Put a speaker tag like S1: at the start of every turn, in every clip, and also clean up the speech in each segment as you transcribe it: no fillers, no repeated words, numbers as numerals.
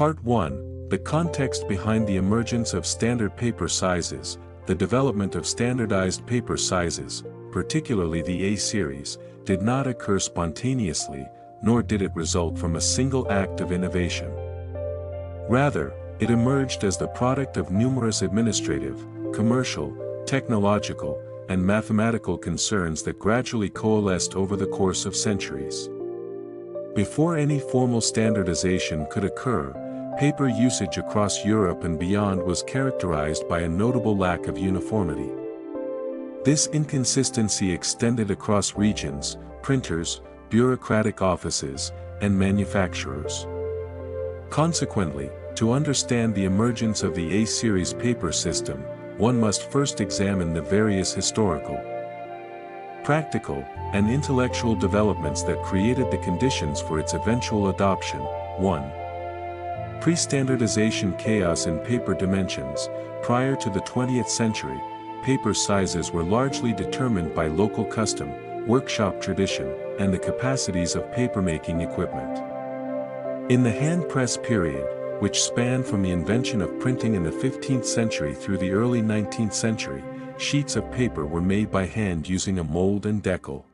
S1: Part 1. The context behind the emergence of standard paper sizes. The development of standardized paper sizes, particularly the A series, did not occur spontaneously, nor did it result from a single act of innovation. Rather, it emerged as the product of numerous administrative, commercial, technological, and mathematical concerns that gradually coalesced over the course of centuries. Before any formal standardization could occur, paper usage across Europe and beyond was characterized by a notable lack of uniformity. This inconsistency extended across regions, printers, bureaucratic offices, and manufacturers. Consequently, to understand the emergence of the A-series paper system, one must first examine the various historical, practical, and intellectual developments that created the conditions for its eventual adoption. 1. Pre-standardization chaos in paper dimensions. Prior to the 20th century, paper sizes were largely determined by local custom, workshop tradition, and the capacities of papermaking equipment. In the hand press period, which spanned from the invention of printing in the 15th century through the early 19th century, sheets of paper were made by hand using a mold and decal.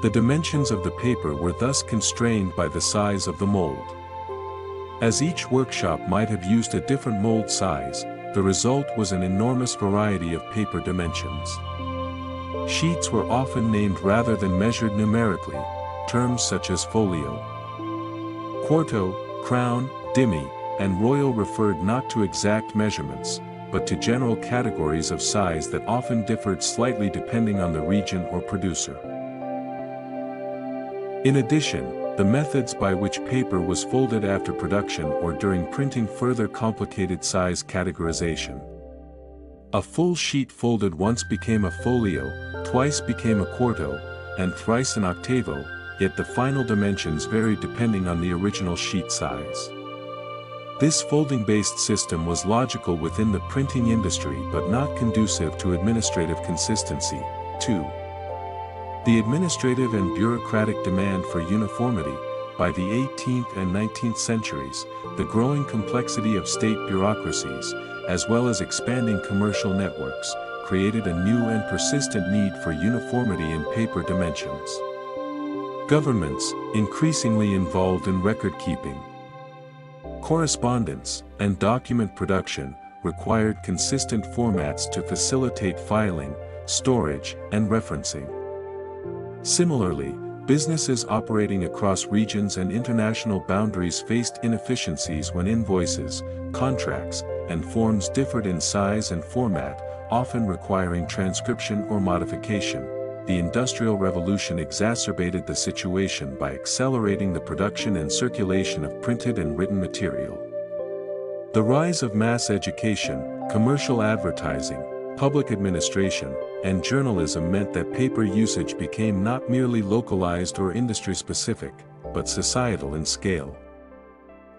S1: The dimensions of the paper were thus constrained by the size of the mold. As each workshop might have used a different mold size, the result was an enormous variety of paper dimensions. Sheets were often named rather than measured numerically, terms such as folio, quarto, crown, demi, and royal referred not to exact measurements, but to general categories of size that often differed slightly depending on the region or producer. In addition, the methods by which paper was folded after production or during printing further complicated size categorization. A full sheet folded once became a folio, twice became a quarto, and thrice an octavo, yet the final dimensions varied depending on the original sheet size. This folding-based system was logical within the printing industry but not conducive to administrative consistency. 2. The administrative and bureaucratic demand for uniformity. By the 18th and 19th centuries, the growing complexity of state bureaucracies, as well as expanding commercial networks, created a new and persistent need for uniformity in paper dimensions. Governments, increasingly involved in record-keeping, correspondence, and document production, required consistent formats to facilitate filing, storage, and referencing. Similarly, businesses operating across regions and international boundaries faced inefficiencies when invoices, contracts, and forms differed in size and format, often requiring transcription or modification. The Industrial Revolution exacerbated the situation by accelerating the production and circulation of printed and written material. The rise of mass education, commercial advertising, public administration, and journalism meant that paper usage became not merely localized or industry-specific, but societal in scale.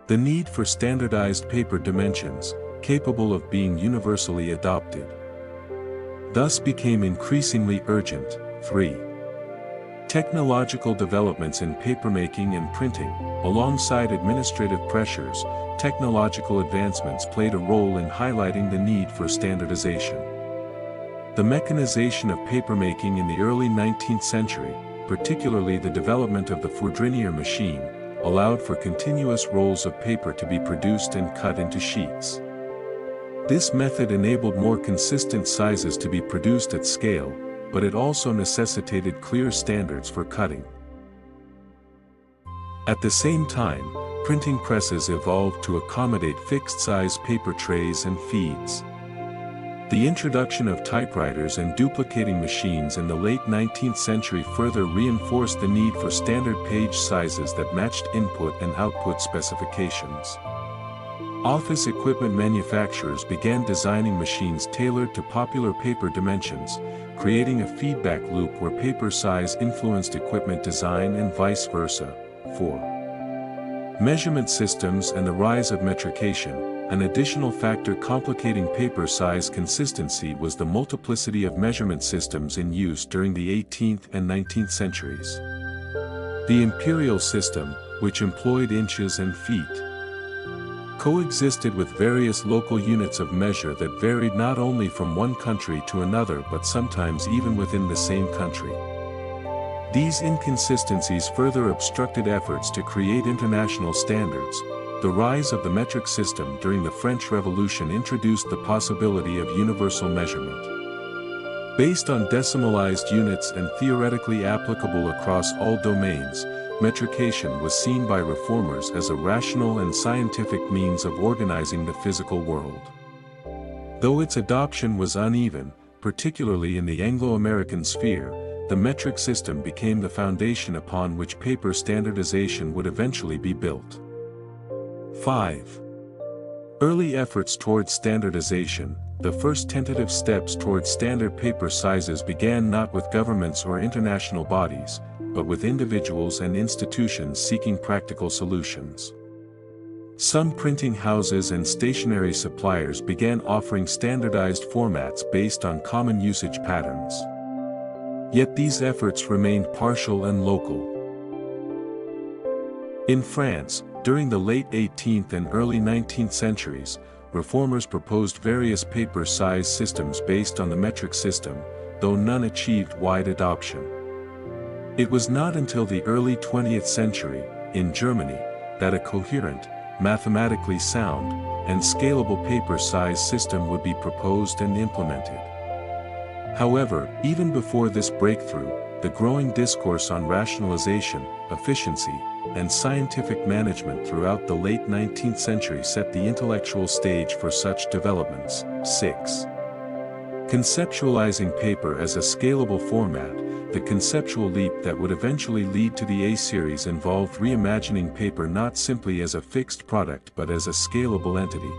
S1: The need for standardized paper dimensions, capable of being universally adopted, thus became increasingly urgent. 3. Technological developments in papermaking and printing. Alongside administrative pressures, technological advancements played a role in highlighting the need for standardization. The mechanization of papermaking in the early 19th century, particularly the development of the Fourdrinier machine, allowed for continuous rolls of paper to be produced and cut into sheets. This method enabled more consistent sizes to be produced at scale, but it also necessitated clear standards for cutting. At the same time, printing presses evolved to accommodate fixed-size paper trays and feeds. The introduction of typewriters and duplicating machines in the late 19th century further reinforced the need for standard page sizes that matched input and output specifications. Office equipment manufacturers began designing machines tailored to popular paper dimensions, creating a feedback loop where paper size influenced equipment design and vice versa. 4. Measurement systems and the rise of metrication. An additional factor complicating paper size consistency was the multiplicity of measurement systems in use during the 18th and 19th centuries. The imperial system, which employed inches and feet, coexisted with various local units of measure that varied not only from one country to another but sometimes even within the same country. These inconsistencies further obstructed efforts to create international standards. The rise of the metric system during the French Revolution introduced the possibility of universal measurement. Based on decimalized units and theoretically applicable across all domains, metrication was seen by reformers as a rational and scientific means of organizing the physical world. Though its adoption was uneven, particularly in the Anglo-American sphere, the metric system became the foundation upon which paper standardization would eventually be built. 5. Early efforts towards standardization. The first tentative steps towards standard paper sizes began not with governments or international bodies, but with individuals and institutions seeking practical solutions. Some printing houses and stationery suppliers began offering standardized formats based on common usage patterns. Yet these efforts remained partial and local. In France, during the late 18th and early 19th centuries, reformers proposed various paper size systems based on the metric system, though none achieved wide adoption. It was not until the early 20th century, in Germany, that a coherent, mathematically sound, and scalable paper size system would be proposed and implemented. However, even before this breakthrough, the growing discourse on rationalization, efficiency, and scientific management throughout the late 19th century set the intellectual stage for such developments. 6. Conceptualizing paper as a scalable format. The conceptual leap that would eventually lead to the A-series involved reimagining paper not simply as a fixed product but as a scalable entity.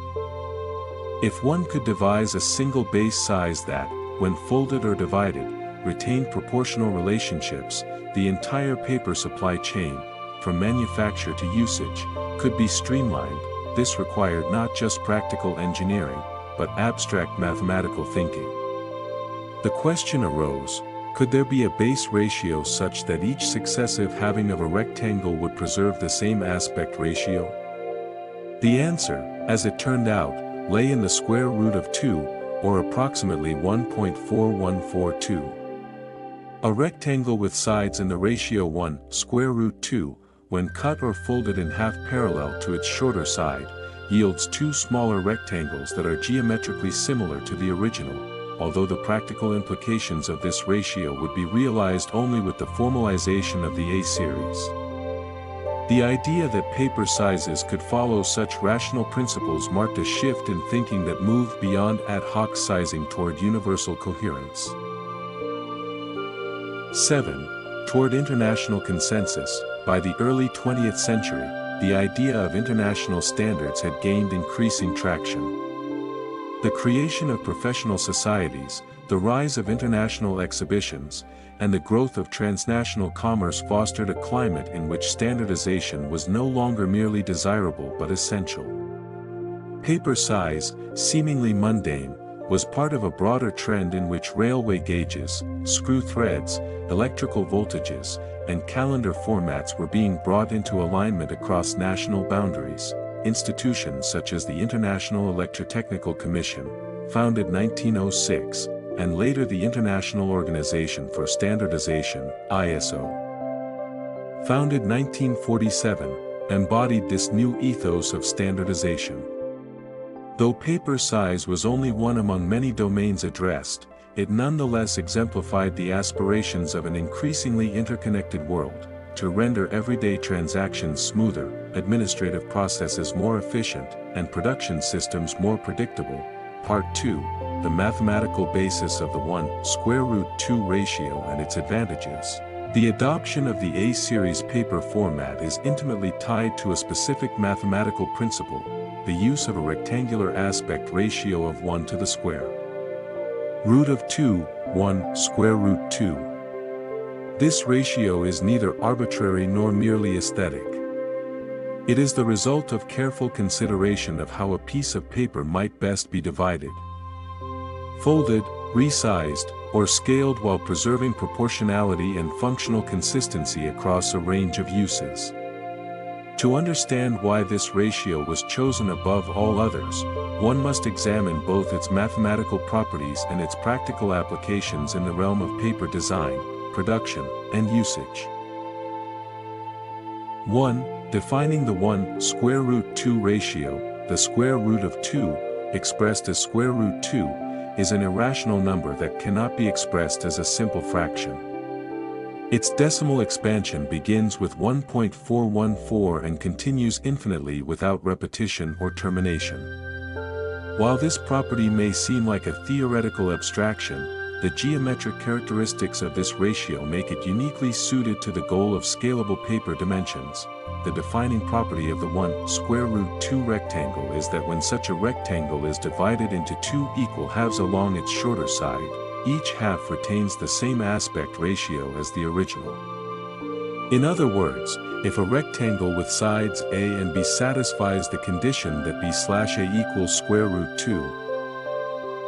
S1: If one could devise a single base size that, when folded or divided, retained proportional relationships, the entire paper supply chain, from manufacture to usage, could be streamlined. This required not just practical engineering, but abstract mathematical thinking. The question arose, could there be a base ratio such that each successive halving of a rectangle would preserve the same aspect ratio? The answer, as it turned out, lay in the square root of 2, or approximately 1.4142. A rectangle with sides in the ratio 1, square root 2, when cut or folded in half parallel to its shorter side, yields two smaller rectangles that are geometrically similar to the original, although the practical implications of this ratio would be realized only with the formalization of the A-series. The idea that paper sizes could follow such rational principles marked a shift in thinking that moved beyond ad hoc sizing toward universal coherence. 7. Toward international consensus. By the early 20th century, the idea of international standards had gained increasing traction. The creation of professional societies, the rise of international exhibitions, and the growth of transnational commerce fostered a climate in which standardization was no longer merely desirable but essential. Paper size, seemingly mundane, was part of a broader trend in which railway gauges, screw threads, electrical voltages, and calendar formats were being brought into alignment across national boundaries. Institutions such as the International Electrotechnical Commission, founded 1906, and later the International Organization for Standardization, ISO, founded 1947, embodied this new ethos of standardization. Though paper size was only one among many domains addressed, it nonetheless exemplified the aspirations of an increasingly interconnected world, to render everyday transactions smoother, administrative processes more efficient, and production systems more predictable. Part 2, the mathematical basis of the 1 square root 2 ratio and its advantages. The adoption of the A-series paper format is intimately tied to a specific mathematical principle, the use of a rectangular aspect ratio of 1 to the square root of 2, 1 square root 2. This ratio is neither arbitrary nor merely aesthetic. It is the result of careful consideration of how a piece of paper might best be divided, folded, resized, or scaled while preserving proportionality and functional consistency across a range of uses. To understand why this ratio was chosen above all others, one must examine both its mathematical properties and its practical applications in the realm of paper design, production, and usage. 1. Defining the 1 square root 2 ratio. The square root of 2, expressed as square root 2, is an irrational number that cannot be expressed as a simple fraction. Its decimal expansion begins with 1.414 and continues infinitely without repetition or termination. While this property may seem like a theoretical abstraction, the geometric characteristics of this ratio make it uniquely suited to the goal of scalable paper dimensions. The defining property of the 1 square root 2 rectangle is that when such a rectangle is divided into 2 equal halves along its shorter side, each half retains the same aspect ratio as the original. In other words, if a rectangle with sides a and b satisfies the condition that b/a equals square root 2,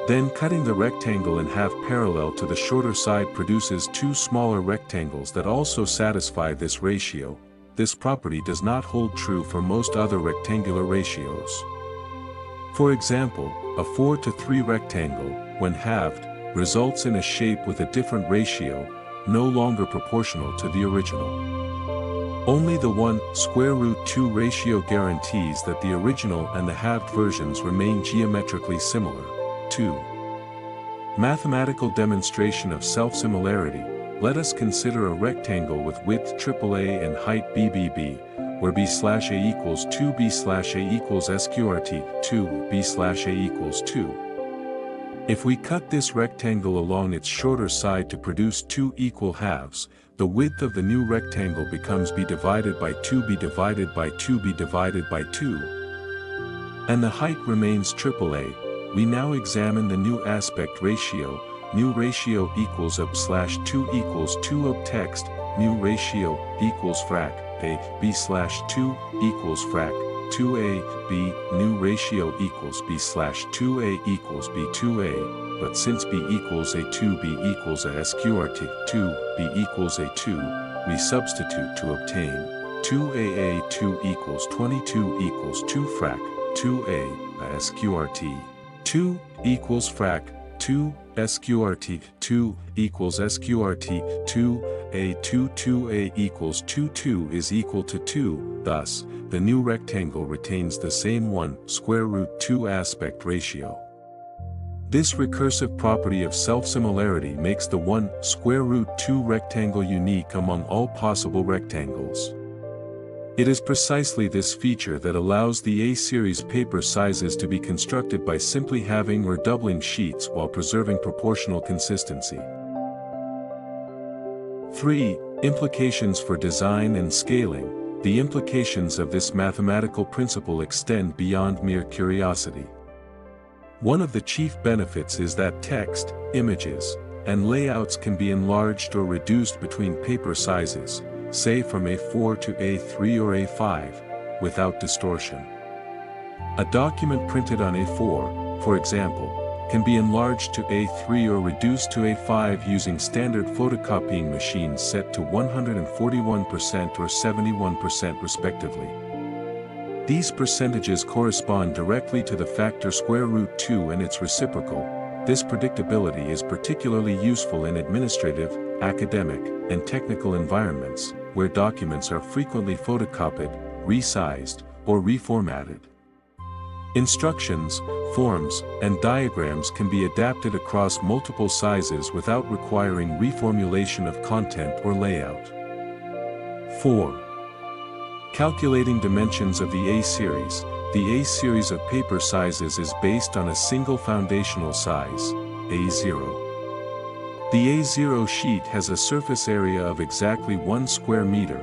S1: then cutting the rectangle in half parallel to the shorter side produces 2 smaller rectangles that also satisfy this ratio. This property does not hold true for most other rectangular ratios. For example, a 4:3 rectangle, when halved, results in a shape with a different ratio, no longer proportional to the original. Only the 1 square root 2 ratio guarantees that the original and the halved versions remain geometrically similar. 2. Mathematical demonstration of self-similarity. Let us consider a rectangle with width AAA and height BBB, where b/a equals 2, b/a equals sqrt, 2, b/a equals 2. If we cut this rectangle along its shorter side to produce 2 equal halves, the width of the new rectangle becomes b divided by 2, b divided by 2, b divided by 2. And the height remains AAA. We now examine the new aspect ratio. New ratio equals ob/2 equals 2 ob text. New ratio equals frac a b/2 equals frac 2a b. New ratio equals b/2a equals b2a, but since b equals a 2, b equals a sqrt 2, b equals a 2, we substitute to obtain 2a 2 equals 22 equals 2 frac 2a sqrt 2 equals frac 2 sqrt 2 equals sqrt 2 a 2a equals 2 is equal to 2. Thus, the new rectangle retains the same 1 square root 2 aspect ratio. This recursive property of self-similarity makes the 1 square root 2 rectangle unique among all possible rectangles. It is precisely this feature that allows the A-series paper sizes to be constructed by simply having or doubling sheets while preserving proportional consistency. 3. Implications for design and scaling. The implications of this mathematical principle extend beyond mere curiosity. One of the chief benefits is that text, images, and layouts can be enlarged or reduced between paper sizes, say from A4 to A3 or A5, without distortion. A document printed on A4, for example, can be enlarged to A3 or reduced to A5 using standard photocopying machines set to 141% or 71% respectively. These percentages correspond directly to the factor square root 2 and its reciprocal. This predictability is particularly useful in administrative, academic, and technical environments, where documents are frequently photocopied, resized, or reformatted. Instructions, forms, and diagrams can be adapted across multiple sizes without requiring reformulation of content or layout. 4. Calculating dimensions of the A-series. The A-series of paper sizes is based on a single foundational size, A0. The A0 sheet has a surface area of exactly 1 square meter,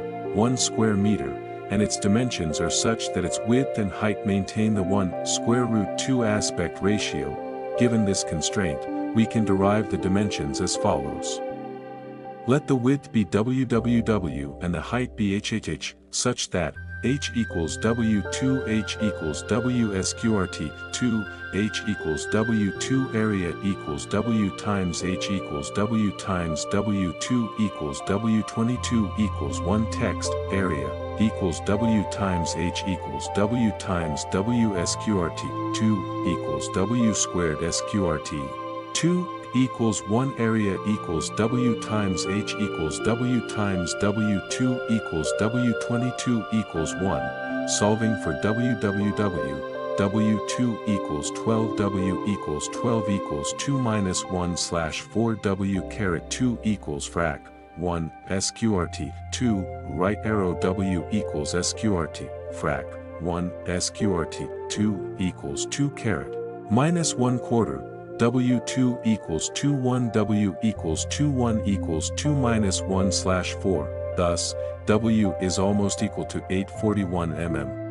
S1: and its dimensions are such that its width and height maintain the 1 square root 2 aspect ratio. Given this constraint, we can derive the dimensions as follows. Let the width be www and the height be hhh, such that h equals w2, h equals w sqrt 2, h equals w2 area equals w times h equals w times w2 equals w22 equals 1 text area equals W times H equals W times W SQRT, 2 equals W squared SQRT, 2 equals 1 area equals W times H equals W times W, 2 equals W, 22 equals 1, solving for WWW, W2 equals 12, W equals 12 equals 2 minus 1 slash 4 W caret 2 equals frac 1 SQRT, 2 right arrow W equals SQRT, frac 1 SQRT, 2 equals 2 caret minus 1 quarter, W2 equals 2 1 W equals 2 1 equals 2 minus 1 slash 4, thus, W is almost equal to 841 mm.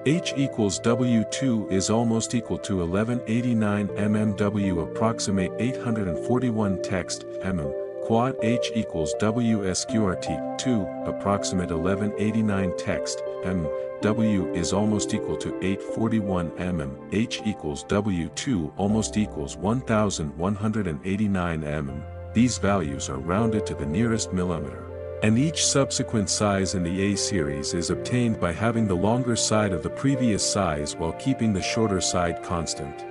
S1: H equals W2 is almost equal to 1189 mm. W approximate 841 text, mm. Quad H equals W SQRT, 2, approximate 1189 text, mm. W is almost equal to 841 mm. H equals W2 almost equals 1189 mm. These values are rounded to the nearest millimeter. And each subsequent size in the A series is obtained by having the longer side of the previous size while keeping the shorter side constant.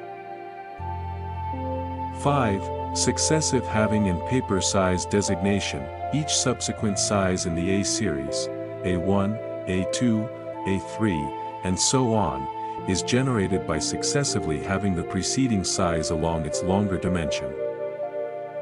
S1: 5. Successive having and paper size designation. Each subsequent size in the A series, A1, A2, A3, and so on, is generated by successively having the preceding size along its longer dimension.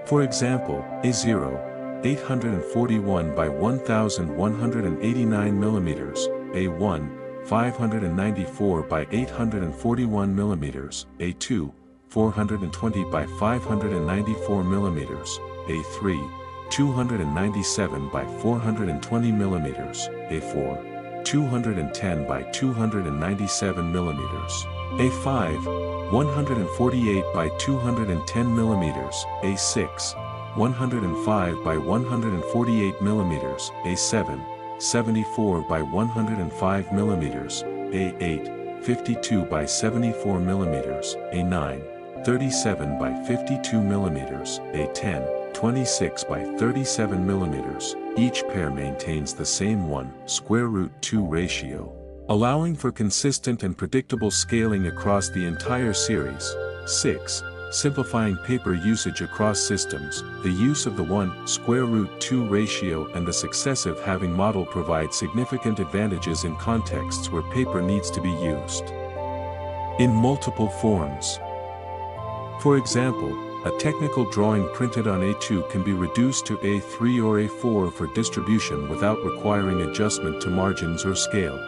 S1: For example, A0, 841 by 1189 millimeters, A1, 594 by 841 millimeters, A2, 420 by 594 millimeters, A3, 297 by 420 millimeters, A4, 210 by 297 millimeters, A5, 148 by 210 millimeters, A6, 105 by 148 millimeters, A7, 74 by 105 millimeters, A8, 52 by 74 millimeters, A9, 37 by 52 millimeters, A10, 26 by 37 millimeters. Each pair maintains the same 1√2 ratio, allowing for consistent and predictable scaling across the entire series. 6. Simplifying paper usage across systems. The use of the 1√2 ratio and the successive having model provide significant advantages in contexts where paper needs to be used in multiple forms. For example, a technical drawing printed on A2 can be reduced to A3 or A4 for distribution without requiring adjustment to margins or scale.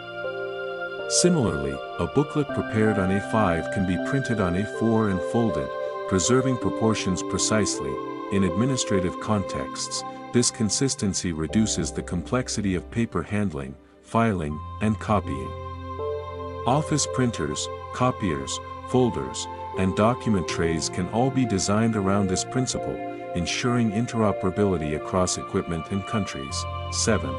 S1: Similarly, a booklet prepared on A5 can be printed on A4 and folded, preserving proportions precisely. In administrative contexts, this consistency reduces the complexity of paper handling, filing, and copying. Office printers, copiers, folders, and document trays can all be designed around this principle, ensuring interoperability across equipment and countries. 7.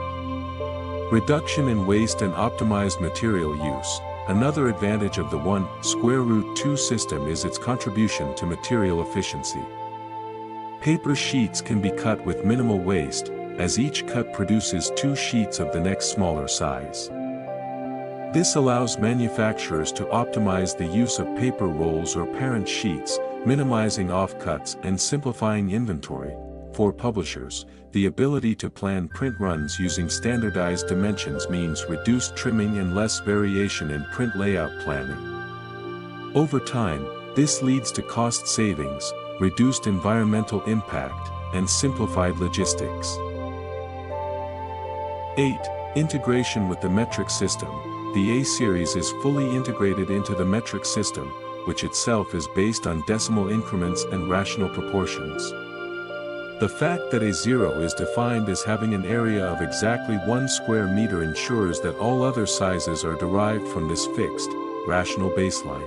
S1: Reduction in waste and optimized material use. Another advantage of the 1√2 system is its contribution to material efficiency. Paper sheets can be cut with minimal waste, as each cut produces 2 sheets of the next smaller size. This allows manufacturers to optimize the use of paper rolls or parent sheets, minimizing offcuts and simplifying inventory. For publishers, the ability to plan print runs using standardized dimensions means reduced trimming and less variation in print layout planning. Over time, this leads to cost savings, reduced environmental impact, and simplified logistics. 8. Integration with the metric system. The A series is fully integrated into the metric system, which itself is based on decimal increments and rational proportions. The fact that A0 is defined as having an area of exactly 1 square meter ensures that all other sizes are derived from this fixed, rational baseline.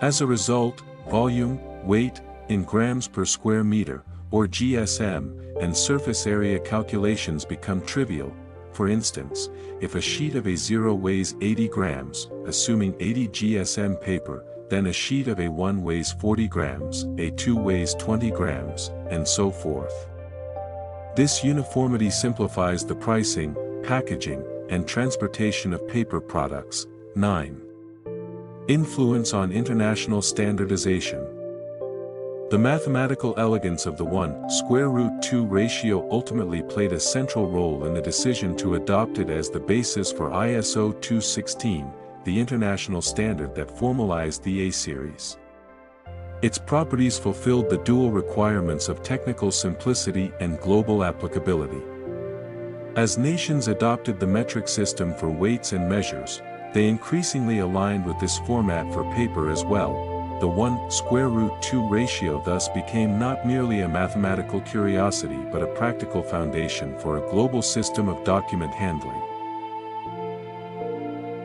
S1: As a result, volume, weight, in grams per square meter, or GSM, and surface area calculations become trivial. For instance, if a sheet of A0 weighs 80 grams, assuming 80 GSM paper, then a sheet of A1 weighs 40 grams, A2 weighs 20 grams, and so forth. This uniformity simplifies the pricing, packaging, and transportation of paper products. 9. Influence on international standardization. The mathematical elegance of the 1√2 ratio ultimately played a central role in the decision to adopt it as the basis for ISO 216, the international standard that formalized the A-series. Its properties fulfilled the dual requirements of technical simplicity and global applicability. As nations adopted the metric system for weights and measures, they increasingly aligned with this format for paper as well. The 1√2 ratio thus became not merely a mathematical curiosity but a practical foundation for a global system of document handling.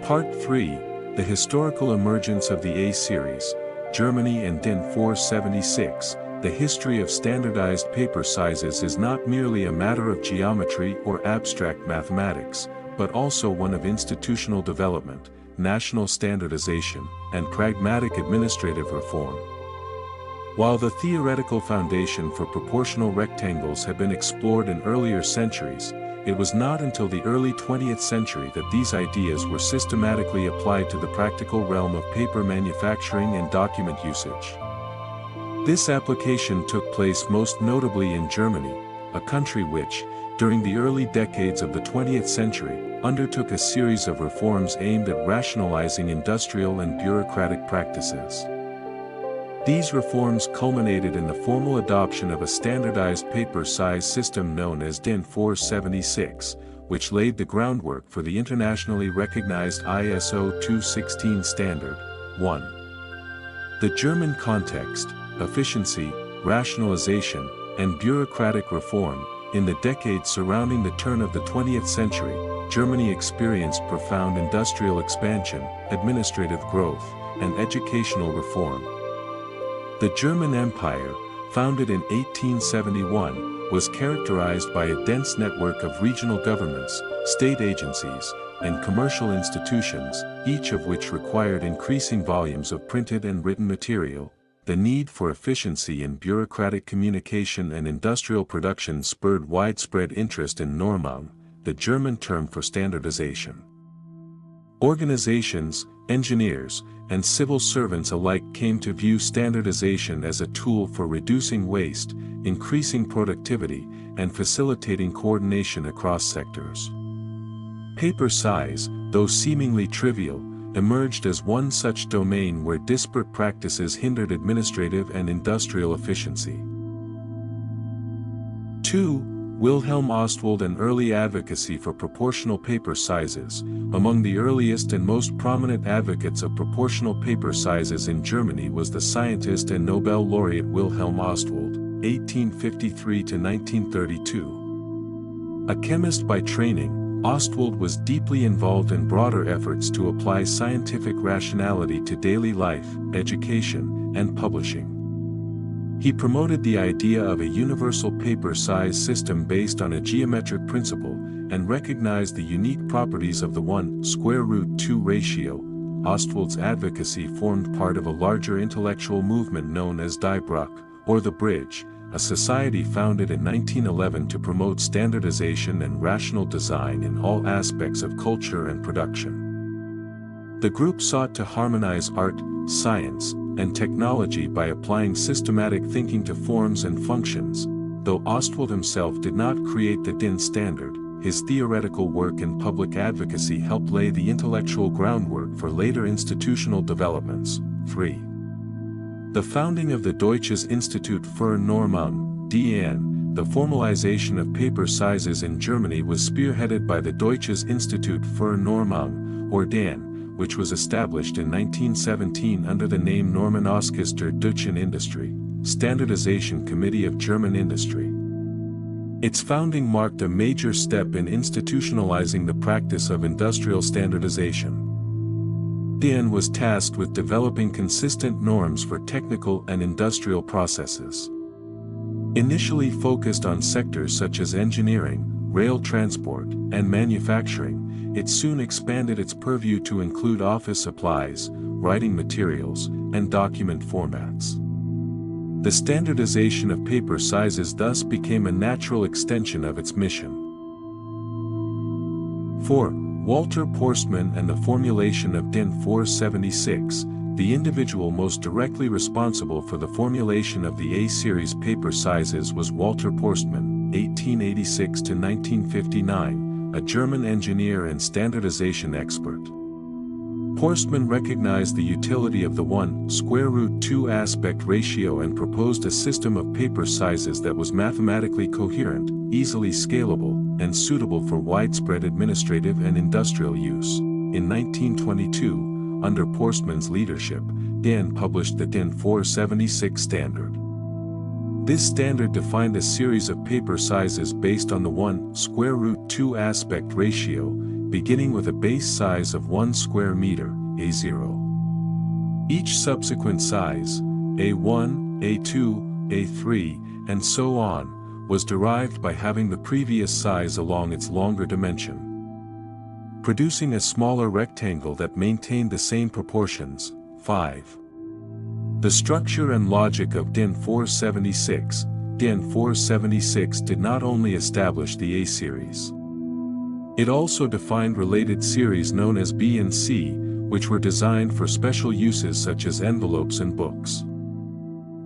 S1: Part 3, The Historical Emergence of the A-series, Germany and DIN 476. The history of standardized paper sizes is not merely a matter of geometry or abstract mathematics, but also one of institutional development, national standardization, and pragmatic administrative reform. While the theoretical foundation for proportional rectangles had been explored in earlier centuries, it was not until the early 20th century that these ideas were systematically applied to the practical realm of paper manufacturing and document usage. This application took place most notably in Germany, a country which, during the early decades of the 20th century, undertook a series of reforms aimed at rationalizing industrial and bureaucratic practices. These reforms culminated in the formal adoption of a standardized paper size system known as DIN 476, which laid the groundwork for the internationally recognized ISO 216 standard. 1. The German context, efficiency, rationalization, and bureaucratic reform. In the decades surrounding the turn of the 20th century, Germany experienced profound industrial expansion, administrative growth, and educational reform. The German Empire, founded in 1871, was characterized by a dense network of regional governments, state agencies, and commercial institutions, each of which required increasing volumes of printed and written material. The need for efficiency in bureaucratic communication and industrial production spurred widespread interest in Normung, the German term for standardization. Organizations, engineers, and civil servants alike came to view standardization as a tool for reducing waste, increasing productivity, and facilitating coordination across sectors. Paper size, though seemingly trivial, emerged as one such domain where disparate practices hindered administrative and industrial efficiency. 2. Wilhelm Ostwald and early advocacy for proportional paper sizes. Among the earliest and most prominent advocates of proportional paper sizes in Germany was the scientist and Nobel laureate Wilhelm Ostwald, 1853 to 1932. A chemist by training, Ostwald was deeply involved in broader efforts to apply scientific rationality to daily life, education, and publishing. He promoted the idea of a universal paper size system based on a geometric principle, and recognized the unique properties of the 1√2 ratio. Ostwald's advocacy formed part of a larger intellectual movement known as Die Brücke, or the Bridge, a society founded in 1911 to promote standardization and rational design in all aspects of culture and production. The group sought to harmonize art, science, and technology by applying systematic thinking to forms and functions. Though Ostwald himself did not create the DIN standard, his theoretical work and public advocacy helped lay the intellectual groundwork for later institutional developments. 3. The founding of the Deutsches Institut für Normung, DIN, the formalization of paper sizes in Germany was spearheaded by the Deutsches Institut für Normung, or DIN, which was established in 1917 under the name Normenausschuss der deutschen Industrie, Standardization Committee of German Industry. Its founding marked a major step in institutionalizing the practice of industrial standardization. DIN was tasked with developing consistent norms for technical and industrial processes. Initially focused on sectors such as engineering, rail transport, and manufacturing, it soon expanded its purview to include office supplies, writing materials, and document formats. The standardization of paper sizes thus became a natural extension of its mission. 4. Walter Postman and the formulation of DIN 476. The individual most directly responsible for the formulation of the A-series paper sizes was Walter Postman, 1886 to 1959, a German engineer and standardization expert. Postman recognized the utility of the 1√2 aspect ratio and proposed a system of paper sizes that was mathematically coherent, easily scalable, and suitable for widespread administrative and industrial use. In 1922, under Postman's leadership, DIN published the DIN 476 standard. This standard defined a series of paper sizes based on the 1√2 aspect ratio, beginning with a base size of 1 square meter, A0. Each subsequent size, A1, A2, A3, and so on, was derived by having the previous size along its longer dimension, producing a smaller rectangle that maintained the same proportions. 5. The structure and logic of DIN 476. DIN 476 did not only establish the A-series. It also defined related series known as B and C, which were designed for special uses such as envelopes and books.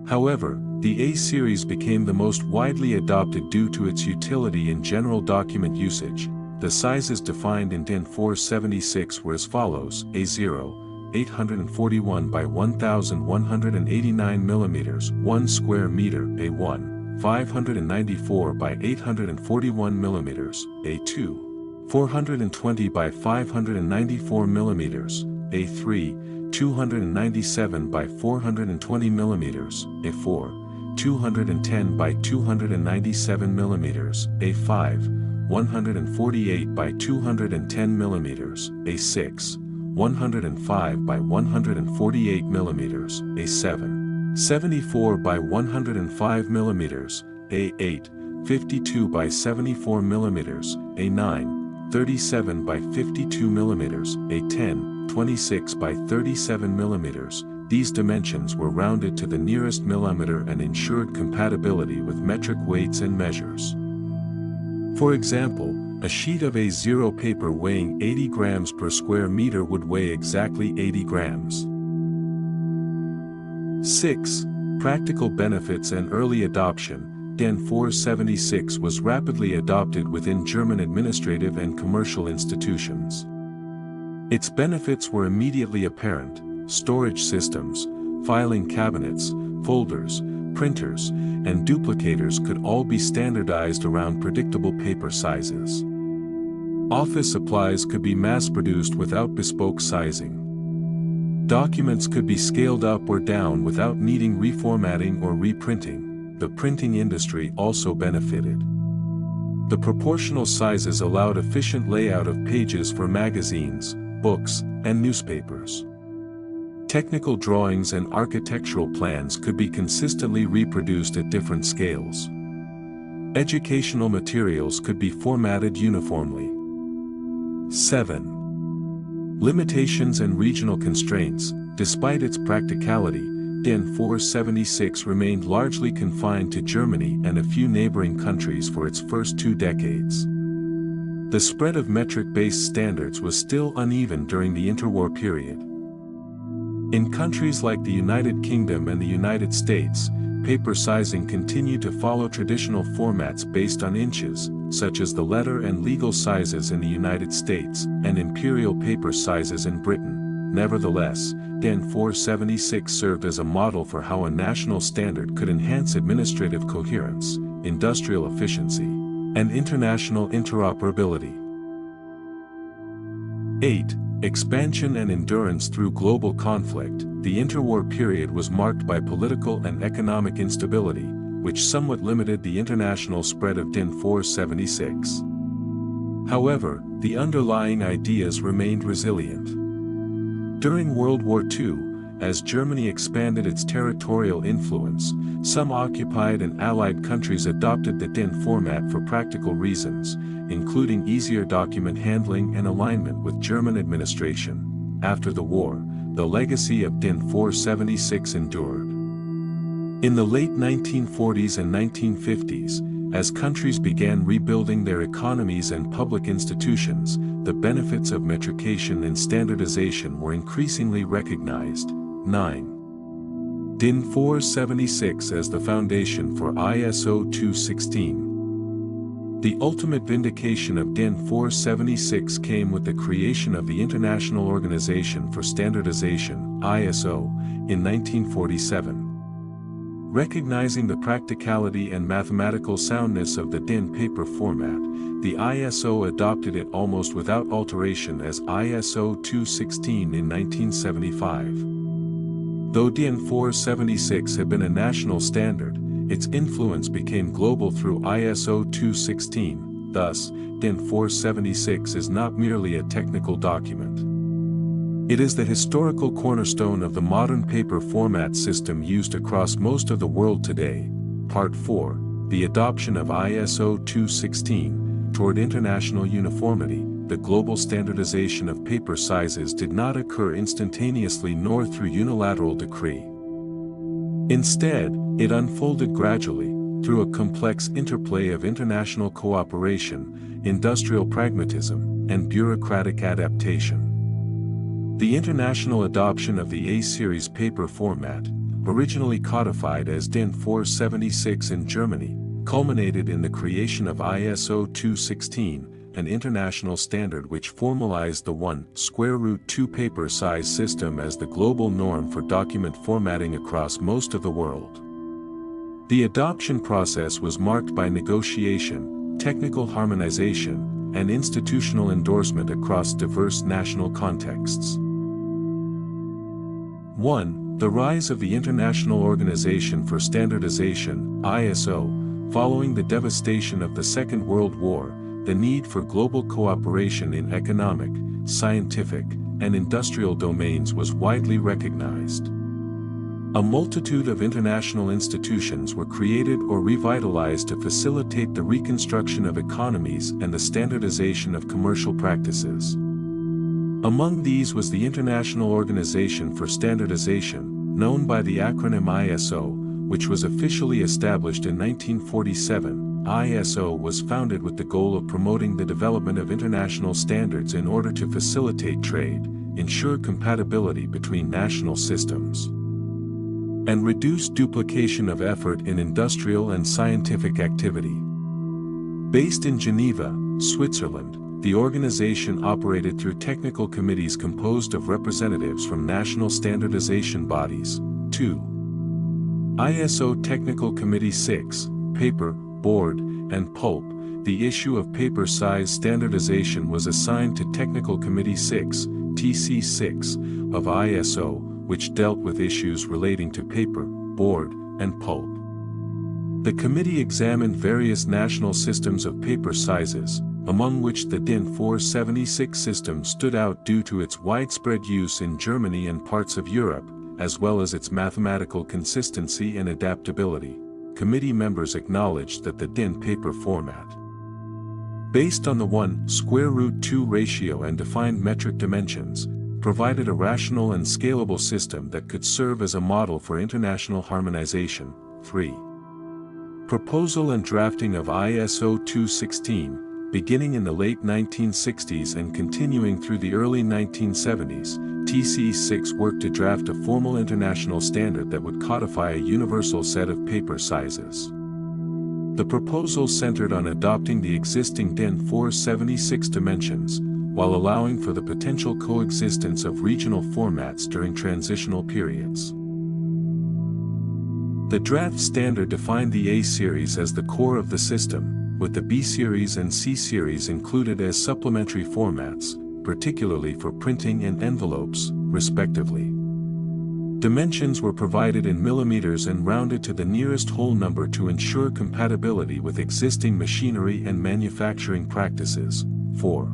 S1: However, the A-series became the most widely adopted due to its utility in general document usage. The sizes defined in DIN 476 were as follows: A0, 841 by 1189 mm, 1 square meter; A1, 594 by 841 mm, A2, 420 by 594 mm, A3, 297 by 420 mm, A4, 210 by 297 mm, A5, 148 by 210 mm, A6, 105 by 148 mm, A7, 74 by 105 mm, A8, 52 by 74 mm, A9, 37 by 52 mm, A10, 26 by 37 mm. These dimensions were rounded to the nearest millimeter and ensured compatibility with metric weights and measures. For example, a sheet of A0 paper weighing 80 grams per square meter would weigh exactly 80 grams. 6. Practical benefits and early adoption. DIN 476 was rapidly adopted within German administrative and commercial institutions. Its benefits were immediately apparent: storage systems, filing cabinets, folders, printers, and duplicators could all be standardized around predictable paper sizes. Office supplies could be mass-produced without bespoke sizing. Documents could be scaled up or down without needing reformatting or reprinting. The printing industry also benefited. The proportional sizes allowed efficient layout of pages for magazines, books, and newspapers. Technical drawings and architectural plans could be consistently reproduced at different scales. Educational materials could be formatted uniformly. 7. Limitations and regional constraints. Despite its practicality, DIN 476 remained largely confined to Germany and a few neighboring countries for its first 2 decades. The spread of metric-based standards was still uneven during the interwar period. In countries like the United Kingdom and the United States, paper sizing continued to follow traditional formats based on inches, such as the letter and legal sizes in the United States, and imperial paper sizes in Britain. Nevertheless, DIN 476 served as a model for how a national standard could enhance administrative coherence, industrial efficiency, and international interoperability. 8. Expansion and endurance through global conflict. The interwar period was marked by political and economic instability, which somewhat limited the international spread of DIN 476. However, the underlying ideas remained resilient. During World War II, as Germany expanded its territorial influence, some occupied and allied countries adopted the DIN format for practical reasons, including easier document handling and alignment with German administration. After the war, the legacy of DIN 476 endured. In the late 1940s and 1950s, As countries began rebuilding their economies and public institutions, the benefits of metrication and standardization were increasingly recognized. 9. DIN 476 as the foundation for ISO 216. The ultimate vindication of DIN 476 came with the creation of the International Organization for Standardization, ISO, in 1947. Recognizing the practicality and mathematical soundness of the DIN paper format, the ISO adopted it almost without alteration as ISO 216 in 1975. Though DIN 476 had been a national standard, its influence became global through ISO 216, thus, DIN 476 is not merely a technical document. It is the historical cornerstone of the modern paper format system used across most of the world today. Part 4, the adoption of ISO 216, toward international uniformity. The global standardization of paper sizes did not occur instantaneously nor through unilateral decree. Instead, it unfolded gradually, through a complex interplay of international cooperation, industrial pragmatism, and bureaucratic adaptation. The international adoption of the A-series paper format, originally codified as DIN 476 in Germany, culminated in the creation of ISO 216, an international standard which formalized the 1√2 paper size system as the global norm for document formatting across most of the world. The adoption process was marked by negotiation, technical harmonization, and institutional endorsement across diverse national contexts. 1. The rise of the International Organization for Standardization, ISO. Following the devastation of the Second World War, the need for global cooperation in economic, scientific, and industrial domains was widely recognized. A multitude of international institutions were created or revitalized to facilitate the reconstruction of economies and the standardization of commercial practices. Among these was the International Organization for Standardization, known by the acronym ISO, which was officially established in 1947. ISO was founded with the goal of promoting the development of international standards in order to facilitate trade, ensure compatibility between national systems, and reduce duplication of effort in industrial and scientific activity. Based in Geneva, Switzerland, the organization operated through technical committees composed of representatives from national standardization bodies. 2. ISO Technical Committee 6, Paper, Board, and Pulp. The issue of paper size standardization was assigned to Technical Committee 6, TC6, of ISO, which dealt with issues relating to paper, board, and pulp. The committee examined various national systems of paper sizes, among which the DIN 476 system stood out due to its widespread use in Germany and parts of Europe, as well as its mathematical consistency and adaptability. Committee members acknowledged that the DIN paper format, based on the 1√2 ratio and defined metric dimensions, provided a rational and scalable system that could serve as a model for international harmonization. 3. Proposal and drafting of ISO 216, beginning in the late 1960s and continuing through the early 1970s, TC6 worked to draft a formal international standard that would codify a universal set of paper sizes. The proposal centered on adopting the existing DIN 476 dimensions, while allowing for the potential coexistence of regional formats during transitional periods. The draft standard defined the A-series as the core of the system, with the B-series and C-series included as supplementary formats, particularly for printing and envelopes, respectively. Dimensions were provided in millimeters and rounded to the nearest whole number to ensure compatibility with existing machinery and manufacturing practices. 4.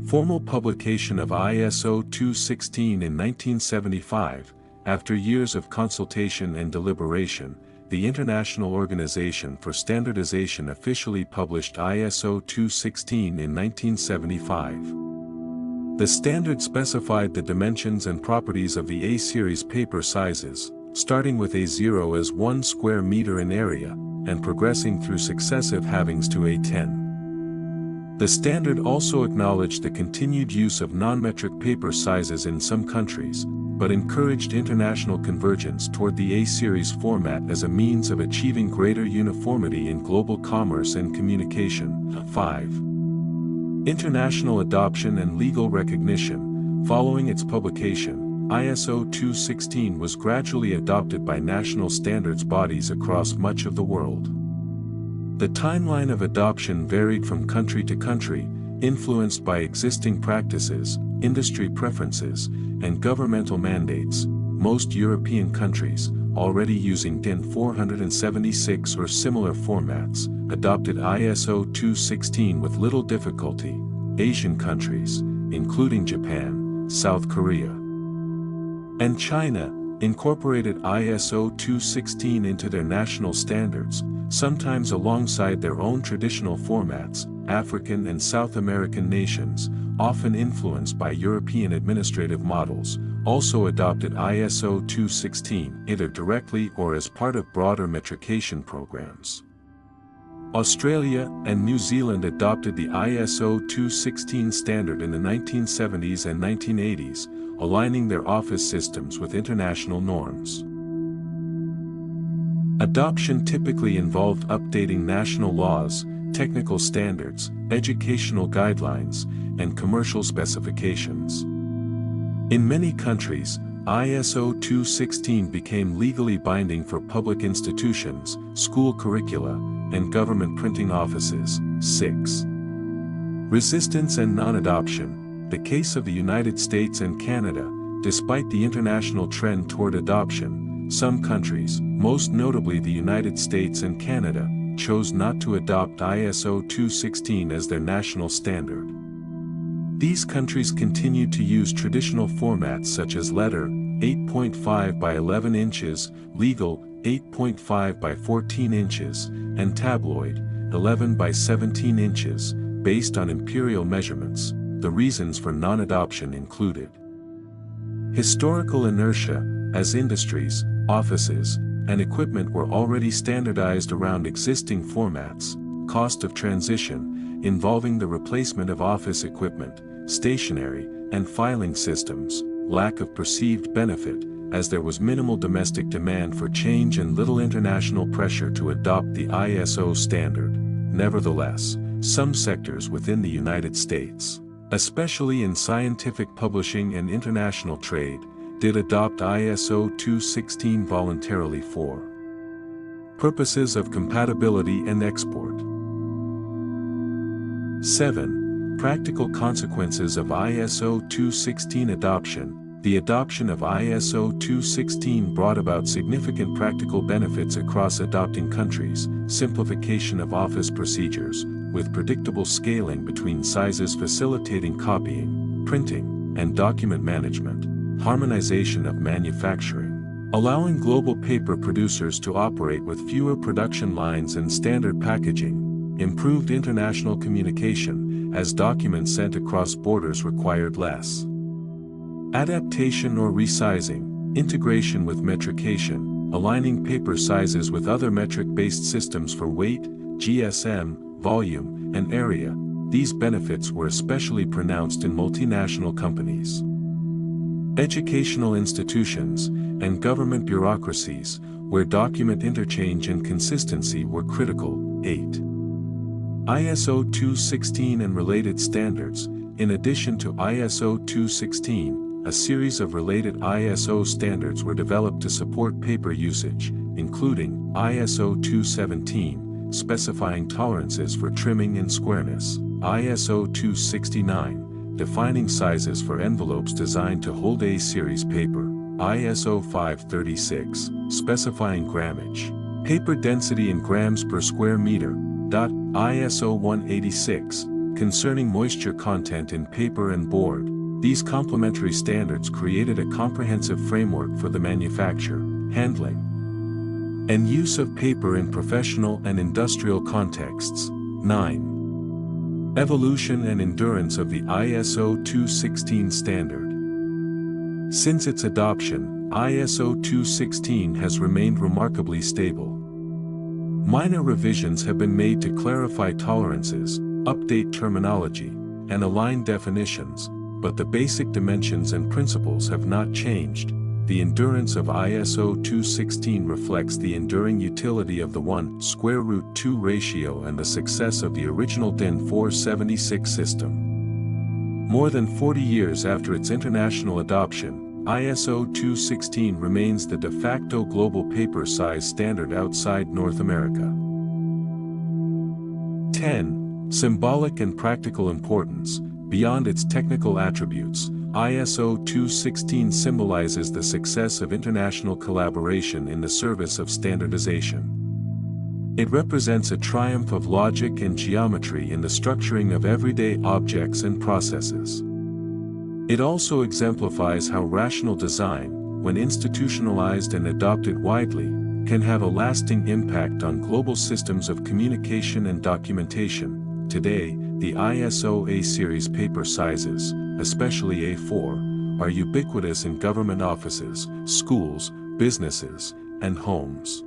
S1: Formal publication of ISO 216 in 1975, after years of consultation and deliberation, the International Organization for Standardization officially published ISO 216 in 1975. The standard specified the dimensions and properties of the A-series paper sizes, starting with A0 as 1 square meter in area, and progressing through successive halvings to A10. The standard also acknowledged the continued use of non-metric paper sizes in some countries, but encouraged international convergence toward the A-series format as a means of achieving greater uniformity in global commerce and communication. 5. International adoption and legal recognition. Following its publication, ISO 216 was gradually adopted by national standards bodies across much of the world. The timeline of adoption varied from country to country, influenced by existing practices, industry preferences, and governmental mandates. Most European countries, already using DIN 476 or similar formats, adopted ISO 216 with little difficulty. Asian countries, including Japan, South Korea, and China, incorporated ISO 216 into their national standards, sometimes alongside their own traditional formats. African and South American nations, often influenced by European administrative models, also adopted ISO 216, either directly or as part of broader metrication programs. Australia and New Zealand adopted the ISO 216 standard in the 1970s and 1980s, aligning their office systems with international norms. Adoption typically involved updating national laws, technical standards, educational guidelines, and commercial specifications. In many countries, ISO 216 became legally binding for public institutions, school curricula, and government printing offices. 6. Resistance and non-adoption. The case of the United States and Canada. Despite the international trend toward adoption, some countries, most notably the United States and Canada, chose not to adopt ISO 216 as their national standard. These countries continued to use traditional formats such as letter, 8.5 by 11 inches, legal, 8.5 by 14 inches, and tabloid, 11 by 17 inches, based on imperial measurements. The reasons for non-adoption included historical inertia, as industries, offices, and equipment were already standardized around existing formats, cost of transition, involving the replacement of office equipment, stationery, and filing systems, lack of perceived benefit, as there was minimal domestic demand for change and little international pressure to adopt the ISO standard. Nevertheless, some sectors within the United States, especially in scientific publishing and international trade, did adopt ISO 216 voluntarily for purposes of compatibility and export. 7. Practical consequences of ISO 216 adoption. The adoption of ISO 216 brought about significant practical benefits across adopting countries: simplification of office procedures, with predictable scaling between sizes facilitating copying, printing, and document management, harmonization of manufacturing, allowing global paper producers to operate with fewer production lines and standard packaging, improved international communication, as documents sent across borders required less adaptation or resizing, integration with metrication, aligning paper sizes with other metric-based systems for weight, GSM, volume, and area. These benefits were especially pronounced in multinational companies, educational institutions, and government bureaucracies, where document interchange and consistency were critical. 8. ISO 216 and related standards. In addition to ISO 216, a series of related ISO standards were developed to support paper usage, including ISO 217, specifying tolerances for trimming and squareness, ISO 269, defining sizes for envelopes designed to hold A-series paper, ISO 536, specifying grammage, paper density in grams per square meter, ISO 186, concerning moisture content in paper and board. These complementary standards created a comprehensive framework for the manufacture, handling, and use of paper in professional and industrial contexts. 9. Evolution and endurance of the ISO 216 standard. Since its adoption, ISO 216 has remained remarkably stable. Minor revisions have been made to clarify tolerances, update terminology, and align definitions, but the basic dimensions and principles have not changed. The endurance of ISO 216 reflects the enduring utility of the 1/√2 ratio and the success of the original DIN 476 system. More than 40 years after its international adoption, ISO 216 remains the de facto global paper size standard outside North America. 10. Symbolic and practical importance. Beyond its technical attributes, ISO 216 symbolizes the success of international collaboration in the service of standardization. It represents a triumph of logic and geometry in the structuring of everyday objects and processes. It also exemplifies how rational design, when institutionalized and adopted widely, can have a lasting impact on global systems of communication and documentation. Today, the ISO A-series paper sizes, especially A4, are ubiquitous in government offices, schools, businesses, and homes.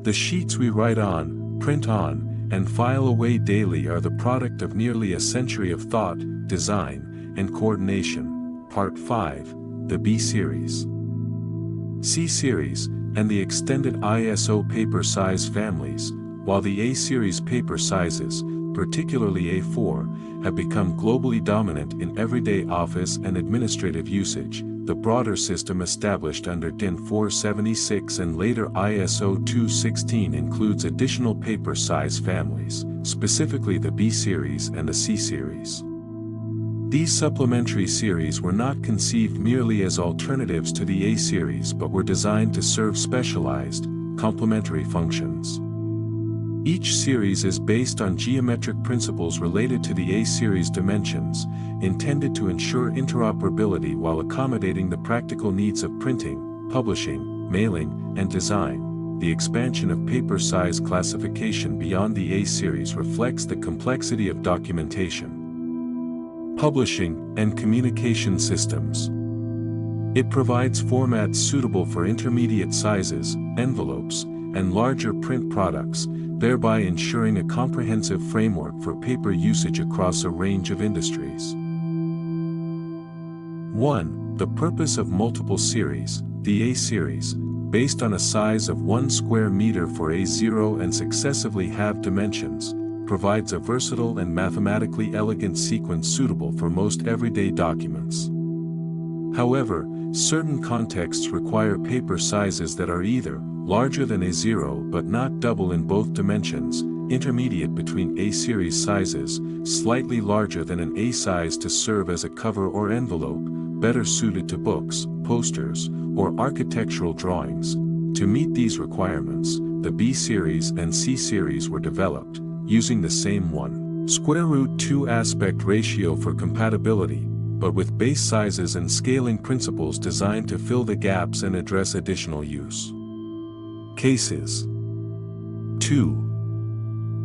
S1: The sheets we write on, print on, and file away daily are the product of nearly a century of thought, design, and coordination. Part 5, the B-series, C-series, and the extended ISO paper size families, while the A-series paper sizes, particularly A4, have become globally dominant in everyday office and administrative usage. The broader system established under DIN 476 and later ISO 216 includes additional paper size families, specifically the B-series and the C-series. These supplementary series were not conceived merely as alternatives to the A-series but were designed to serve specialized, complementary functions. Each series is based on geometric principles related to the A-series dimensions, intended to ensure interoperability while accommodating the practical needs of printing, publishing, mailing, and design. The expansion of paper size classification beyond the A-series reflects the complexity of documentation, publishing, and communication systems. It provides formats suitable for intermediate sizes, envelopes, and larger print products, thereby ensuring a comprehensive framework for paper usage across a range of industries. 1. The purpose of multiple series. The A-series, based on a size of 1 square meter for A0 and successively halved dimensions, provides a versatile and mathematically elegant sequence suitable for most everyday documents. However, certain contexts require paper sizes that are either larger than A0 but not double in both dimensions, intermediate between A-series sizes, slightly larger than an A size to serve as a cover or envelope, better suited to books, posters, or architectural drawings. To meet these requirements, the B-series and C-series were developed, using the same 1/2 aspect ratio for compatibility, but with base sizes and scaling principles designed to fill the gaps and address additional use cases. 2.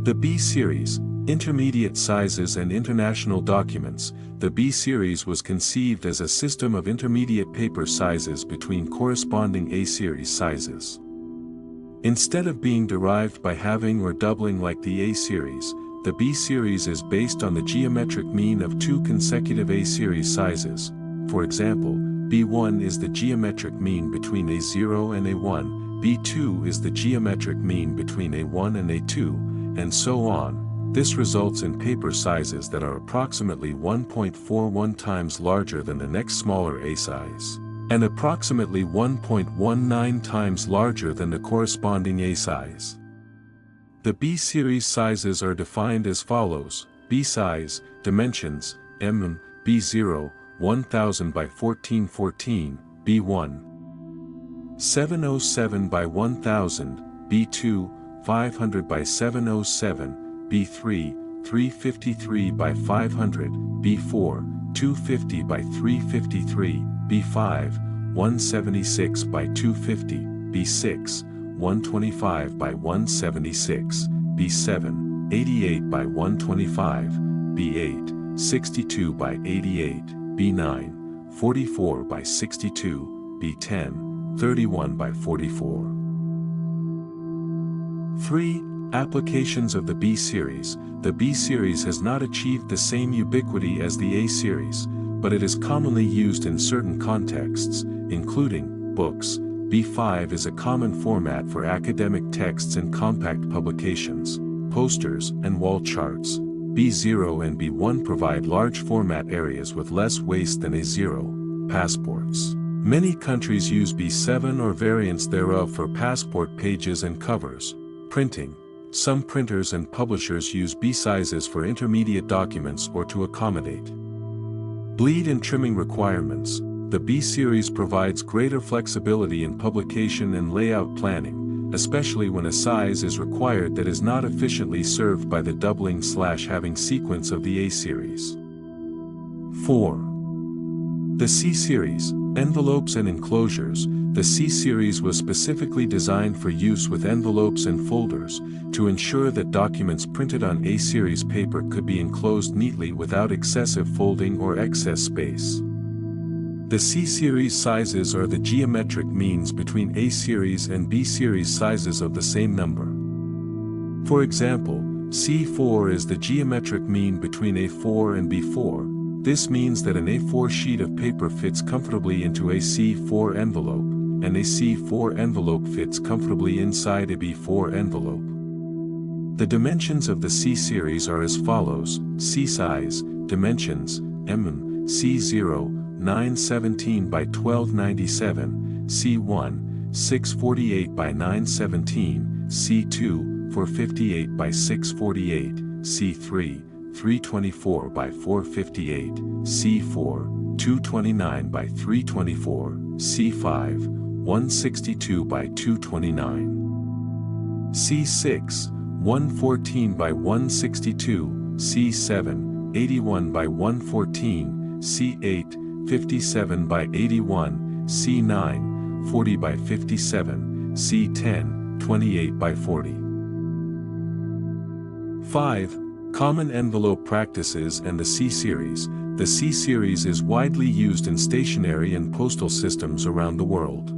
S1: The B-series, intermediate sizes and international documents. The B-series was conceived as a system of intermediate paper sizes between corresponding A-series sizes. Instead of being derived by halving or doubling like the A-series, the B-series is based on the geometric mean of 2 consecutive A-series sizes. For example, B1 is the geometric mean between A0 and A1, B2 is the geometric mean between A1 and A2, and so on. This results in paper sizes that are approximately 1.41 times larger than the next smaller A size, and approximately 1.19 times larger than the corresponding A size. The B-series sizes are defined as follows: B size, dimensions, mm, B0, 1000 by 1414, B1, 707 by 1000, B2, 500 by 707, B3, 353 by 500, B4, 250 by 353, B5, 176 by 250, B6, 125 by 176, B7, 88 by 125, B8, 62 by 88, B9, 44 by 62, B10, 31 by 44. 3. Applications of the B series. The B series has not achieved the same ubiquity as the A series, but it is commonly used in certain contexts, including books. B5 is a common format for academic texts and compact publications, posters, and wall charts. B0 and B1 provide large format areas with less waste than A0, passports. Many countries use B7 or variants thereof for passport pages and covers. Printing. Some printers and publishers use B sizes for intermediate documents or to accommodate bleed and trimming requirements. The B series provides greater flexibility in publication and layout planning, especially when a size is required that is not efficiently served by the doubling/halving sequence of the A series. 4. The C series, envelopes and enclosures. The C series was specifically designed for use with envelopes and folders, to ensure that documents printed on A series paper could be enclosed neatly without excessive folding or excess space. The C series sizes are the geometric means between A series and B series sizes of the same number. For example, C4 is the geometric mean between A4 and B4. This means that an A4 sheet of paper fits comfortably into a C4 envelope, and a C4 envelope fits comfortably inside a B4 envelope. The dimensions of the C series are as follows: C size, dimensions, C0, 917 by 1297, C1, 648 by 917, C2, 458 by 648, C3, 324 by 458, C4, 229 by 324, C5, 162 by 229. C6, 114 by 162, C7, 81 by 114, C8, 57 by 81, C9, 40 by 57, C10, 28 by 40. 5. Common envelope practices and the C series. The C series is widely used in stationery and postal systems around the world.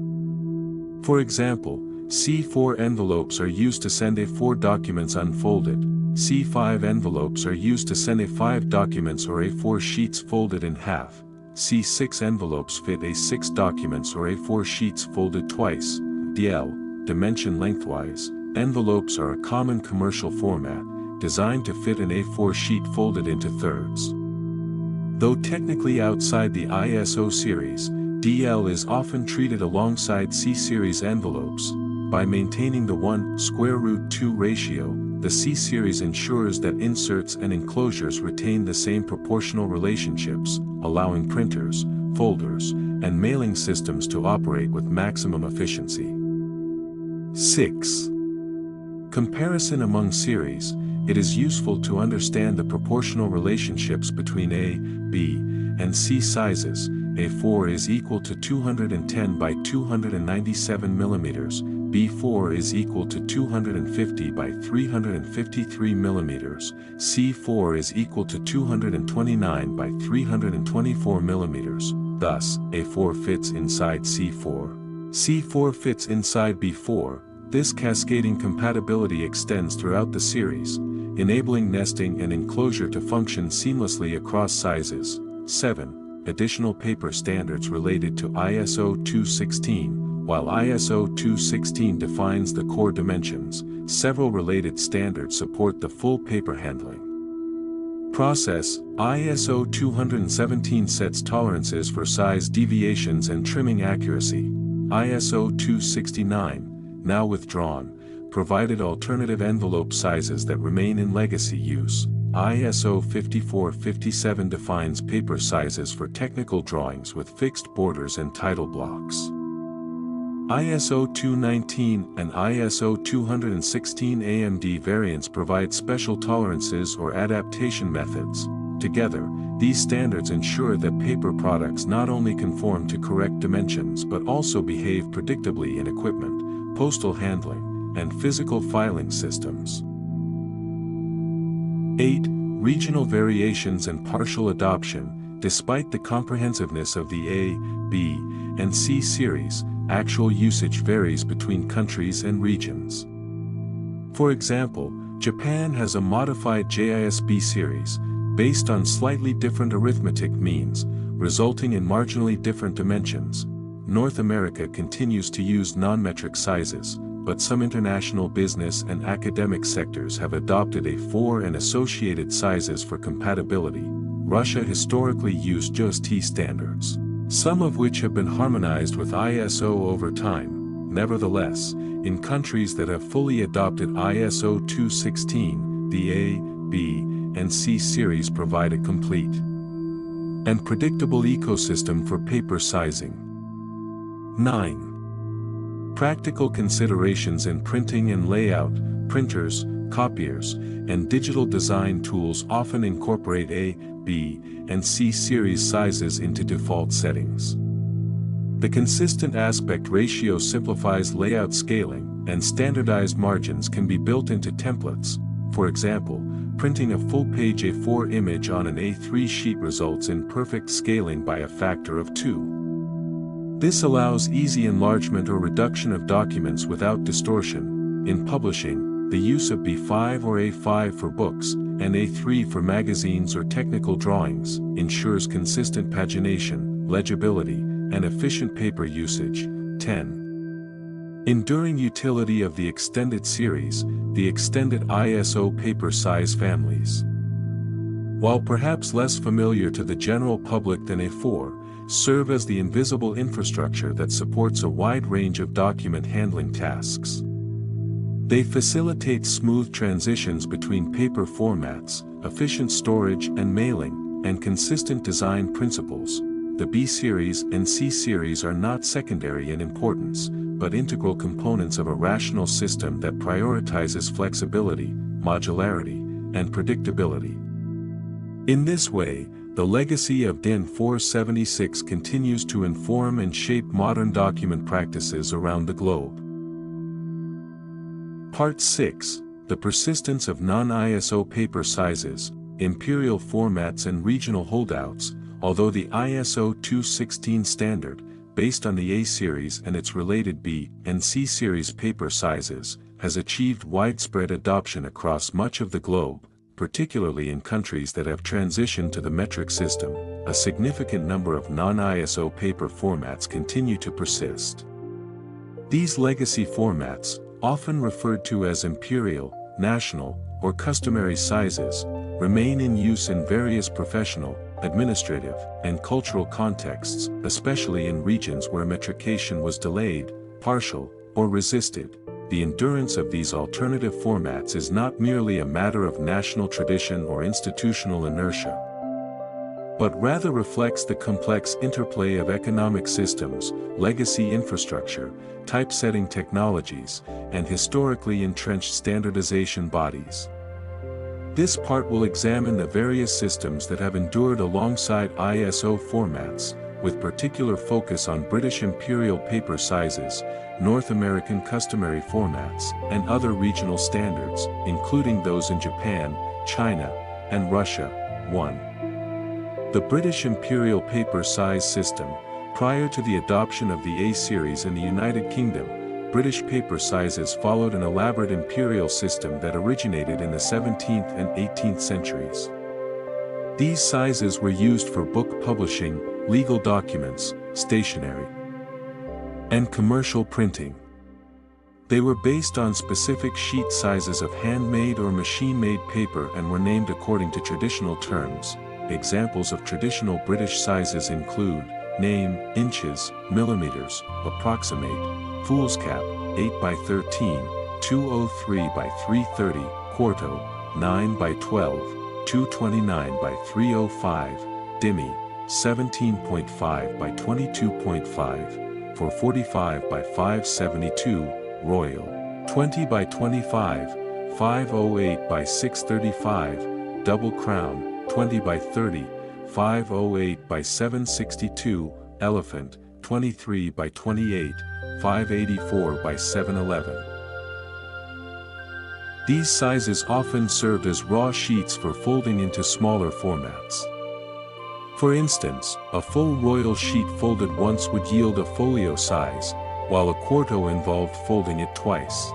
S1: For example, C4 envelopes are used to send A4 documents unfolded. C5 envelopes are used to send A5 documents or A4 sheets folded in half. C6 envelopes fit A6 documents or A4 sheets folded twice. DL, dimension lengthwise. Envelopes are a common commercial format, designed to fit an A4 sheet folded into thirds. Though technically outside the ISO series, DL is often treated alongside C series envelopes. By maintaining the 1/2 ratio, the C series ensures that inserts and enclosures retain the same proportional relationships, allowing printers, folders, and mailing systems to operate with maximum efficiency. 6. Comparison among series. It is useful to understand the proportional relationships between A, B, and C sizes. A4 is equal to 210 by 297 mm, B4 is equal to 250 by 353 mm, C4 is equal to 229 by 324 mm. Thus, A4 fits inside C4. C4 fits inside B4. This cascading compatibility extends throughout the series, enabling nesting and enclosure to function seamlessly across sizes. 7. Additional paper standards related to ISO 216. While ISO 216 defines the core dimensions, several related standards support the full paper handling process. ISO 217 sets tolerances for size deviations and trimming accuracy. ISO 269, now withdrawn, provided alternative envelope sizes that remain in legacy use. ISO 5457 defines paper sizes for technical drawings with fixed borders and title blocks. ISO 219 and ISO 216 AMD variants provide special tolerances or adaptation methods. Together, these standards ensure that paper products not only conform to correct dimensions but also behave predictably in equipment, postal handling, and physical filing systems. 8. Regional variations and partial adoption. Despite the comprehensiveness of the A, B, and C series, actual usage varies between countries and regions. For example, Japan has a modified JISB series, based on slightly different arithmetic means, resulting in marginally different dimensions. North America continues to use non-metric sizes, but some international business and academic sectors have adopted A4 and associated sizes for compatibility. Russia historically used JIST standards, some of which have been harmonized with ISO over time. Nevertheless, in countries that have fully adopted ISO 216, the A, B, and C series provide a complete and predictable ecosystem for paper sizing. 9. Practical considerations in printing and layout. Printers, copiers, and digital design tools often incorporate A, B, and C series sizes into default settings. The consistent aspect ratio simplifies layout scaling, and standardized margins can be built into templates. For example, printing a full-page A4 image on an A3 sheet results in perfect scaling by a factor of 2. This allows easy enlargement or reduction of documents without distortion. In publishing, the use of B5 or A5 for books, and A3 for magazines or technical drawings, ensures consistent pagination, legibility, and efficient paper usage. 10. Enduring utility of the extended series, the extended ISO paper size families. While perhaps less familiar to the general public than A4, serve as the invisible infrastructure that supports a wide range of document handling tasks. They facilitate smooth transitions between paper formats, efficient storage and mailing, and consistent design principles. The B series and C series are not secondary in importance, but integral components of a rational system that prioritizes flexibility, modularity, and predictability. In this way, the legacy of DIN 476 continues to inform and shape modern document practices around the globe. Part 6. The persistence of non-ISO paper sizes, imperial formats and regional holdouts. Although the ISO 216 standard, based on the A series and its related B and C series paper sizes, has achieved widespread adoption across much of the globe, particularly in countries that have transitioned to the metric system, a significant number of non-ISO paper formats continue to persist. These legacy formats, often referred to as imperial, national, or customary sizes, remain in use in various professional, administrative, and cultural contexts, especially in regions where metrication was delayed, partial, or resisted. The endurance of these alternative formats is not merely a matter of national tradition or institutional inertia, but rather reflects the complex interplay of economic systems, legacy infrastructure, typesetting technologies, and historically entrenched standardization bodies. This part will examine the various systems that have endured alongside ISO formats, with particular focus on British imperial paper sizes, North American customary formats, and other regional standards, including those in Japan, China, and Russia. 1. The British imperial paper size system. Prior to the adoption of the A series in the United Kingdom, British paper sizes followed an elaborate imperial system that originated in the 17th and 18th centuries. These sizes were used for book publishing, legal documents, stationery, and commercial printing. They were based on specific sheet sizes of handmade or machine-made paper and were named according to traditional terms. Examples of traditional British sizes include name, inches, millimeters, approximate, foolscap, 8 by 13, 203 by 330, quarto, 9 by 12, 229 by 305, demi, 17.5 by 22.5, 445 by 572, royal, 20 by 25, 508 by 635, double crown, 20 by 30, 508 by 762, elephant, 23 by 28, 584 by 711. These sizes often served as raw sheets for folding into smaller formats. For instance, a full royal sheet folded once would yield a folio size, while a quarto involved folding it twice.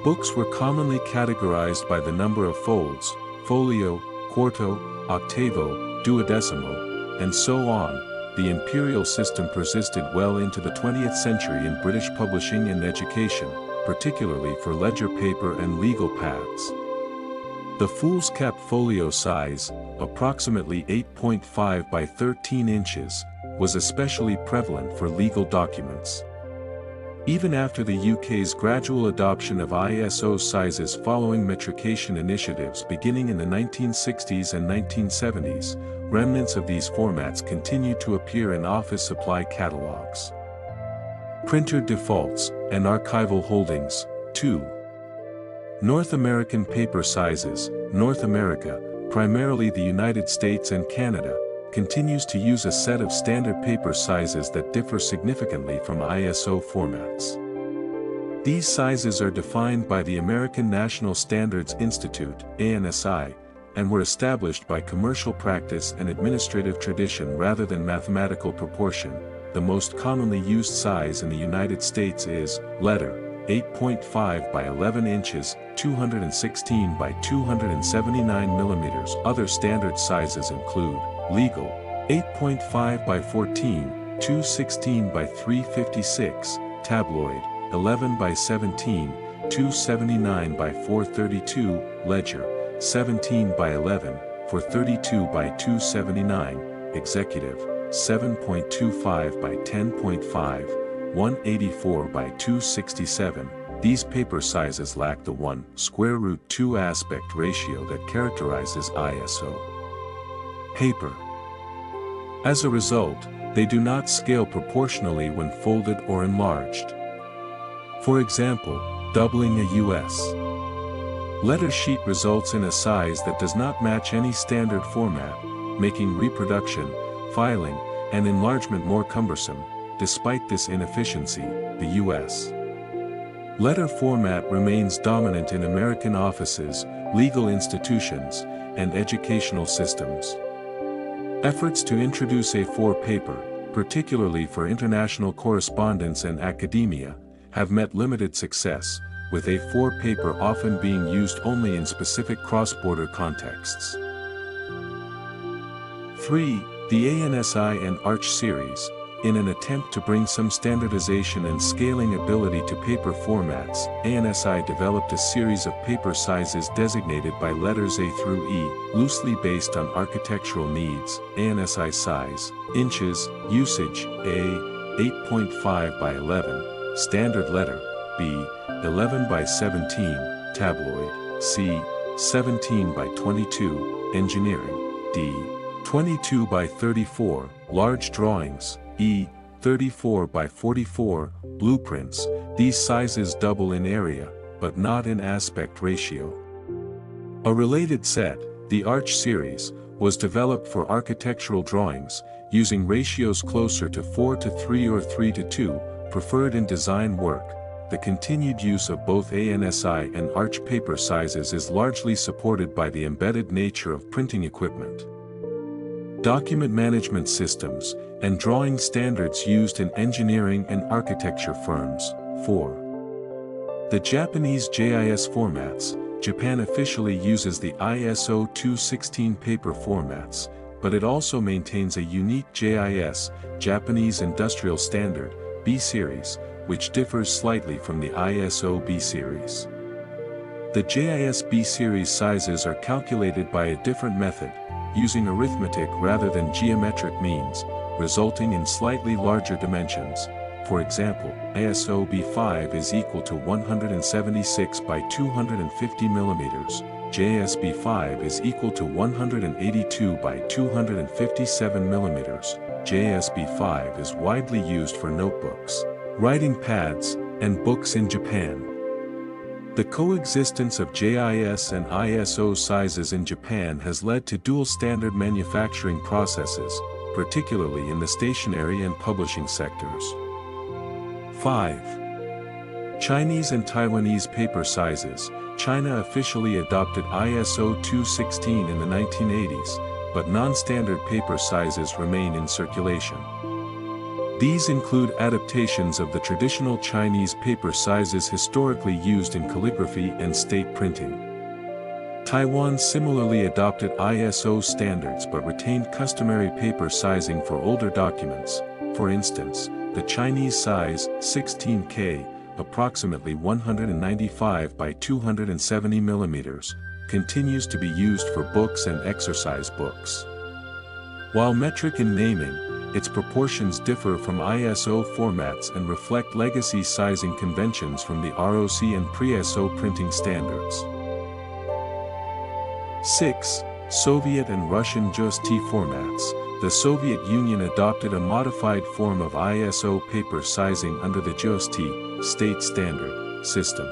S1: Books were commonly categorized by the number of folds, folio, quarto, octavo, duodecimo, and so on. The imperial system persisted well into the 20th century in British publishing and education, particularly for ledger paper and legal pads. The foolscap folio size, approximately 8.5 by 13 inches, was especially prevalent for legal documents. Even after the UK's gradual adoption of ISO sizes following metrication initiatives beginning in the 1960s and 1970s, remnants of these formats continue to appear in office supply catalogs. Printer defaults and archival holdings. 2. North American paper sizes. North America, primarily the United States and Canada, continues to use a set of standard paper sizes that differ significantly from ISO formats. These sizes are defined by the American National Standards Institute, ANSI, and were established by commercial practice and administrative tradition rather than mathematical proportion. The most commonly used size in the United States is letter, 8.5 by 11 inches, 216 by 279 millimeters. Other standard sizes include legal, 8.5 by 14, 216 by 356, tabloid, 11 by 17, 279 by 432, ledger, 17 by 11, 432 by 279, executive, 7.25 by 10.5, 184 by 267. These paper sizes lack the 1/√2 aspect ratio that characterizes ISO paper. As a result, they do not scale proportionally when folded or enlarged. For example, doubling a U.S. letter sheet results in a size that does not match any standard format, making reproduction, filing, and enlargement more cumbersome. Despite this inefficiency, the U.S. letter format remains dominant in American offices, legal institutions, and educational systems. Efforts to introduce A4 paper, particularly for international correspondence and academia, have met limited success, with A4 paper often being used only in specific cross-border contexts. 3. The ANSI and Arch series. In an attempt to bring some standardization and scaling ability to paper formats, ANSI developed a series of paper sizes designated by letters A through E, loosely based on architectural needs. ANSI size, inches, usage, A, 8.5 by 11, standard letter, B, 11 by 17, tabloid, C, 17 by 22, engineering, D, 22 by 34, large drawings, E, 34 by 44, blueprints. These sizes double in area, but not in aspect ratio. A related set, the Arch series, was developed for architectural drawings, using ratios closer to 4:3 or 3:2, preferred in design work. The continued use of both ANSI and Arch paper sizes is largely supported by the embedded nature of printing equipment, document management systems, and drawing standards used in engineering and architecture firms. 4. The Japanese JIS formats. Japan officially uses the ISO 216 paper formats, but it also maintains a unique JIS, Japanese Industrial Standard, B series, which differs slightly from the ISO B series. The JIS B series sizes are calculated by a different method, using arithmetic rather than geometric means, resulting in slightly larger dimensions. For example, ISO B5 is equal to 176 by 250 millimeters, JIS B5 is equal to 182 by 257 millimeters. JIS B5 is widely used for notebooks, writing pads, and books in Japan. The coexistence of JIS and ISO sizes in Japan has led to dual standard manufacturing processes, particularly in the stationery and publishing sectors. 5. Chinese and Taiwanese paper sizes. China officially adopted ISO 216 in the 1980s, but non-standard paper sizes remain in circulation. These include adaptations of the traditional Chinese paper sizes historically used in calligraphy and state printing. Taiwan similarly adopted ISO standards but retained customary paper sizing for older documents. For instance, the Chinese size, 16K, approximately 195 by 270 millimeters, continues to be used for books and exercise books. While metric in naming, its proportions differ from ISO formats and reflect legacy sizing conventions from the ROC and pre-SO printing standards. 6. Soviet and Russian JST formats. The Soviet Union adopted a modified form of ISO paper sizing under the JST state standard system.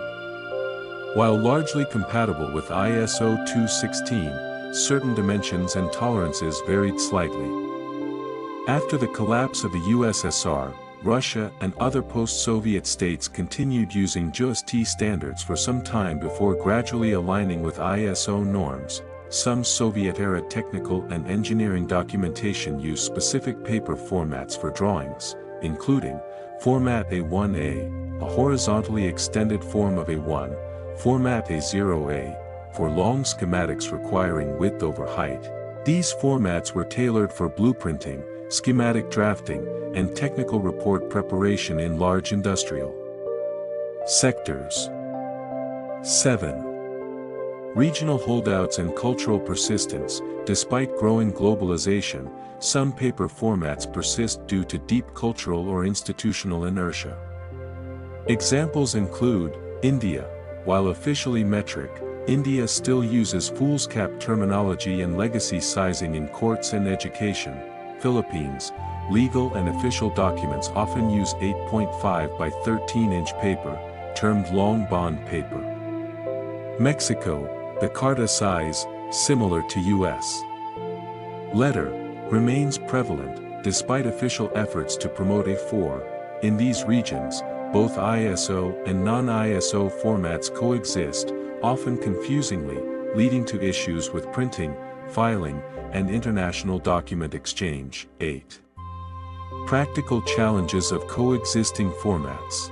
S1: While largely compatible with ISO 216, certain dimensions and tolerances varied slightly. After the collapse of the USSR, Russia and other post-Soviet states continued using JST standards for some time before gradually aligning with ISO norms. Some Soviet-era technical and engineering documentation used specific paper formats for drawings, including Format A1A, a horizontally extended form of A1, Format A0A, for long schematics requiring width over height. These formats were tailored for blueprinting, schematic drafting, and technical report preparation in large industrial sectors. 7. Regional holdouts and cultural persistence. Despite growing globalization, some paper formats persist due to deep cultural or institutional inertia. Examples include India. While officially metric, India still uses foolscap terminology and legacy sizing in courts and education. Philippines, legal and official documents often use 8.5 by 13-inch paper, termed long bond paper. Mexico, the carta size, similar to US letter, remains prevalent, despite official efforts to promote A4. In these regions, both ISO and non-ISO formats coexist, often confusingly, leading to issues with printing, filing, and international document exchange. 8. Practical challenges of coexisting formats.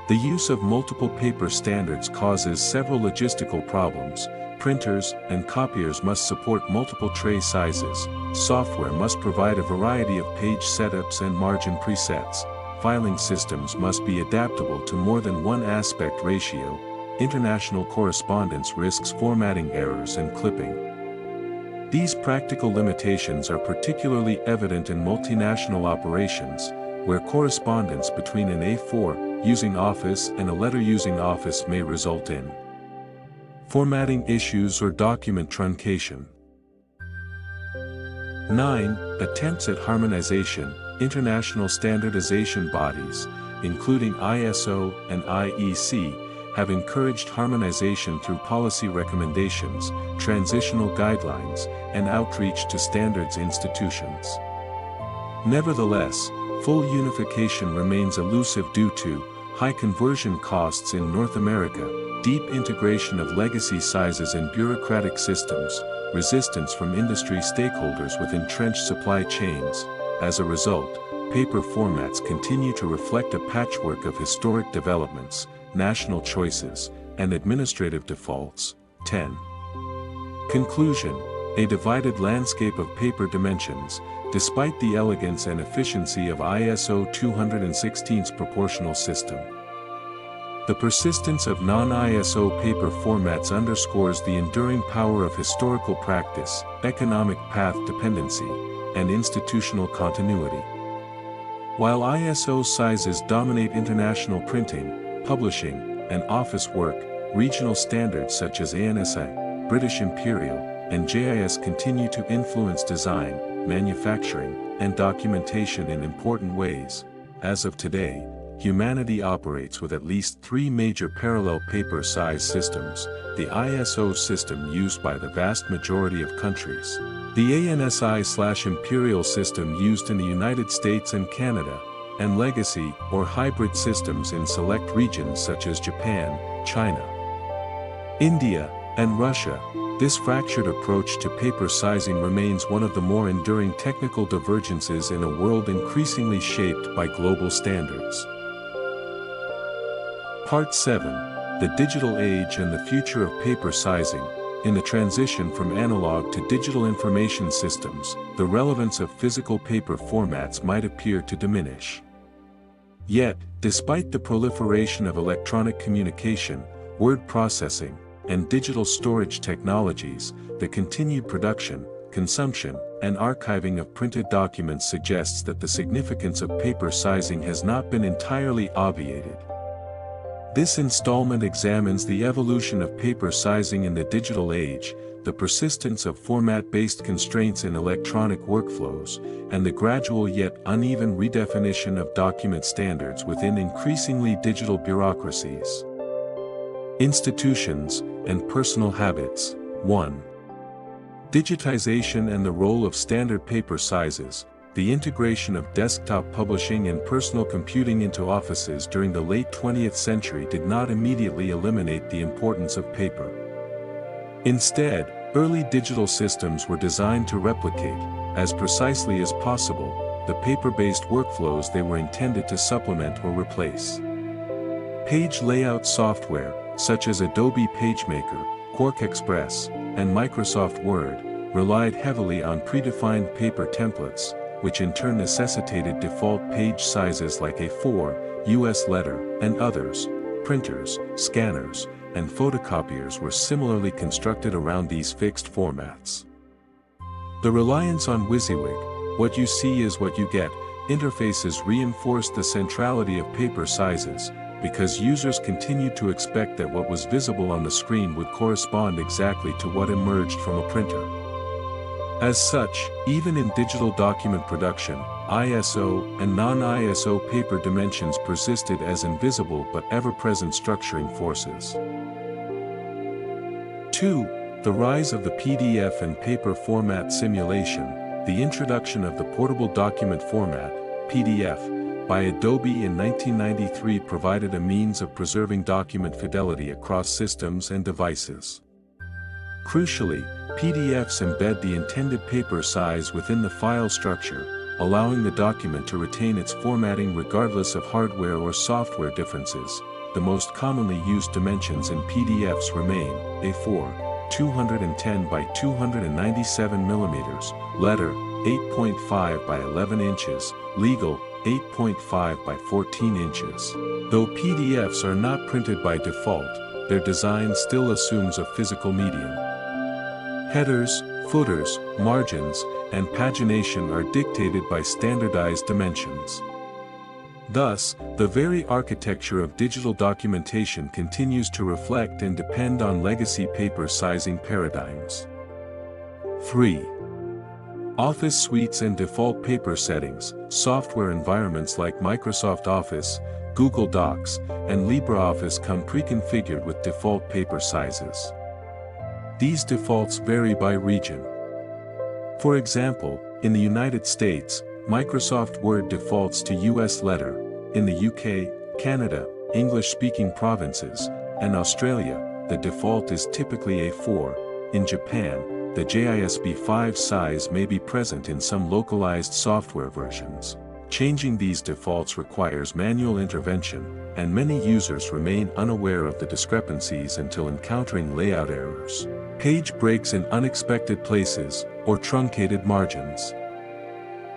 S1: The use of multiple paper standards causes several logistical problems. Printers and copiers must support multiple tray sizes. Software must provide a variety of page setups and margin presets. Filing systems must be adaptable to more than one aspect ratio. International correspondence risks formatting errors and clipping. These practical limitations are particularly evident in multinational operations, where correspondence between an A4 using Office and a letter using Office may result in formatting issues or document truncation. 9. Attempts at harmonization. International standardization bodies, including ISO and IEC, have encouraged harmonization through policy recommendations, transitional guidelines, and outreach to standards institutions. Nevertheless, full unification remains elusive due to high conversion costs in North America, deep integration of legacy sizes in bureaucratic systems, resistance from industry stakeholders with entrenched supply chains. As a result, paper formats continue to reflect a patchwork of historic developments, national choices, and administrative defaults. 10. Conclusion. A divided landscape of paper dimensions. Despite the elegance and efficiency of ISO 216's proportional system, the persistence of non-ISO paper formats underscores the enduring power of historical practice, economic path dependency, and institutional continuity. While ISO sizes dominate international printing, publishing, and office work, regional standards such as ANSI, British Imperial, and JIS continue to influence design, manufacturing, and documentation in important ways. As of today, humanity operates with at least 3 major parallel paper size systems: the ISO system used by the vast majority of countries, the ANSI/Imperial system used in the United States and Canada, and legacy or hybrid systems in select regions such as Japan, China, India, and Russia. This fractured approach to paper sizing remains one of the more enduring technical divergences in a world increasingly shaped by global standards. Part 7: The Digital Age and the Future of Paper Sizing. In the transition from analog to digital information systems, the relevance of physical paper formats might appear to diminish. Yet, despite the proliferation of electronic communication, word processing, and digital storage technologies, the continued production, consumption, and archiving of printed documents suggests that the significance of paper sizing has not been entirely obviated. This installment examines the evolution of paper sizing in the digital age, the persistence of format-based constraints in electronic workflows, and the gradual yet uneven redefinition of document standards within increasingly digital bureaucracies. Institutions and personal habits. 1. Digitization and the role of standard paper sizes. The integration of desktop publishing and personal computing into offices during the late 20th century did not immediately eliminate the importance of paper. Instead, early digital systems were designed to replicate, as precisely as possible, the paper-based workflows they were intended to supplement or replace. Page layout software, such as Adobe PageMaker, Quark Express, and Microsoft Word, relied heavily on predefined paper templates, which in turn necessitated default page sizes like A4, US letter, and others. Printers, scanners, and photocopiers were similarly constructed around these fixed formats. The reliance on WYSIWYG, what you see is what you get, interfaces reinforced the centrality of paper sizes, because users continued to expect that what was visible on the screen would correspond exactly to what emerged from a printer. As such, even in digital document production, ISO and non-ISO paper dimensions persisted as invisible but ever-present structuring forces. 2. The rise of the PDF and paper format simulation. The introduction of the portable document format, PDF, by Adobe in 1993 provided a means of preserving document fidelity across systems and devices. Crucially, PDFs embed the intended paper size within the file structure, allowing the document to retain its formatting regardless of hardware or software differences. The most commonly used dimensions in PDFs remain A4, 210 by 297 mm, letter, 8.5 by 11 inches, legal, 8.5 by 14 inches. Though PDFs are not printed by default, their design still assumes a physical medium. Headers, footers, margins, and pagination are dictated by standardized dimensions. Thus, the very architecture of digital documentation continues to reflect and depend on legacy paper sizing paradigms. 3. Office suites and default paper settings. Software environments like Microsoft Office, Google Docs, and LibreOffice come pre-configured with default paper sizes. These defaults vary by region. For example, in the United States, Microsoft Word defaults to US letter. In the UK, Canada, English-speaking provinces, and Australia, the default is typically A4. In Japan, the JISB5 size may be present in some localized software versions. Changing these defaults requires manual intervention, and many users remain unaware of the discrepancies until encountering layout errors, page breaks in unexpected places, or truncated margins.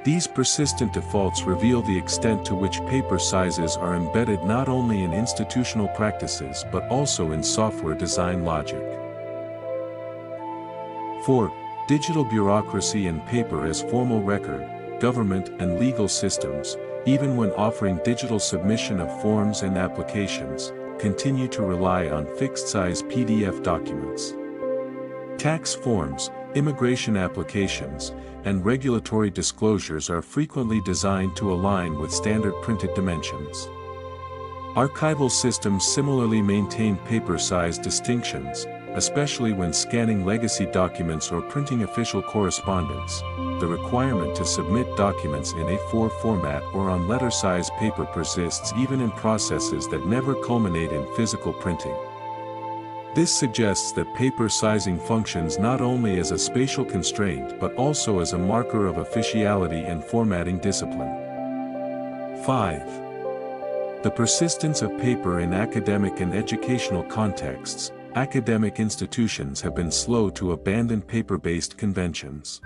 S1: These persistent defaults reveal the extent to which paper sizes are embedded not only in institutional practices but also in software design logic. 4. Digital bureaucracy and paper as formal record. Government and legal systems, even when offering digital submission of forms and applications, continue to rely on fixed-size PDF documents. Tax forms, immigration applications, and regulatory disclosures are frequently designed to align with standard printed dimensions. Archival systems similarly maintain paper size distinctions, especially when scanning legacy documents or printing official correspondence. The requirement to submit documents in A4 format or on letter-size paper persists even in processes that never culminate in physical printing. This suggests that paper sizing functions not only as a spatial constraint but also as a marker of officiality and formatting discipline. 5. The persistence of paper in academic and educational contexts. Academic institutions have been slow to abandon paper-based conventions.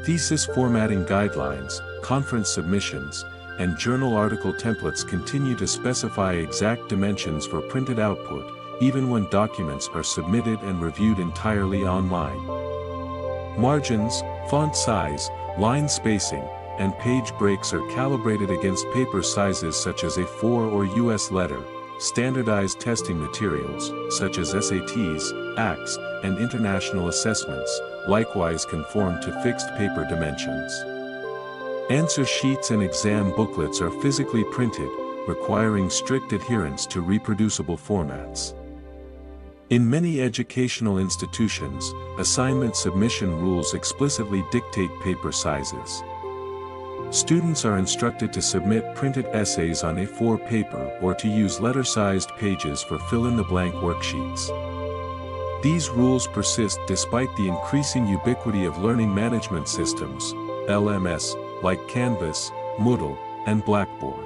S1: Thesis formatting guidelines, conference submissions, and journal article templates continue to specify exact dimensions for printed output, even when documents are submitted and reviewed entirely online. Margins, font size, line spacing, and page breaks are calibrated against paper sizes such as A4 or US letter. Standardized testing materials, such as SATs, ACTs, and international assessments, likewise conform to fixed paper dimensions. Answer sheets and exam booklets are physically printed, requiring strict adherence to reproducible formats. In many educational institutions, assignment submission rules explicitly dictate paper sizes. Students are instructed to submit printed essays on A4 paper or to use letter-sized pages for fill-in-the-blank worksheets. These rules persist despite the increasing ubiquity of learning management systems, LMS, like Canvas, Moodle, and Blackboard.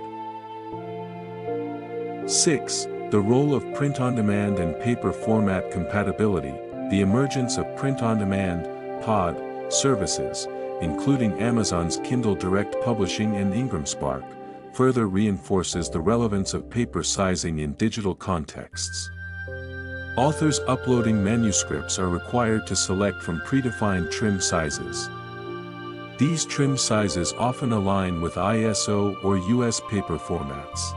S1: 6. The role of print-on-demand and paper format compatibility. The emergence of print-on-demand, POD, services, including Amazon's Kindle Direct Publishing and Ingram Spark, further reinforces the relevance of paper sizing in digital contexts. Authors uploading manuscripts are required to select from predefined trim sizes. These trim sizes often align with ISO or US paper formats.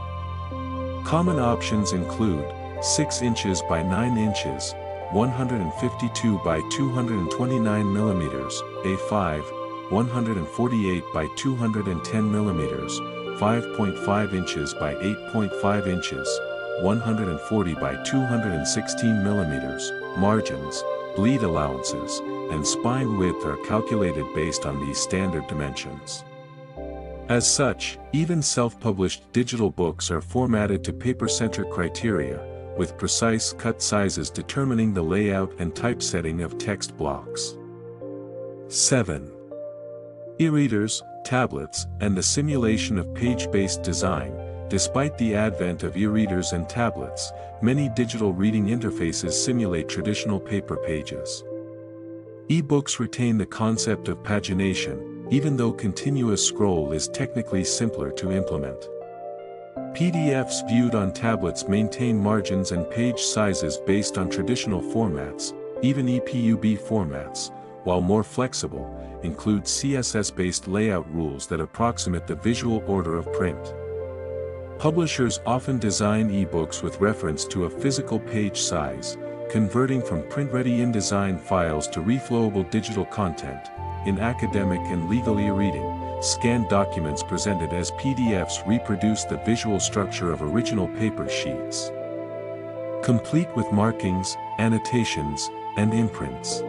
S1: Common options include 6 inches by 9 inches, 152 by 229 mm, A5, 148 by 210 mm, 5.5 inches by 8.5 inches, 140 by 216 mm. Margins, bleed allowances, and spine width are calculated based on these standard dimensions. As such, even self-published digital books are formatted to paper-centric criteria, with precise cut sizes determining the layout and typesetting of text blocks. 7. E-readers, tablets, and the simulation of page-based design. Despite the advent of e-readers and tablets, many digital reading interfaces simulate traditional paper pages. E-books retain the concept of pagination, even though continuous scroll is technically simpler to implement. PDFs viewed on tablets maintain margins and page sizes based on traditional formats, even EPUB formats, while more flexible, include CSS-based layout rules that approximate the visual order of print. Publishers often design ebooks with reference to a physical page size, converting from print-ready InDesign files to reflowable digital content. In academic and legal e-reading, scanned documents presented as PDFs reproduce the visual structure of original paper sheets, complete with markings, annotations, and imprints.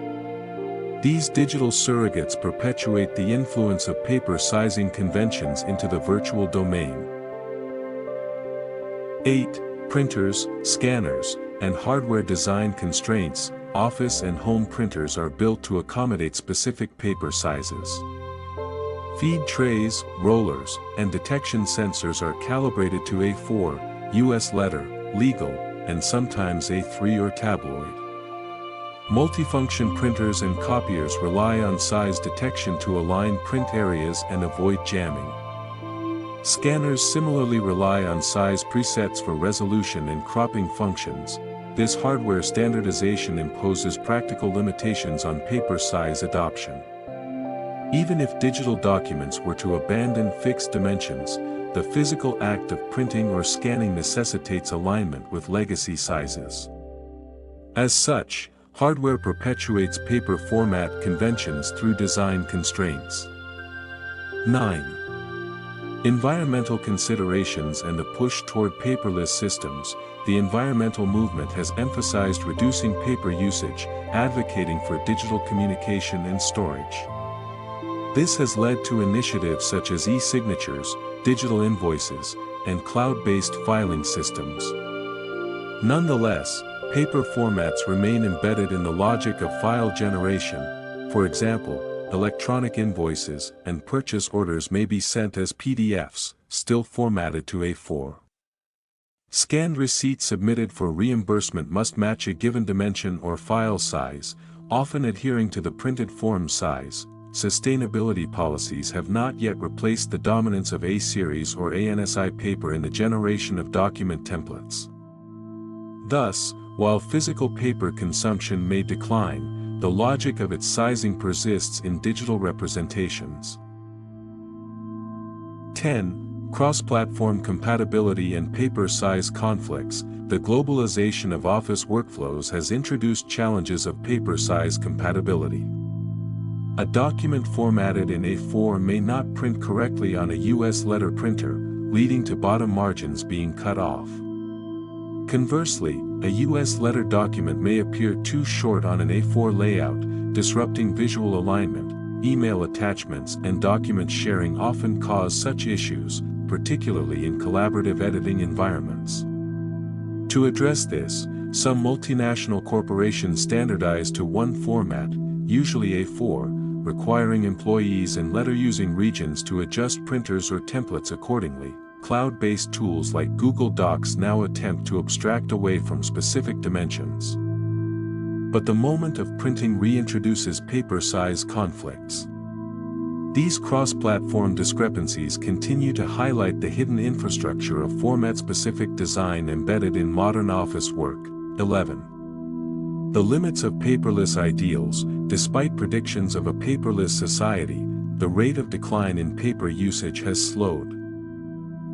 S1: These digital surrogates perpetuate the influence of paper sizing conventions into the virtual domain. 8. Printers, scanners, and hardware design constraints. Office and home printers are built to accommodate specific paper sizes. Feed trays, rollers, and detection sensors are calibrated to A4, US letter, legal, and sometimes A3 or tabloid. Multifunction printers and copiers rely on size detection to align print areas and avoid jamming. Scanners similarly rely on size presets for resolution and cropping functions. This hardware standardization imposes practical limitations on paper size adoption. Even if digital documents were to abandon fixed dimensions, the physical act of printing or scanning necessitates alignment with legacy sizes. As such, hardware perpetuates paper format conventions through design constraints. 9. Environmental considerations and the push toward paperless systems. The environmental movement has emphasized reducing paper usage, advocating for digital communication and storage. This has led to initiatives such as e-signatures, digital invoices, and cloud-based filing systems. Nonetheless, Paper formats remain embedded in the logic of file generation. For example, electronic invoices and purchase orders may be sent as PDFs, still formatted to A4. Scanned receipts submitted for reimbursement must match a given dimension or file size, often adhering to the printed form size. Sustainability policies have not yet replaced the dominance of A-series or ANSI paper in the generation of document templates. Thus, while physical paper consumption may decline, the logic of its sizing persists in digital representations. 10. Cross-platform compatibility and paper size conflicts. The globalization of office workflows has introduced challenges of paper size compatibility. A document formatted in A4 may not print correctly on a US letter printer, leading to bottom margins being cut off. Conversely, a US letter document may appear too short on an A4 layout, disrupting visual alignment. Email attachments and document sharing often cause such issues, particularly in collaborative editing environments. To address this, some multinational corporations standardize to one format, usually A4, requiring employees in letter-using regions to adjust printers or templates accordingly. Cloud-based tools like Google Docs now attempt to abstract away from specific dimensions. But the moment of printing reintroduces paper size conflicts. These cross-platform discrepancies continue to highlight the hidden infrastructure of format-specific design embedded in modern office work. 11. The limits of paperless ideals. Despite predictions of a paperless society, the rate of decline in paper usage has slowed.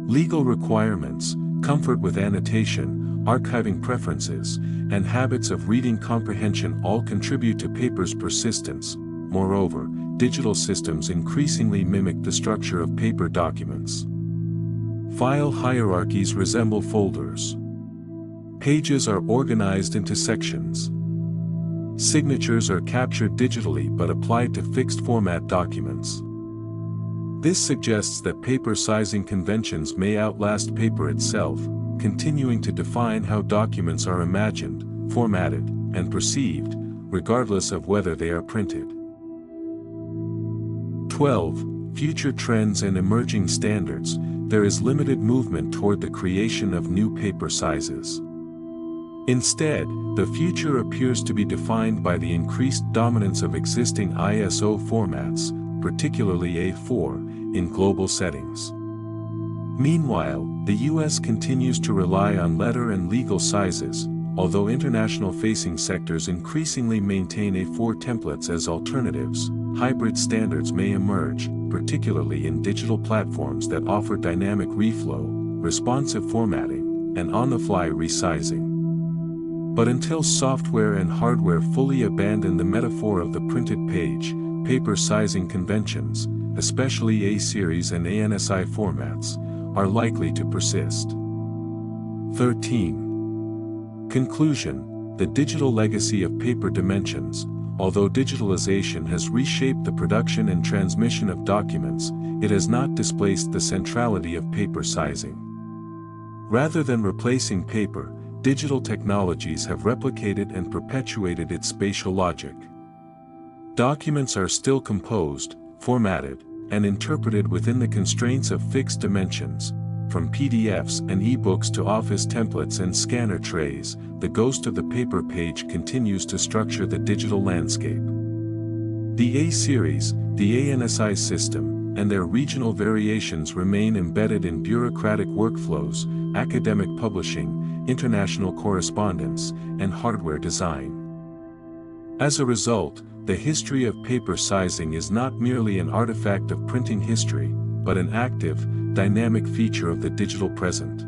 S1: Legal requirements, comfort with annotation, archiving preferences, and habits of reading comprehension all contribute to paper's persistence. Moreover, digital systems increasingly mimic the structure of paper documents. File hierarchies resemble folders. Pages are organized into sections. Signatures are captured digitally but applied to fixed format documents. This suggests that paper sizing conventions may outlast paper itself, continuing to define how documents are imagined, formatted, and perceived, regardless of whether they are printed. 12. Future trends and emerging standards. There is limited movement toward the creation of new paper sizes. Instead, the future appears to be defined by the increased dominance of existing ISO formats, particularly A4, in global settings. Meanwhile, the US continues to rely on letter and legal sizes, although international-facing sectors increasingly maintain A4 templates as alternatives. Hybrid standards may emerge, particularly in digital platforms that offer dynamic reflow, responsive formatting, and on-the-fly resizing. But until software and hardware fully abandon the metaphor of the printed page, paper sizing conventions, especially A-series and ANSI formats, are likely to persist. 13. Conclusion. The digital legacy of paper dimensions. Although digitalization has reshaped the production and transmission of documents, it has not displaced the centrality of paper sizing. Rather than replacing paper, digital technologies have replicated and perpetuated its spatial logic. Documents are still composed, formatted, and interpreted within the constraints of fixed dimensions. From PDFs and e-books to office templates and scanner trays, the ghost of the paper page continues to structure the digital landscape. The A-series, the ANSI system, and their regional variations remain embedded in bureaucratic workflows, academic publishing, international correspondence, and hardware design. As a result, the history of paper sizing is not merely an artifact of printing history, but an active, dynamic feature of the digital present.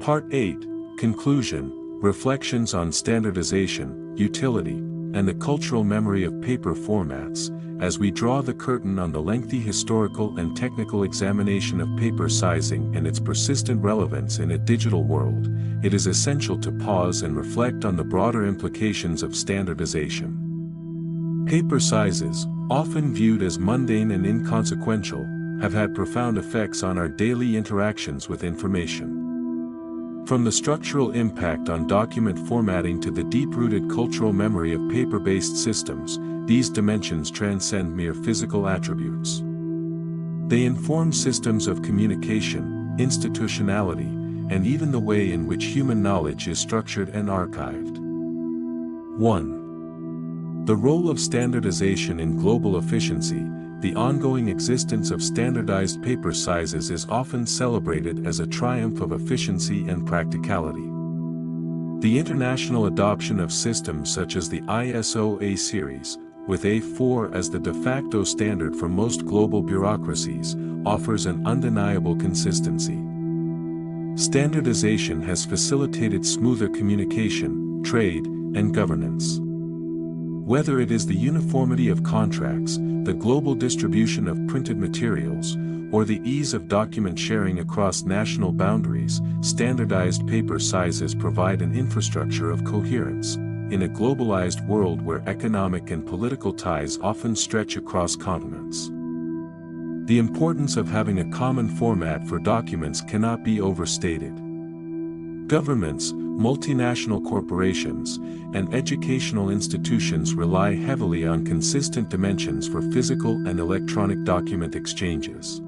S1: Part 8. Conclusion. Reflections on standardization, utility, and the cultural memory of paper formats. As we draw the curtain on the lengthy historical and technical examination of paper sizing and its persistent relevance in a digital world, it is essential to pause and reflect on the broader implications of standardization. Paper sizes, often viewed as mundane and inconsequential, have had profound effects on our daily interactions with information. From the structural impact on document formatting to the deep-rooted cultural memory of paper-based systems, these dimensions transcend mere physical attributes. They inform systems of communication, institutionality, and even the way in which human knowledge is structured and archived. 1. The role of standardization in global efficiency. The ongoing existence of standardized paper sizes is often celebrated as a triumph of efficiency and practicality. The international adoption of systems such as the ISO A series, with A4 as the de facto standard for most global bureaucracies, offers an undeniable consistency. Standardization has facilitated smoother communication, trade, and governance. Whether it is the uniformity of contracts, the global distribution of printed materials, or the ease of document sharing across national boundaries, standardized paper sizes provide an infrastructure of coherence, in a globalized world where economic and political ties often stretch across continents. The importance of having a common format for documents cannot be overstated. Governments, multinational corporations, and educational institutions rely heavily on consistent dimensions for physical and electronic document exchanges.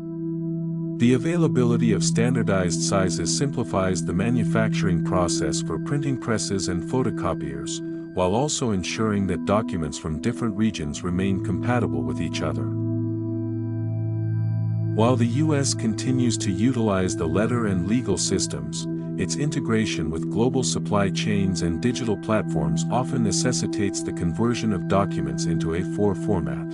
S1: The availability of standardized sizes simplifies the manufacturing process for printing presses and photocopiers, while also ensuring that documents from different regions remain compatible with each other. While the U.S. continues to utilize the letter and legal systems, its integration with global supply chains and digital platforms often necessitates the conversion of documents into A4 format.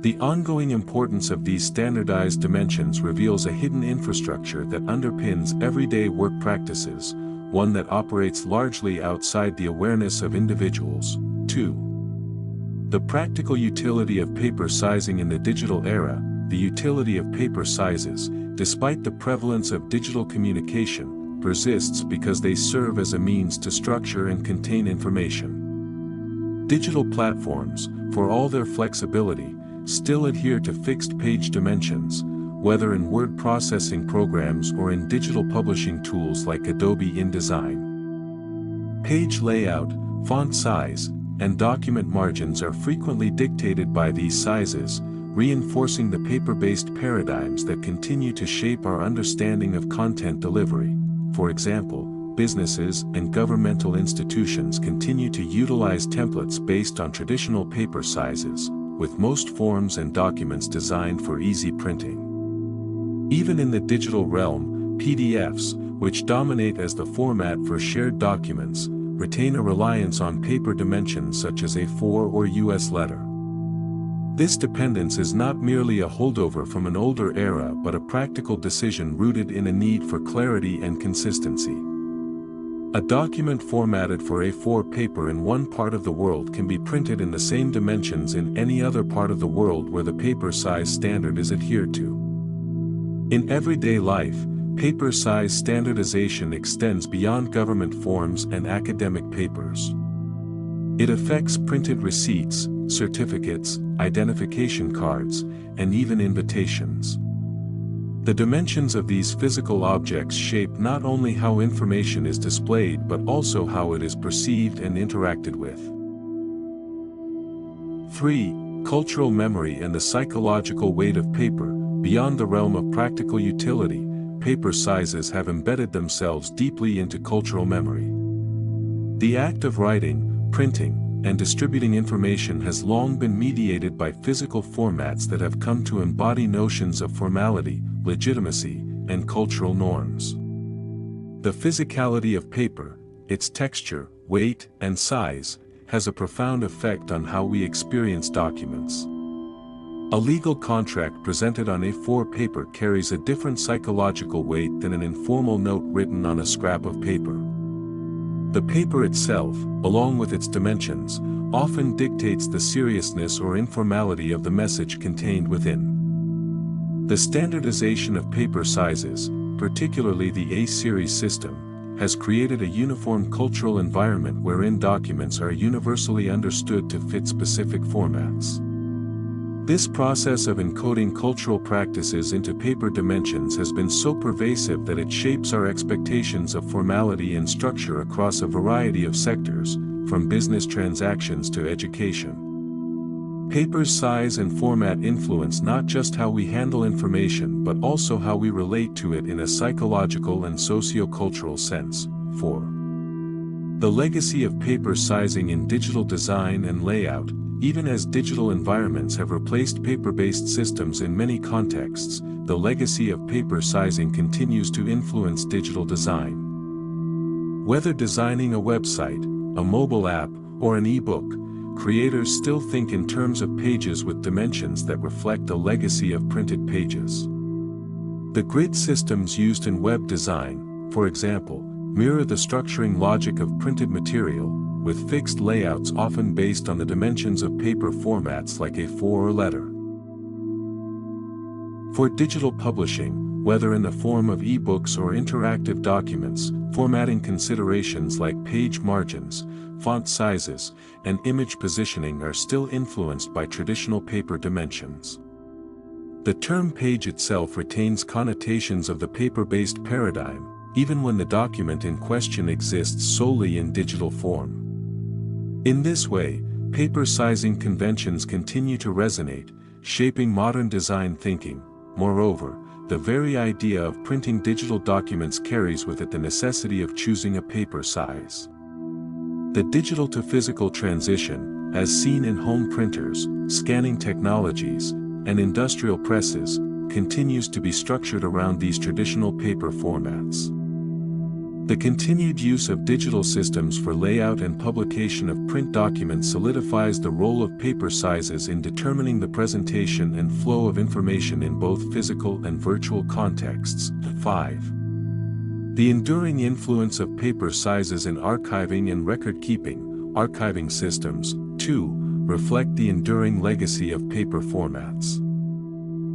S1: The ongoing importance of these standardized dimensions reveals a hidden infrastructure that underpins everyday work practices, one that operates largely outside the awareness of individuals. 2. The practical utility of paper sizing in the digital era. The utility of paper sizes, despite the prevalence of digital communication, persists because they serve as a means to structure and contain information. Digital platforms, for all their flexibility, still adhere to fixed page dimensions, whether in word processing programs or in digital publishing tools like Adobe InDesign. Page layout, font size, and document margins are frequently dictated by these sizes, reinforcing the paper-based paradigms that continue to shape our understanding of content delivery. For example, businesses and governmental institutions continue to utilize templates based on traditional paper sizes, with most forms and documents designed for easy printing. Even in the digital realm, PDFs, which dominate as the format for shared documents, retain a reliance on paper dimensions such as A4 or US letter. This dependence is not merely a holdover from an older era but a practical decision rooted in a need for clarity and consistency. A document formatted for A4 paper in one part of the world can be printed in the same dimensions in any other part of the world where the paper size standard is adhered to. In everyday life, paper size standardization extends beyond government forms and academic papers. It affects printed receipts, certificates, identification cards, and even invitations. The dimensions of these physical objects shape not only how information is displayed but also how it is perceived and interacted with. 3. Cultural memory and the psychological weight of paper. Beyond the realm of practical utility, paper sizes have embedded themselves deeply into cultural memory. The act of writing, printing, and distributing information has long been mediated by physical formats that have come to embody notions of formality, legitimacy, and cultural norms. The physicality of paper, its texture, weight, and size, has a profound effect on how we experience documents. A legal contract presented on A4 paper carries a different psychological weight than an informal note written on a scrap of paper. The paper itself, along with its dimensions, often dictates the seriousness or informality of the message contained within. The standardization of paper sizes, particularly the A-series system, has created a uniform cultural environment wherein documents are universally understood to fit specific formats. This process of encoding cultural practices into paper dimensions has been so pervasive that it shapes our expectations of formality and structure across a variety of sectors, from business transactions to education. Paper's size and format influence not just how we handle information but also how we relate to it in a psychological and socio-cultural sense. 4. The legacy of paper sizing in digital design and layout. Even as digital environments have replaced paper-based systems in many contexts, the legacy of paper sizing continues to influence digital design. Whether designing a website, a mobile app, or an e-book, creators still think in terms of pages with dimensions that reflect the legacy of printed pages. The grid systems used in web design, for example, mirror the structuring logic of printed material, with fixed layouts often based on the dimensions of paper formats like A4 or letter. For digital publishing, whether in the form of ebooks or interactive documents, formatting considerations like page margins, font sizes, and image positioning are still influenced by traditional paper dimensions. The term page itself retains connotations of the paper-based paradigm, even when the document in question exists solely in digital form. In this way, paper sizing conventions continue to resonate, shaping modern design thinking. Moreover, the very idea of printing digital documents carries with it the necessity of choosing a paper size. The digital to physical transition, as seen in home printers, scanning technologies, and industrial presses, continues to be structured around these traditional paper formats. The continued use of digital systems for layout and publication of print documents solidifies the role of paper sizes in determining the presentation and flow of information in both physical and virtual contexts. 5. The enduring influence of paper sizes in archiving and record-keeping. Archiving systems, too, reflect the enduring legacy of paper formats.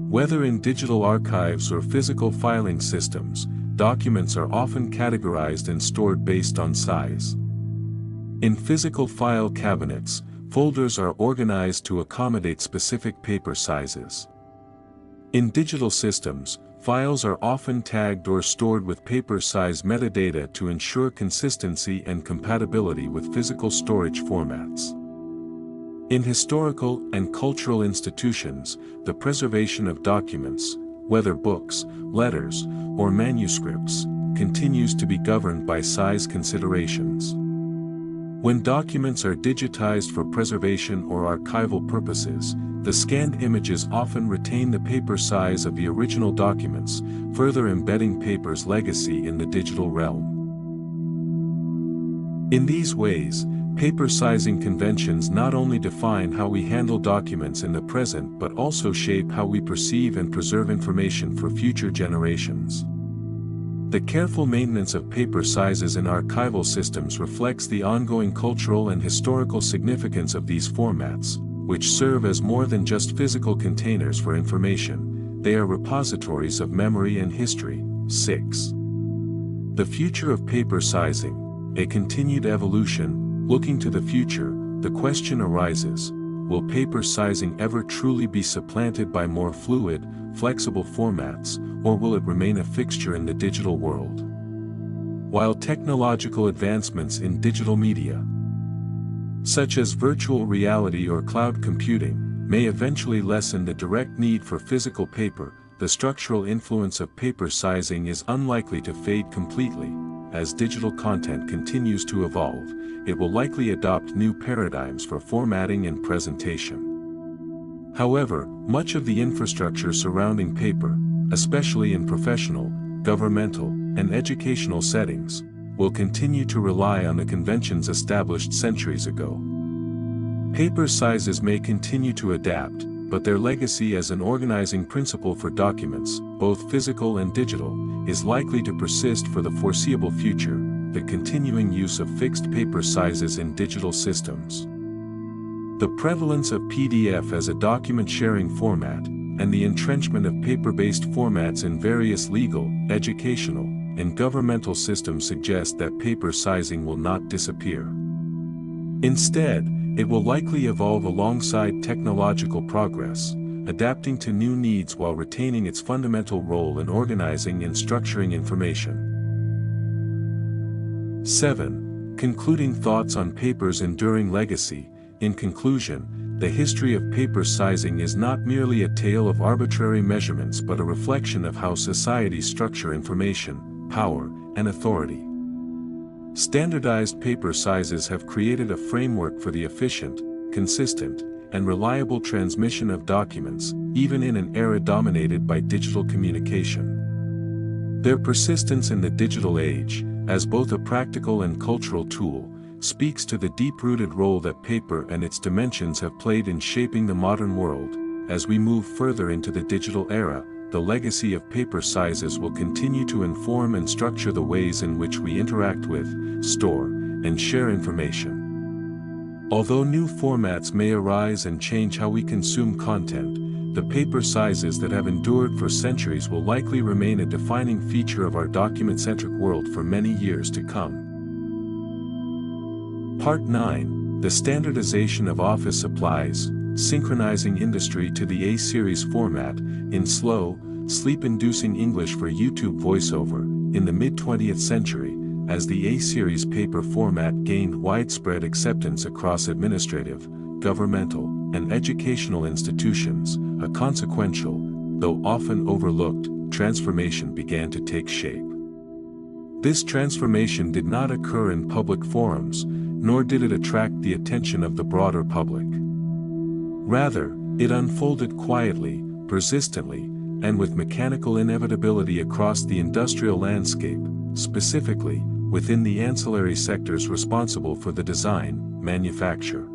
S1: Whether in digital archives or physical filing systems, documents are often categorized and stored based on size. In physical file cabinets, folders are organized to accommodate specific paper sizes. In digital systems, files are often tagged or stored with paper size metadata to ensure consistency and compatibility with physical storage formats. In historical and cultural institutions, the preservation of documents, whether books, letters, or manuscripts, continues to be governed by size considerations. When documents are digitized for preservation or archival purposes, the scanned images often retain the paper size of the original documents, further embedding paper's legacy in the digital realm. In these ways, paper sizing conventions not only define how we handle documents in the present but also shape how we perceive and preserve information for future generations. The careful maintenance of paper sizes in archival systems reflects the ongoing cultural and historical significance of these formats, which serve as more than just physical containers for information. They are repositories of memory and history. 6. The future of paper sizing, a continued evolution. Looking to the future, the question arises, will paper sizing ever truly be supplanted by more fluid, flexible formats, or will it remain a fixture in the digital world? While technological advancements in digital media, such as virtual reality or cloud computing, may eventually lessen the direct need for physical paper, the structural influence of paper sizing is unlikely to fade completely. As digital content continues to evolve, it will likely adopt new paradigms for formatting and presentation. However, much of the infrastructure surrounding paper, especially in professional, governmental, and educational settings, will continue to rely on the conventions established centuries ago. Paper sizes may continue to adapt, but their legacy as an organizing principle for documents, both physical and digital, is likely to persist for the foreseeable future. The continuing use of fixed paper sizes in digital systems, the prevalence of PDF as a document sharing format, and the entrenchment of paper-based formats in various legal, educational, and governmental systems suggest that paper sizing will not disappear. Instead, it will likely evolve alongside technological progress, adapting to new needs while retaining its fundamental role in organizing and structuring information. 7. Concluding thoughts on paper's enduring legacy. In conclusion, the history of paper sizing is not merely a tale of arbitrary measurements but a reflection of how societies structure information, power, and authority. Standardized paper sizes have created a framework for the efficient, consistent, and reliable transmission of documents, even in an era dominated by digital communication. Their persistence in the digital age, as both a practical and cultural tool, speaks to the deep-rooted role that paper and its dimensions have played in shaping the modern world. As we move further into the digital era, the legacy of paper sizes will continue to inform and structure the ways in which we interact with, store, and share information. Although new formats may arise and change how we consume content, the paper sizes that have endured for centuries will likely remain a defining feature of our document-centric world for many years to come. Part 9. The standardization of office supplies, synchronizing industry to the A-series format, in slow, sleep-inducing English for YouTube voiceover. In the mid-20th century, as the A-series paper format gained widespread acceptance across administrative, governmental, and educational institutions, a consequential, though often overlooked, transformation began to take shape. This transformation did not occur in public forums, nor did it attract the attention of the broader public. Rather, it unfolded quietly, persistently, and with mechanical inevitability across the industrial landscape, specifically, within the ancillary sectors responsible for the design, manufacture,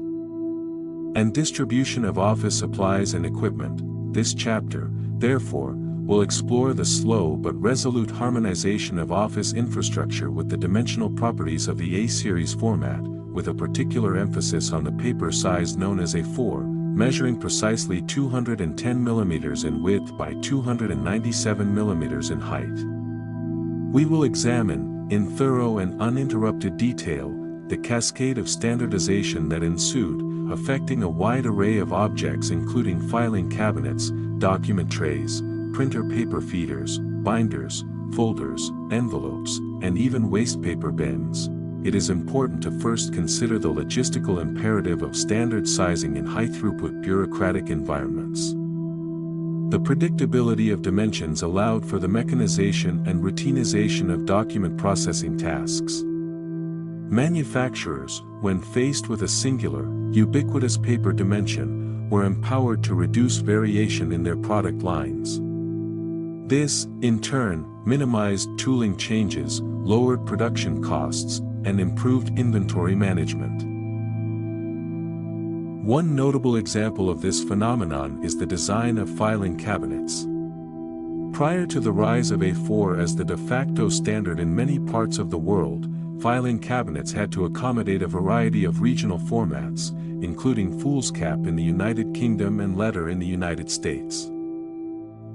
S1: and distribution of office supplies and equipment. This chapter, therefore, will explore the slow but resolute harmonization of office infrastructure with the dimensional properties of the A-series format, with a particular emphasis on the paper size known as A4, measuring precisely 210 mm in width by 297 mm in height. We will examine, in thorough and uninterrupted detail, the cascade of standardization that ensued, affecting a wide array of objects including filing cabinets, document trays, printer paper feeders, binders, folders, envelopes, and even wastepaper bins. It is important to first consider the logistical imperative of standard sizing in high-throughput bureaucratic environments. The predictability of dimensions allowed for the mechanization and routinization of document processing tasks. Manufacturers, when faced with a singular, ubiquitous paper dimension, were empowered to reduce variation in their product lines. This, in turn, minimized tooling changes, lowered production costs, and improved inventory management. One notable example of this phenomenon is the design of filing cabinets. Prior to the rise of A4 as the de facto standard in many parts of the world, filing cabinets had to accommodate a variety of regional formats, including foolscap in the United Kingdom and letter in the United States.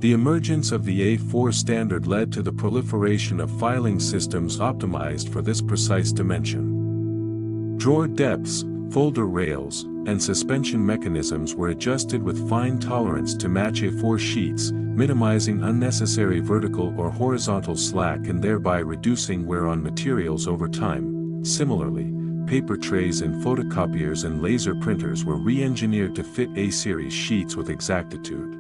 S1: The emergence of the A4 standard led to the proliferation of filing systems optimized for this precise dimension. Drawer depths, folder rails, and suspension mechanisms were adjusted with fine tolerance to match A4 sheets, minimizing unnecessary vertical or horizontal slack and thereby reducing wear on materials over time. Similarly, paper trays in photocopiers and laser printers were re-engineered to fit A-series sheets with exactitude.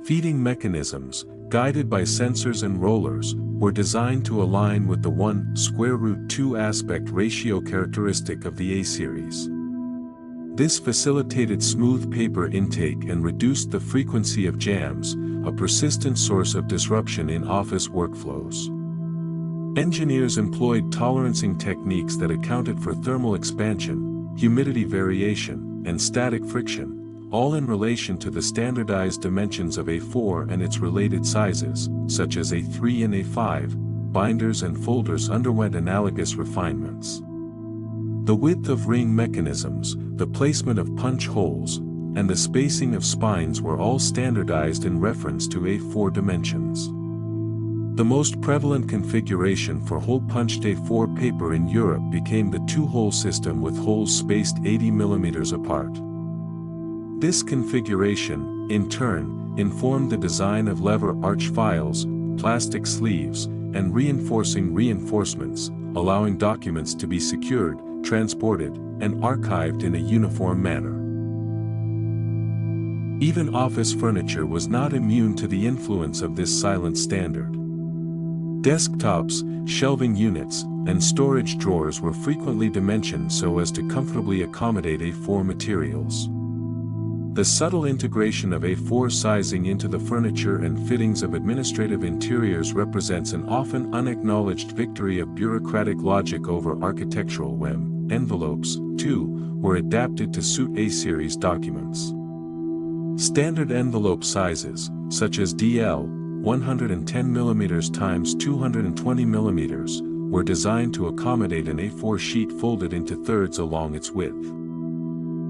S1: Feeding mechanisms, guided by sensors and rollers, were designed to align with the 1/2 aspect ratio characteristic of the A-series. This facilitated smooth paper intake and reduced the frequency of jams, a persistent source of disruption in office workflows. Engineers employed tolerancing techniques that accounted for thermal expansion, humidity variation, and static friction, all in relation to the standardized dimensions of A4 and its related sizes, such as A3 and A5. Binders and folders underwent analogous refinements. The width of ring mechanisms, the placement of punch holes, and the spacing of spines were all standardized in reference to A4 dimensions. The most prevalent configuration for hole-punched A4 paper in Europe became the two-hole system with holes spaced 80 mm apart. This configuration, in turn, informed the design of lever arch files, plastic sleeves, and reinforcing reinforcements, allowing documents to be secured, transported, and archived in a uniform manner. Even office furniture was not immune to the influence of this silent standard. Desktops, shelving units, and storage drawers were frequently dimensioned so as to comfortably accommodate A4 materials. The subtle integration of A4 sizing into the furniture and fittings of administrative interiors represents an often unacknowledged victory of bureaucratic logic over architectural whim. Envelopes, too, were adapted to suit A-series documents. Standard envelope sizes, such as DL 110mm x 220mm, were designed to accommodate an A4 sheet folded into thirds along its width.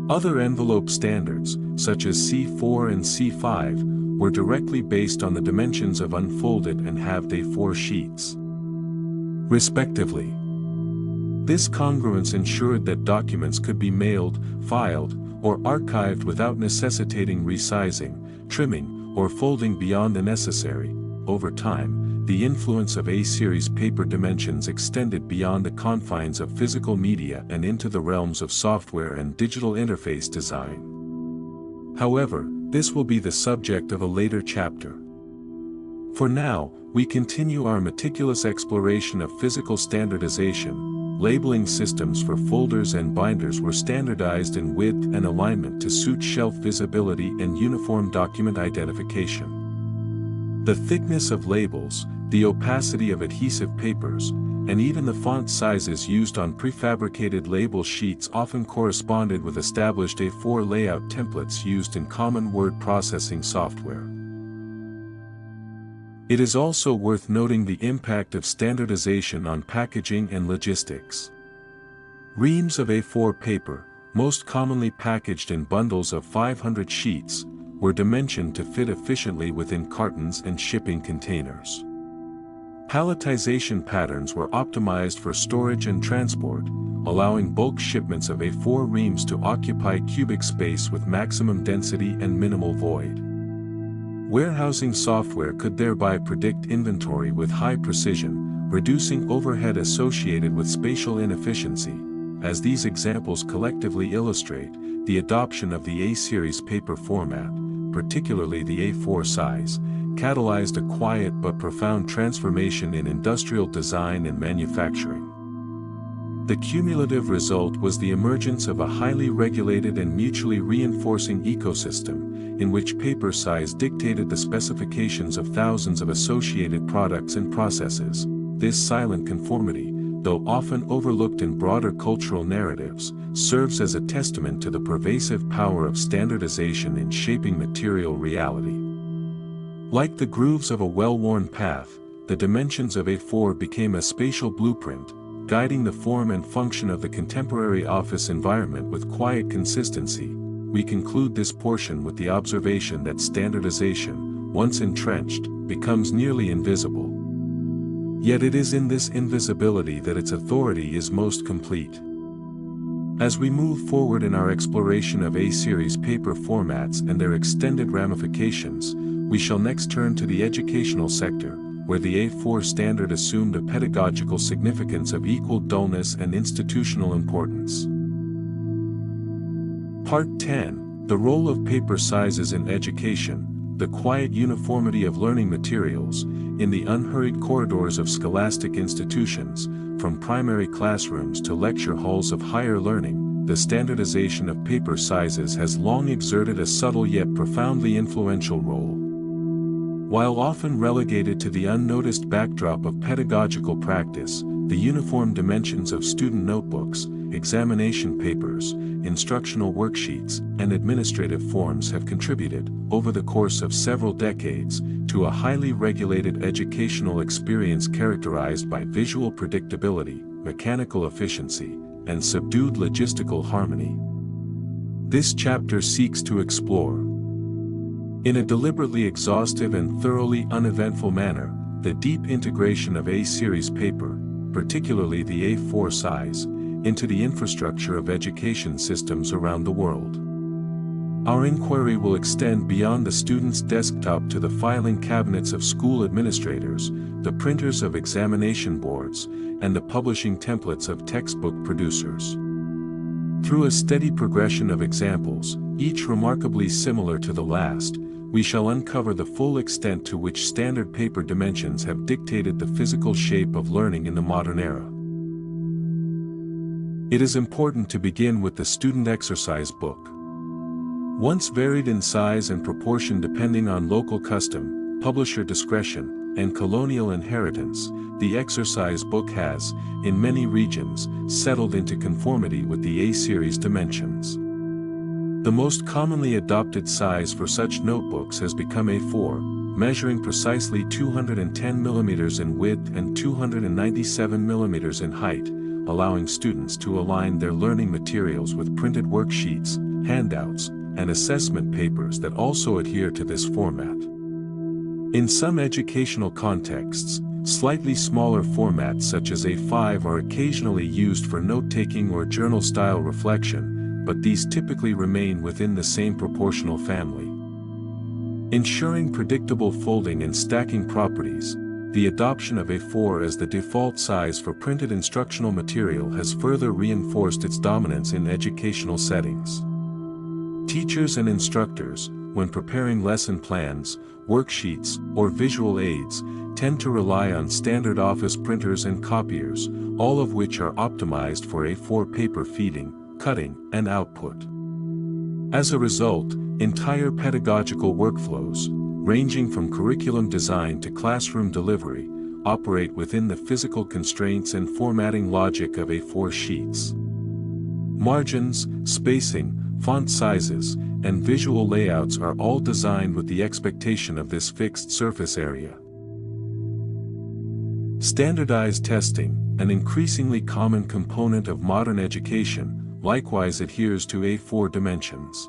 S1: Other envelope standards, such as C4 and C5, were directly based on the dimensions of unfolded and halved A4 sheets, respectively. This congruence ensured that documents could be mailed, filed, or archived without necessitating resizing, trimming, or folding beyond the necessary. Over time, the influence of A-series paper dimensions extended beyond the confines of physical media and into the realms of software and digital interface design. However, this will be the subject of a later chapter. For now, we continue our meticulous exploration of physical standardization. Labeling systems for folders and binders were standardized in width and alignment to suit shelf visibility and uniform document identification. The thickness of labels, the opacity of adhesive papers, and even the font sizes used on prefabricated label sheets often corresponded with established A4 layout templates used in common word processing software. It is also worth noting the impact of standardization on packaging and logistics. Reams of A4 paper, most commonly packaged in bundles of 500 sheets, were dimensioned to fit efficiently within cartons and shipping containers. Palletization patterns were optimized for storage and transport, allowing bulk shipments of A4 reams to occupy cubic space with maximum density and minimal void. Warehousing software could thereby predict inventory with high precision, reducing overhead associated with spatial inefficiency. As these examples collectively illustrate, the adoption of the A-series paper format, particularly the A4 size, catalyzed a quiet but profound transformation in industrial design and manufacturing. The cumulative result was the emergence of a highly regulated and mutually reinforcing ecosystem, in which paper size dictated the specifications of thousands of associated products and processes. This silent conformity, though often overlooked in broader cultural narratives, serves as a testament to the pervasive power of standardization in shaping material reality. Like the grooves of a well-worn path, the dimensions of A4 became a spatial blueprint, guiding the form and function of the contemporary office environment with quiet consistency. We conclude this portion with the observation that standardization, once entrenched, becomes nearly invisible. Yet it is in this invisibility that its authority is most complete. As we move forward in our exploration of A-series paper formats and their extended ramifications, we shall next turn to the educational sector, where the A4 standard assumed a pedagogical significance of equal dullness and institutional importance. Part 10. The role of paper sizes in education, the quiet uniformity of learning materials. In the unhurried corridors of scholastic institutions, from primary classrooms to lecture halls of higher learning, the standardization of paper sizes has long exerted a subtle yet profoundly influential role. While often relegated to the unnoticed backdrop of pedagogical practice, the uniform dimensions of student notebooks, examination papers, instructional worksheets, and administrative forms have contributed, over the course of several decades, to a highly regulated educational experience characterized by visual predictability, mechanical efficiency, and subdued logistical harmony. This chapter seeks to explore, in a deliberately exhaustive and thoroughly uneventful manner, the deep integration of A-series paper, particularly the A4 size, into the infrastructure of education systems around the world. Our inquiry will extend beyond the student's desktop to the filing cabinets of school administrators, the printers of examination boards, and the publishing templates of textbook producers. Through a steady progression of examples, each remarkably similar to the last, we shall uncover the full extent to which standard paper dimensions have dictated the physical shape of learning in the modern era. It is important to begin with the student exercise book. Once varied in size and proportion depending on local custom, publisher discretion, and colonial inheritance, the exercise book has, in many regions, settled into conformity with the A-series dimensions. The most commonly adopted size for such notebooks has become A4, measuring precisely 210 mm in width and 297 mm in height, allowing students to align their learning materials with printed worksheets, handouts, and assessment papers that also adhere to this format. In some educational contexts, slightly smaller formats such as A5 are occasionally used for note-taking or journal-style reflection, but these typically remain within the same proportional family. Ensuring predictable folding and stacking properties, the adoption of A4 as the default size for printed instructional material has further reinforced its dominance in educational settings. Teachers and instructors, when preparing lesson plans, worksheets, or visual aids, tend to rely on standard office printers and copiers, all of which are optimized for A4 paper feeding, cutting, and output. As a result, entire pedagogical workflows, ranging from curriculum design to classroom delivery, operate within the physical constraints and formatting logic of A4 sheets. Margins, spacing, font sizes, and visual layouts are all designed with the expectation of this fixed surface area. Standardized testing, an increasingly common component of modern education, likewise adheres to A4 dimensions.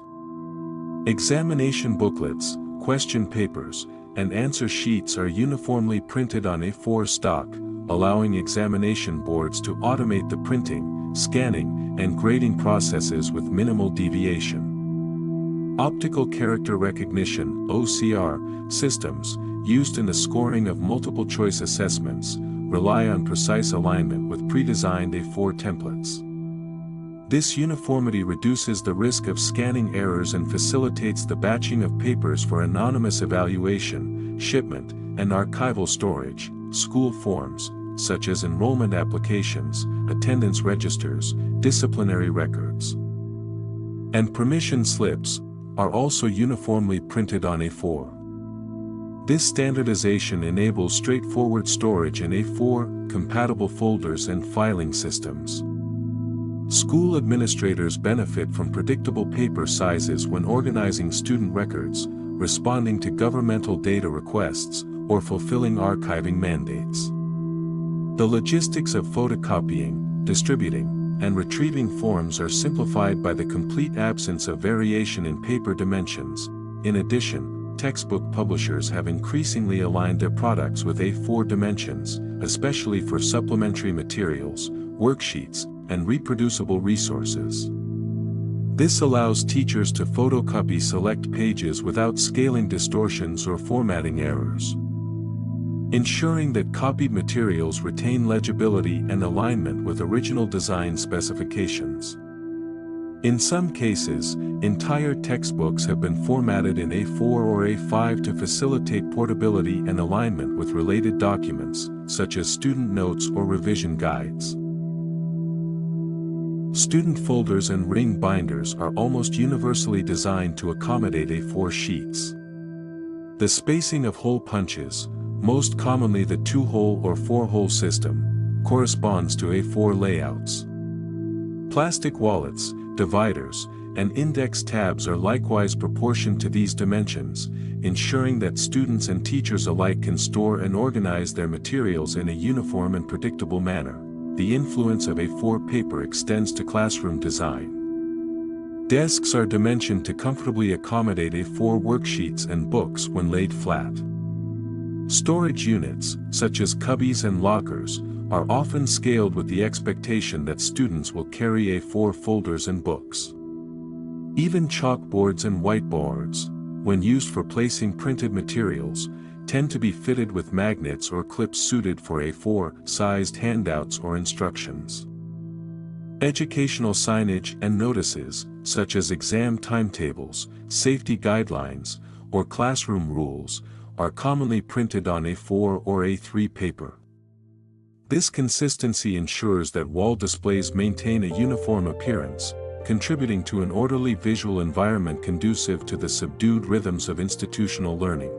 S1: Examination booklets, question papers, and answer sheets are uniformly printed on A4 stock, allowing examination boards to automate the printing, scanning, and grading processes with minimal deviation. Optical character recognition (OCR) systems, used in the scoring of multiple-choice assessments, rely on precise alignment with pre-designed A4 templates. This uniformity reduces the risk of scanning errors and facilitates the batching of papers for anonymous evaluation, shipment, and archival storage. School forms, such as enrollment applications, attendance registers, disciplinary records, and permission slips, are also uniformly printed on A4. This standardization enables straightforward storage in A4, compatible folders and filing systems. School administrators benefit from predictable paper sizes when organizing student records, responding to governmental data requests, or fulfilling archiving mandates. The logistics of photocopying, distributing, and retrieving forms are simplified by the complete absence of variation in paper dimensions. In addition, textbook publishers have increasingly aligned their products with A4 dimensions, especially for supplementary materials, worksheets, and reproducible resources. This allows teachers to photocopy select pages without scaling distortions or formatting errors, ensuring that copied materials retain legibility and alignment with original design specifications. In some cases, entire textbooks have been formatted in A4 or A5 to facilitate portability and alignment with related documents, such as student notes or revision guides. Student folders and ring binders are almost universally designed to accommodate A4 sheets. The spacing of hole punches, most commonly the 2-hole or 4-hole system, corresponds to A4 layouts. Plastic wallets, dividers, and index tabs are likewise proportioned to these dimensions, ensuring that students and teachers alike can store and organize their materials in a uniform and predictable manner. The influence of A4 paper extends to classroom design. Desks are dimensioned to comfortably accommodate A4 worksheets and books when laid flat. Storage units, such as cubbies and lockers, are often scaled with the expectation that students will carry A4 folders and books. Even chalkboards and whiteboards, when used for placing printed materials, tend to be fitted with magnets or clips suited for A4-sized handouts or instructions. Educational signage and notices, such as exam timetables, safety guidelines, or classroom rules, are commonly printed on A4 or A3 paper. This consistency ensures that wall displays maintain a uniform appearance, contributing to an orderly visual environment conducive to the subdued rhythms of institutional learning.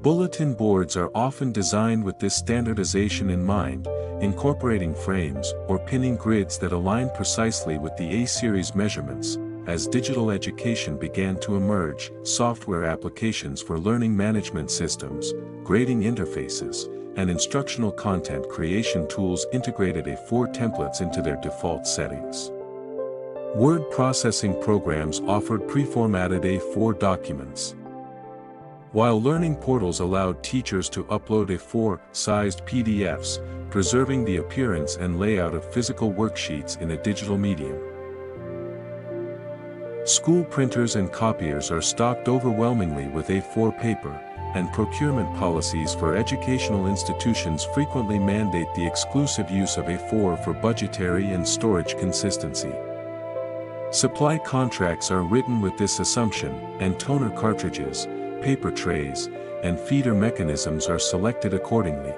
S1: Bulletin boards are often designed with this standardization in mind, incorporating frames or pinning grids that align precisely with the A-series measurements. As digital education began to emerge, software applications for learning management systems, grading interfaces, and instructional content creation tools integrated A4 templates into their default settings. Word processing programs offered pre-formatted A4 documents, while learning portals allowed teachers to upload A4-sized PDFs, preserving the appearance and layout of physical worksheets in a digital medium. School printers and copiers are stocked overwhelmingly with A4 paper, and procurement policies for educational institutions frequently mandate the exclusive use of A4 for budgetary and storage consistency. Supply contracts are written with this assumption, and toner cartridges, paper trays, and feeder mechanisms are selected accordingly.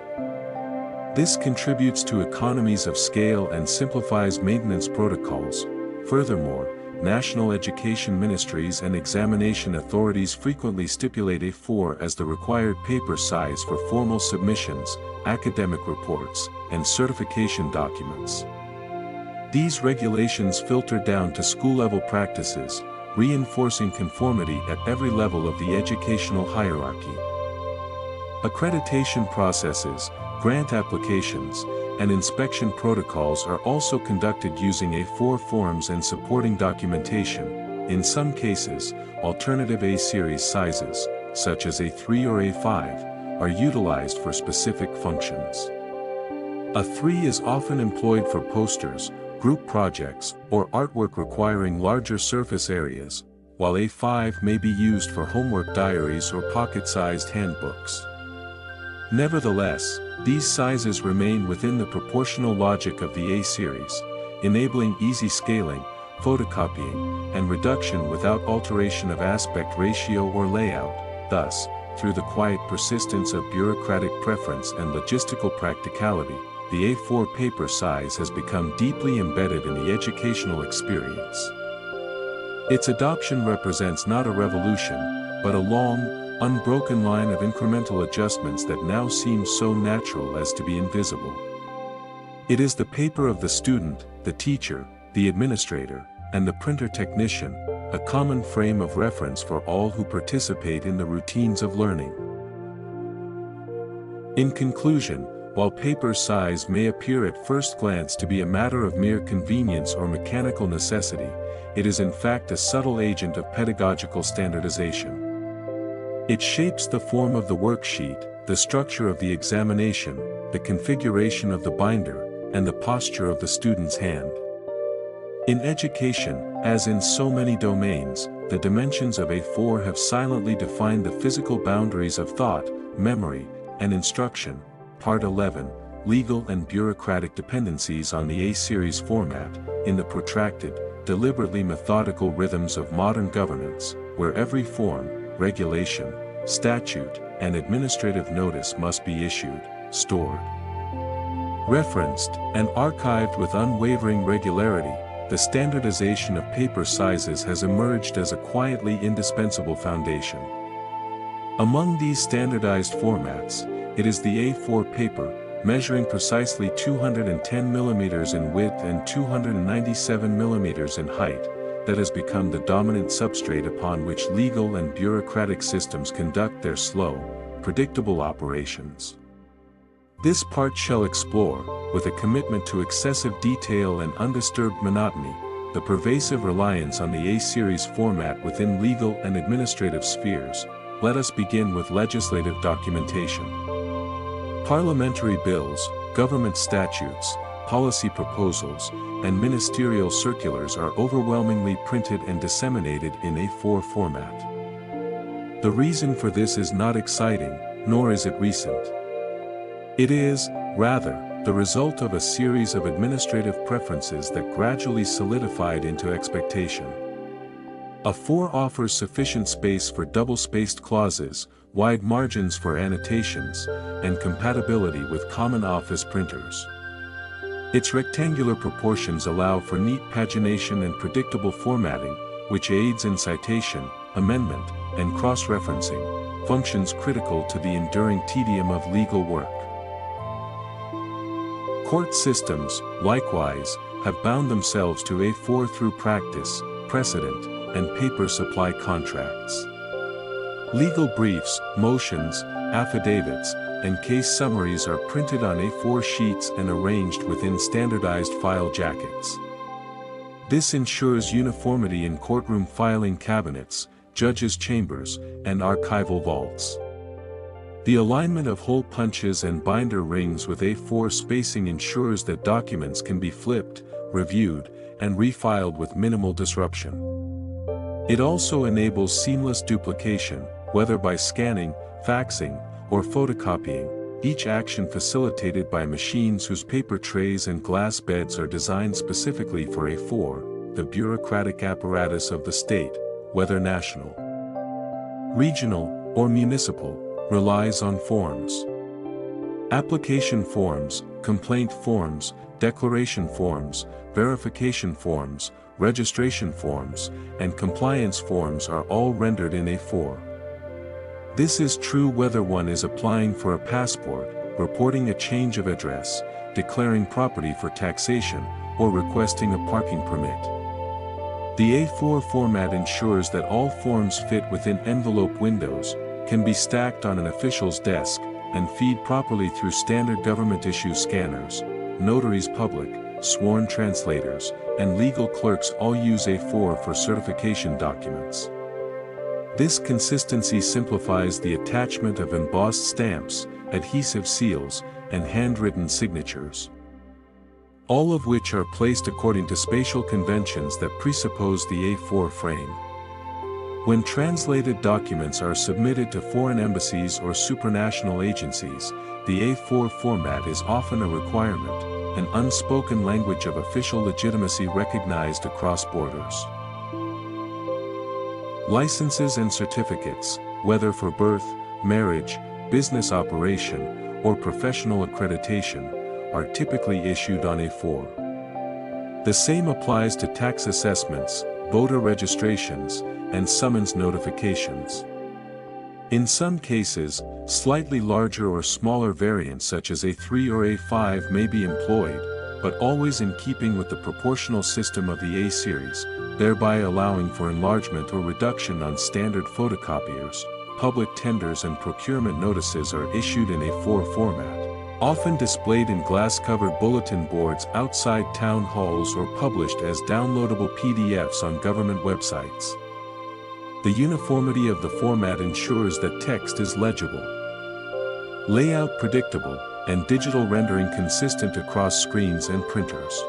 S1: This contributes to economies of scale and simplifies maintenance protocols. Furthermore, national education ministries and examination authorities frequently stipulate A4 as the required paper size for formal submissions, academic reports, and certification documents. These regulations filter down to school-level practices, reinforcing conformity at every level of the educational hierarchy. Accreditation processes, grant applications, and inspection protocols are also conducted using A4 forms and supporting documentation. In some cases, alternative A-series sizes, such as A3 or A5, are utilized for specific functions. A3 is often employed for posters, group projects, or artwork requiring larger surface areas, while A5 may be used for homework diaries or pocket-sized handbooks. Nevertheless, these sizes remain within the proportional logic of the A-series, enabling easy scaling, photocopying, and reduction without alteration of aspect ratio or layout. Thus, through the quiet persistence of bureaucratic preference and logistical practicality, the A4 paper size has become deeply embedded in the educational experience. Its adoption represents not a revolution, but a long, unbroken line of incremental adjustments that now seem so natural as to be invisible. It is the paper of the student, the teacher, the administrator, and the printer technician, a common frame of reference for all who participate in the routines of learning. In conclusion, while paper size may appear at first glance to be a matter of mere convenience or mechanical necessity, it is in fact a subtle agent of pedagogical standardization. It shapes the form of the worksheet, the structure of the examination, the configuration of the binder, and the posture of the student's hand. In education, as in so many domains, the dimensions of A4 have silently defined the physical boundaries of thought, memory, and instruction. Part 11, Legal and Bureaucratic Dependencies on the A-series format, in the protracted, deliberately methodical rhythms of modern governance, where every form, regulation, statute, and administrative notice must be issued, stored, referenced, and archived with unwavering regularity. The standardization of paper sizes has emerged as a quietly indispensable foundation. Among these standardized formats, it is the A4 paper, measuring precisely 210 mm in width and 297 mm in height, that has become the dominant substrate upon which legal and bureaucratic systems conduct their slow, predictable operations. This part shall explore, with a commitment to excessive detail and undisturbed monotony, the pervasive reliance on the A-series format within legal and administrative spheres. Let us begin with legislative documentation. Parliamentary bills, government statutes, policy proposals, and ministerial circulars are overwhelmingly printed and disseminated in A4 format. The reason for this is not exciting, nor is it recent. It is, rather, the result of a series of administrative preferences that gradually solidified into expectation. A4 offers sufficient space for double-spaced clauses, wide margins for annotations, and compatibility with common office printers. Its rectangular proportions allow for neat pagination and predictable formatting, which aids in citation, amendment, and cross-referencing, functions critical to the enduring tedium of legal work. Court systems, likewise, have bound themselves to A4 through practice, precedent, and paper supply contracts. Legal briefs, motions, affidavits, and case summaries are printed on A4 sheets and arranged within standardized file jackets. This ensures uniformity in courtroom filing cabinets, judges' chambers, and archival vaults. The alignment of hole punches and binder rings with A4 spacing ensures that documents can be flipped, reviewed, and refiled with minimal disruption. It also enables seamless duplication, whether by scanning, faxing, or photocopying, each action facilitated by machines whose paper trays and glass beds are designed specifically for A4, the bureaucratic apparatus of the state, whether national, regional, or municipal, relies on forms. Application forms, complaint forms, declaration forms, verification forms, registration forms, and compliance forms are all rendered in A4. This is true whether one is applying for a passport, reporting a change of address, declaring property for taxation, or requesting a parking permit. The A4 format ensures that all forms fit within envelope windows, can be stacked on an official's desk, and feed properly through standard government-issue scanners. Notaries public, sworn translators, and legal clerks all use A4 for certification documents. This consistency simplifies the attachment of embossed stamps, adhesive seals, and handwritten signatures, all of which are placed according to spatial conventions that presuppose the A4 frame. When translated documents are submitted to foreign embassies or supranational agencies, the A4 format is often a requirement, an unspoken language of official legitimacy recognized across borders. Licenses and certificates, whether for birth, marriage, business operation, or professional accreditation, are typically issued on A4. The same applies to tax assessments, voter registrations, and summons notifications. In some cases, slightly larger or smaller variants such as A3 or A5 may be employed, but always in keeping with the proportional system of the A series, thereby allowing for enlargement or reduction on standard photocopiers. Public tenders and procurement notices are issued in A4 format, often displayed in glass-covered bulletin boards outside town halls or published as downloadable PDFs on government websites. The uniformity of the format ensures that text is legible, layout predictable, and digital rendering consistent across screens and printers.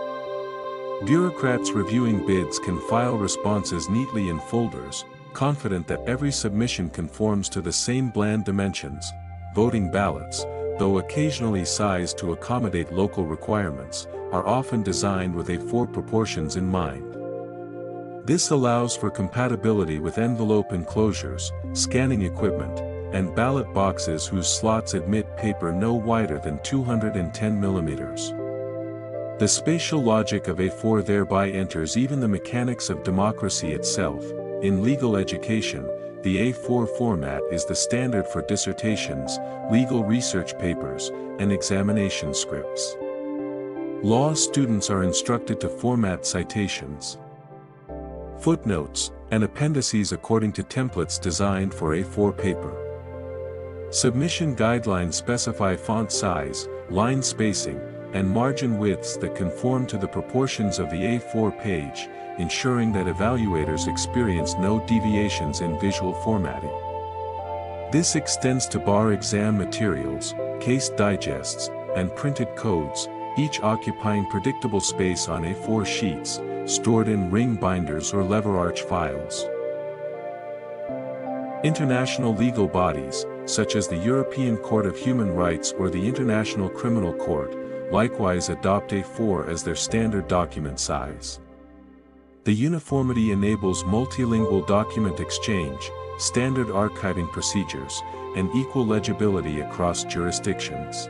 S1: Bureaucrats reviewing bids can file responses neatly in folders, confident that every submission conforms to the same bland dimensions. Voting ballots, though occasionally sized to accommodate local requirements, are often designed with A4 proportions in mind. This allows for compatibility with envelope enclosures, scanning equipment, and ballot boxes whose slots admit paper no wider than 210 millimeters. The spatial logic of A4 thereby enters even the mechanics of democracy itself. In legal education, the A4 format is the standard for dissertations, legal research papers, and examination scripts. Law students are instructed to format citations, footnotes, and appendices according to templates designed for A4 paper. Submission guidelines specify font size, line spacing, and margin widths that conform to the proportions of the A4 page, ensuring that evaluators experience no deviations in visual formatting. This extends to bar exam materials, case digests, and printed codes, each occupying predictable space on A4 sheets, stored in ring binders or lever arch files. International legal bodies, such as the European Court of Human Rights or the International Criminal Court, likewise adopt A4 as their standard document size. The uniformity enables multilingual document exchange, standard archiving procedures, and equal legibility across jurisdictions.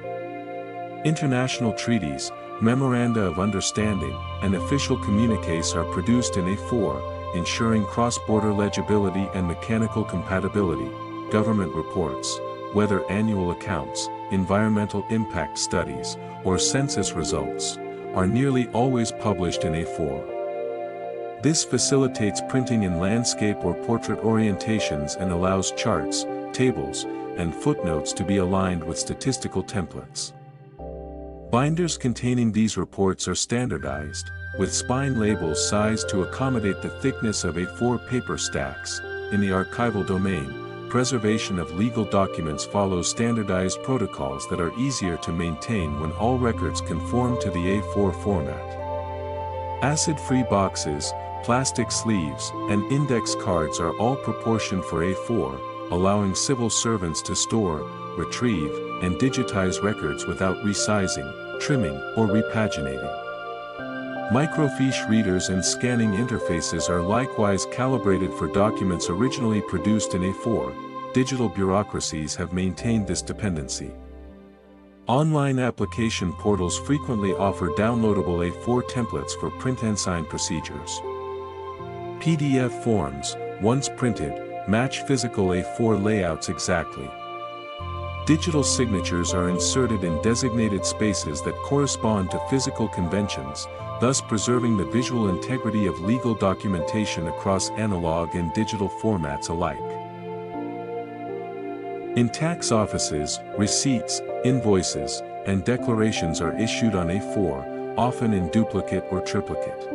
S1: International treaties, memoranda of understanding, and official communiques are produced in A4, ensuring cross-border legibility and mechanical compatibility. Government reports, whether annual accounts, environmental impact studies, or census results, are nearly always published in A4. This facilitates printing in landscape or portrait orientations and allows charts, tables, and footnotes to be aligned with statistical templates. Binders containing these reports are standardized, with spine labels sized to accommodate the thickness of A4 paper stacks. In the archival domain, preservation of legal documents follows standardized protocols that are easier to maintain when all records conform to the A4 format. Acid-free boxes, plastic sleeves, and index cards are all proportioned for A4, allowing civil servants to store, retrieve, and digitize records without resizing, trimming, or repaginating. Microfiche readers and scanning interfaces are likewise calibrated for documents originally produced in A4. Digital bureaucracies have maintained this dependency. Online application portals frequently offer downloadable A4 templates for print and sign procedures. PDF forms, once printed, match physical A4 layouts exactly. Digital signatures are inserted in designated spaces that correspond to physical conventions, thus preserving the visual integrity of legal documentation across analog and digital formats alike. In tax offices, receipts, invoices, and declarations are issued on A4, often in duplicate or triplicate.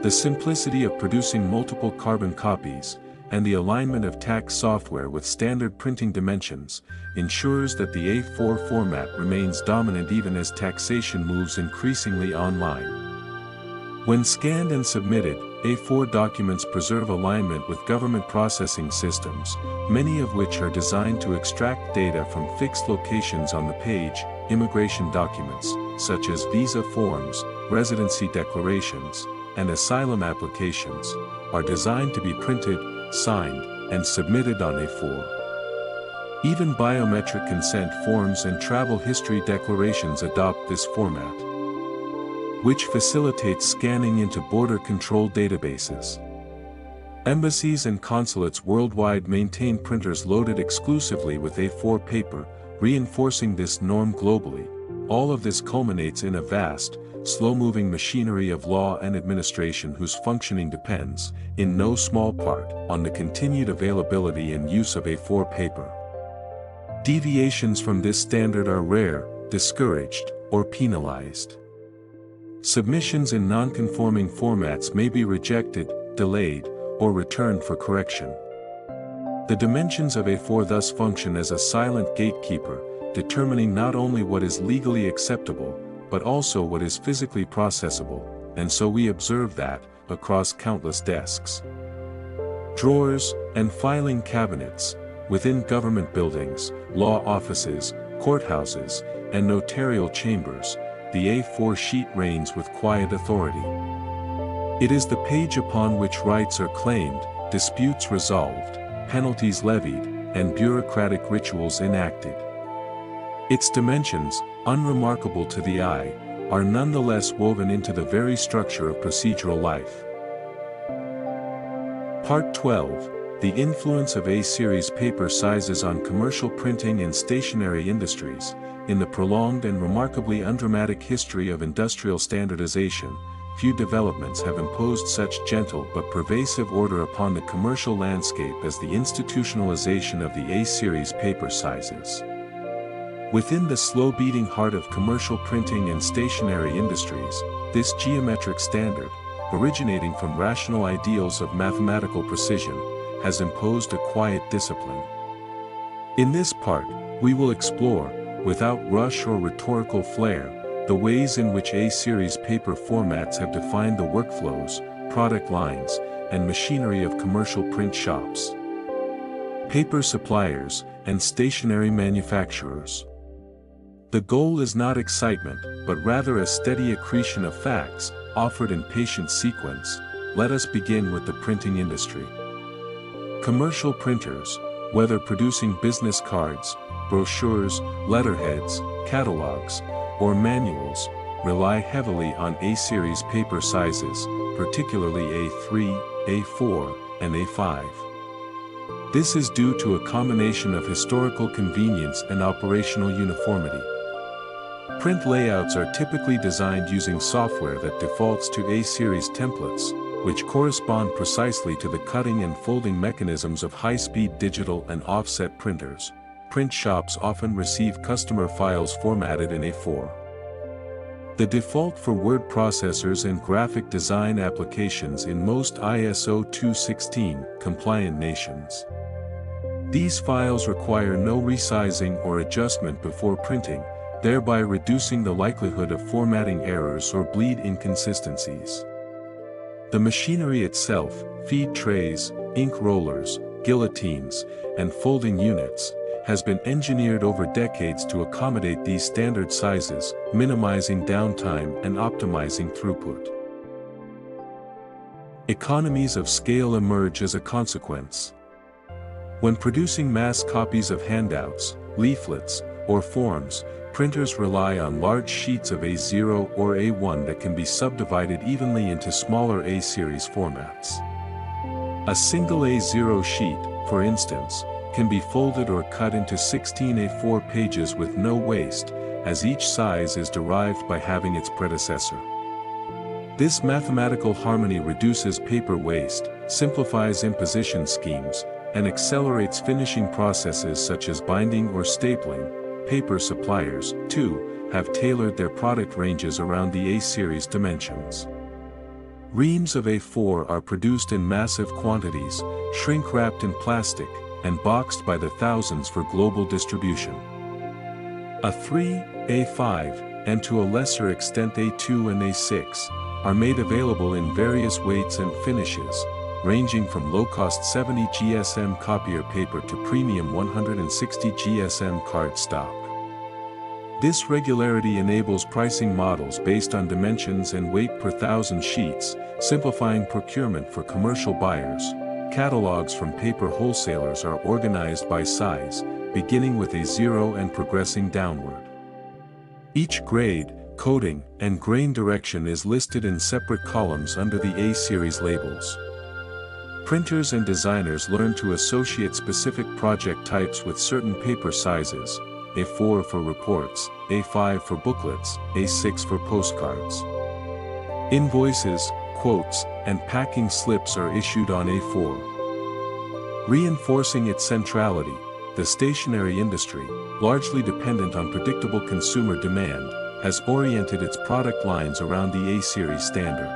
S1: The simplicity of producing multiple carbon copies, and the alignment of tax software with standard printing dimensions, ensures that the A4 format remains dominant even as taxation moves increasingly online. When scanned and submitted, A4 documents preserve alignment with government processing systems, many of which are designed to extract data from fixed locations on the page. Immigration documents, such as visa forms, residency declarations, and asylum applications, are designed to be printed, signed, and submitted on A4. Even biometric consent forms and travel history declarations adopt this format, which facilitates scanning into border control databases. Embassies and consulates worldwide maintain printers loaded exclusively with A4 paper, reinforcing this norm globally. All of this culminates in a vast, slow-moving machinery of law and administration whose functioning depends, in no small part, on the continued availability and use of A4 paper. Deviations from this standard are rare, discouraged, or penalized. Submissions in non-conforming formats may be rejected, delayed, or returned for correction. The dimensions of A4 thus function as a silent gatekeeper, determining not only what is legally acceptable, but also what is physically processable, and so we observe that, across countless desks, drawers, and filing cabinets, within government buildings, law offices, courthouses, and notarial chambers, the A4 sheet reigns with quiet authority. It is the page upon which rights are claimed, disputes resolved, penalties levied, and bureaucratic rituals enacted. Its dimensions, unremarkable to the eye, are nonetheless woven into the very structure of procedural life. Part 12, The Influence of A-series paper sizes on commercial printing and stationery industries. In the prolonged and remarkably undramatic history of industrial standardization, few developments have imposed such gentle but pervasive order upon the commercial landscape as the institutionalization of the A-series paper sizes. Within the slow-beating heart of commercial printing and stationery industries, this geometric standard, originating from rational ideals of mathematical precision, has imposed a quiet discipline. In this part, we will explore, without rush or rhetorical flair, the ways in which A-series paper formats have defined the workflows, product lines, and machinery of commercial print shops, paper suppliers, and stationery manufacturers. The goal is not excitement, but rather a steady accretion of facts, offered in patient sequence. Let us begin with the printing industry. Commercial printers, whether producing business cards, brochures, letterheads, catalogs, or manuals, rely heavily on A-series paper sizes, particularly A3, A4, and A5. This is due to a combination of historical convenience and operational uniformity. Print layouts are typically designed using software that defaults to A-series templates, which correspond precisely to the cutting and folding mechanisms of high-speed digital and offset printers. Print shops often receive customer files formatted in A4. The default for word processors and graphic design applications in most ISO 216 compliant nations. These files require no resizing or adjustment before printing, thereby reducing the likelihood of formatting errors or bleed inconsistencies. The machinery itself, feed trays, ink rollers, guillotines, and folding units, has been engineered over decades to accommodate these standard sizes, minimizing downtime and optimizing throughput. Economies of scale emerge as a consequence. When producing mass copies of handouts, leaflets, or forms, printers rely on large sheets of A0 or A1 that can be subdivided evenly into smaller A-series formats. A single A0 sheet, for instance, can be folded or cut into 16 A4 pages with no waste, as each size is derived by having its predecessor. This mathematical harmony reduces paper waste, simplifies imposition schemes, and accelerates finishing processes such as binding or stapling. Paper suppliers, too, have tailored their product ranges around the A-series dimensions. Reams of A4 are produced in massive quantities, shrink-wrapped in plastic, and boxed by the thousands for global distribution. A3, A5, and to a lesser extent A2 and A6, are made available in various weights and finishes, ranging from low-cost 70 GSM copier paper to premium 160 GSM cardstock. This regularity enables pricing models based on dimensions and weight per thousand sheets, simplifying procurement for commercial buyers. Catalogs from paper wholesalers are organized by size, beginning with A0 and progressing downward. Each grade, coating, and grain direction is listed in separate columns under the A-series labels. Printers and designers learn to associate specific project types with certain paper sizes, A4 for reports, A5 for booklets, A6 for postcards. Invoices, quotes, and packing slips are issued on A4. Reinforcing its centrality, the stationery industry, largely dependent on predictable consumer demand, has oriented its product lines around the A-series standard.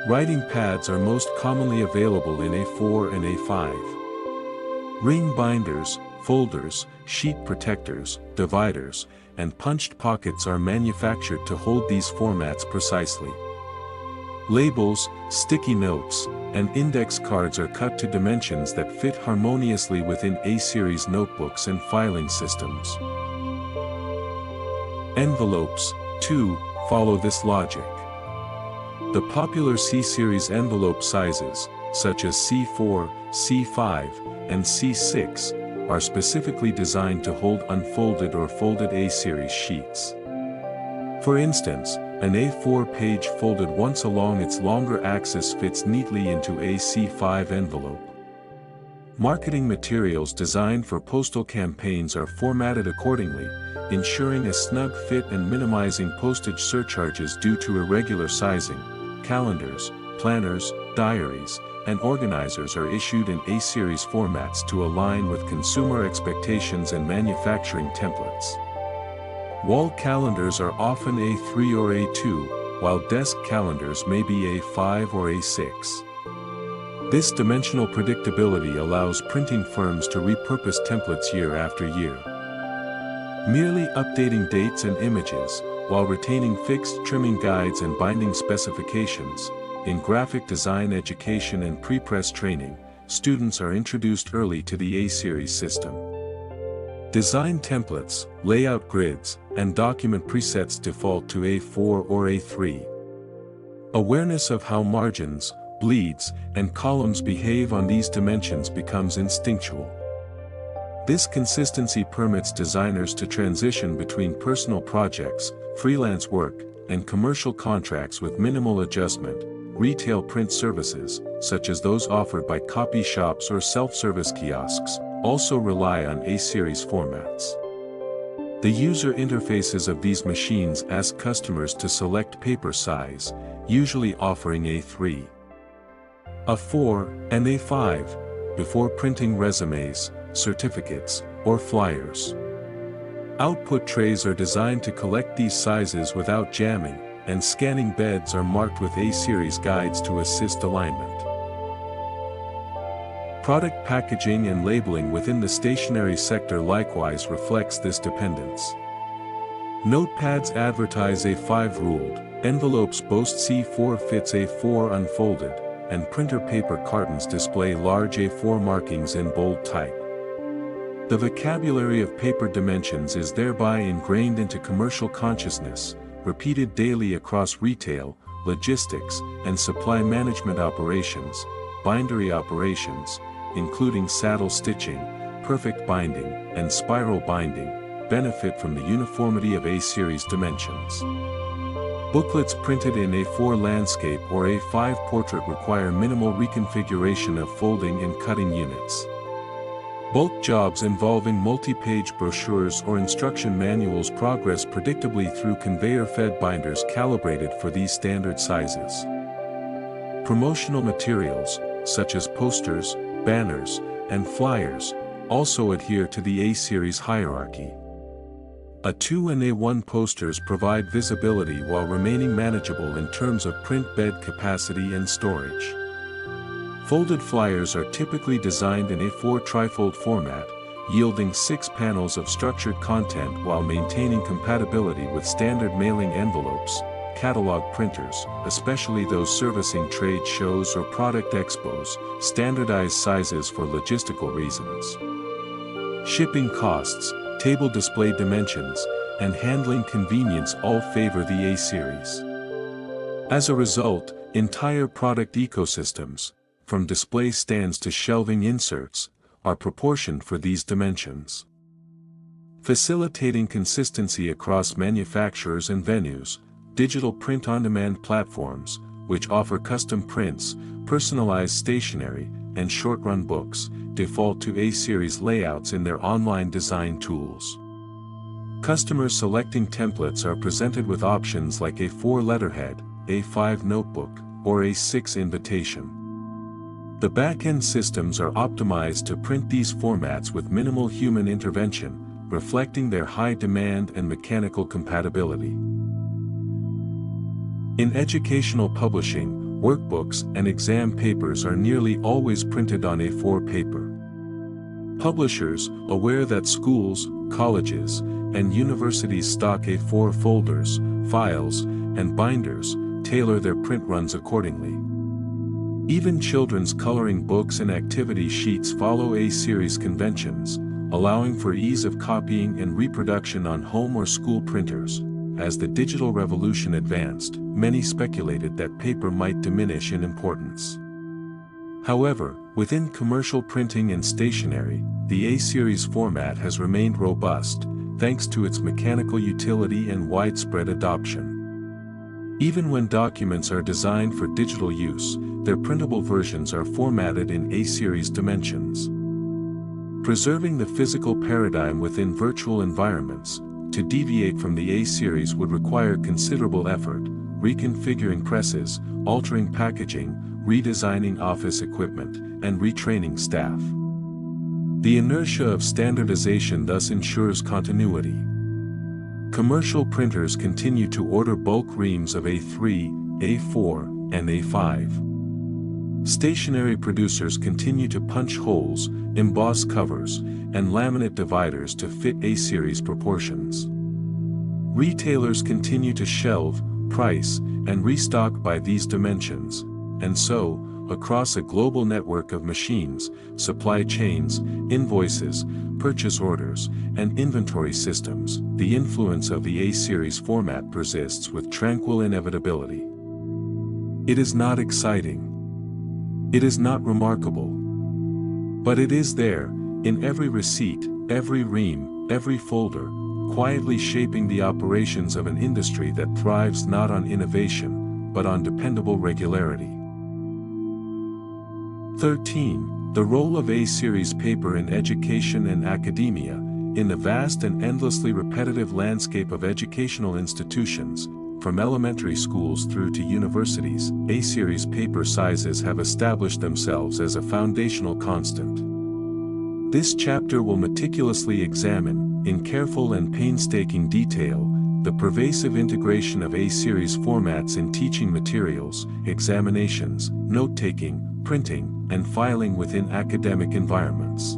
S1: Writing pads are most commonly available in A4 and A5. Ring binders, folders, sheet protectors, dividers, and punched pockets are manufactured to hold these formats precisely. Labels, sticky notes, and index cards are cut to dimensions that fit harmoniously within A-series notebooks and filing systems. Envelopes, too, follow this logic. The popular C-series envelope sizes, such as C4, C5, and C6, are specifically designed to hold unfolded or folded A-series sheets. For instance, an A4 page folded once along its longer axis fits neatly into a C5 envelope. Marketing materials designed for postal campaigns are formatted accordingly, ensuring a snug fit and minimizing postage surcharges due to irregular sizing. Calendars, planners, diaries, and organizers are issued in A-series formats to align with consumer expectations and manufacturing templates. Wall calendars are often A3 or A2, while desk calendars may be A5 or A6. This dimensional predictability allows printing firms to repurpose templates year after year. Merely updating dates and images, while retaining fixed trimming guides and binding specifications. In graphic design education and pre-press training, students are introduced early to the A-series system. Design templates, layout grids, and document presets default to A4 or A3. Awareness of how margins, bleeds, and columns behave on these dimensions becomes instinctual. This consistency permits designers to transition between personal projects, freelance work, and commercial contracts with minimal adjustment. Retail print services, such as those offered by copy shops or self-service kiosks, also rely on A-series formats. The user interfaces of these machines ask customers to select paper size, usually offering A3, A4, and A5, before printing resumes, certificates, or flyers. Output trays are designed to collect these sizes without jamming, and scanning beds are marked with A-series guides to assist alignment. Product packaging and labeling within the stationery sector likewise reflects this dependence. Notepads advertise A5 ruled, envelopes boast C4 fits A4 unfolded, and printer paper cartons display large A4 markings in bold type. The vocabulary of paper dimensions is thereby ingrained into commercial consciousness, repeated daily across retail, logistics, and supply management operations. Bindery operations, including saddle stitching, perfect binding, and spiral binding, benefit from the uniformity of A-series dimensions. Booklets printed in A4 landscape or A5 portrait require minimal reconfiguration of folding and cutting units. Bulk jobs involving multi-page brochures or instruction manuals progress predictably through conveyor-fed binders calibrated for these standard sizes. Promotional materials, such as posters, banners, and flyers, also adhere to the A-series hierarchy. A2 and A1 posters provide visibility while remaining manageable in terms of print bed capacity and storage. Folded flyers are typically designed in A4 trifold format, yielding 6 panels of structured content while maintaining compatibility with standard mailing envelopes. Catalog printers, especially those servicing trade shows or product expos, standardize sizes for logistical reasons. Shipping costs, table display dimensions, and handling convenience all favor the A-series. As a result, entire product ecosystems, from display stands to shelving inserts, are proportioned for these dimensions. Facilitating consistency across manufacturers and venues, digital print-on-demand platforms, which offer custom prints, personalized stationery, and short-run books, default to A-series layouts in their online design tools. Customers selecting templates are presented with options like A4 letterhead, A5 notebook, or A6 invitation. The back-end systems are optimized to print these formats with minimal human intervention, reflecting their high demand and mechanical compatibility. In educational publishing, workbooks and exam papers are nearly always printed on A4 paper. Publishers, aware that schools, colleges, and universities stock A4 folders, files, and binders, tailor their print runs accordingly. Even children's coloring books and activity sheets follow A-series conventions, allowing for ease of copying and reproduction on home or school printers. As the digital revolution advanced, many speculated that paper might diminish in importance. However, within commercial printing and stationery, the A-series format has remained robust, thanks to its mechanical utility and widespread adoption. Even when documents are designed for digital use, their printable versions are formatted in A-series dimensions. Preserving the physical paradigm within virtual environments, to deviate from the A-series would require considerable effort, reconfiguring presses, altering packaging, redesigning office equipment, and retraining staff. The inertia of standardization thus ensures continuity. Commercial printers continue to order bulk reams of A3, A4, and A5. Stationery producers continue to punch holes, emboss covers, and laminate dividers to fit A-series proportions. Retailers continue to shelve, price, and restock by these dimensions, and so, across a global network of machines, supply chains, invoices, purchase orders, and inventory systems, the influence of the A-series format persists with tranquil inevitability. It is not exciting. It is not remarkable. But it is there, in every receipt, every ream, every folder, quietly shaping the operations of an industry that thrives not on innovation, but on dependable regularity. 13. The role of A-series paper in education and academia. In the vast and endlessly repetitive landscape of educational institutions, from elementary schools through to universities, A-series paper sizes have established themselves as a foundational constant. This chapter will meticulously examine, in careful and painstaking detail, the pervasive integration of A-series formats in teaching materials, examinations, note-taking, printing, and filing within academic environments.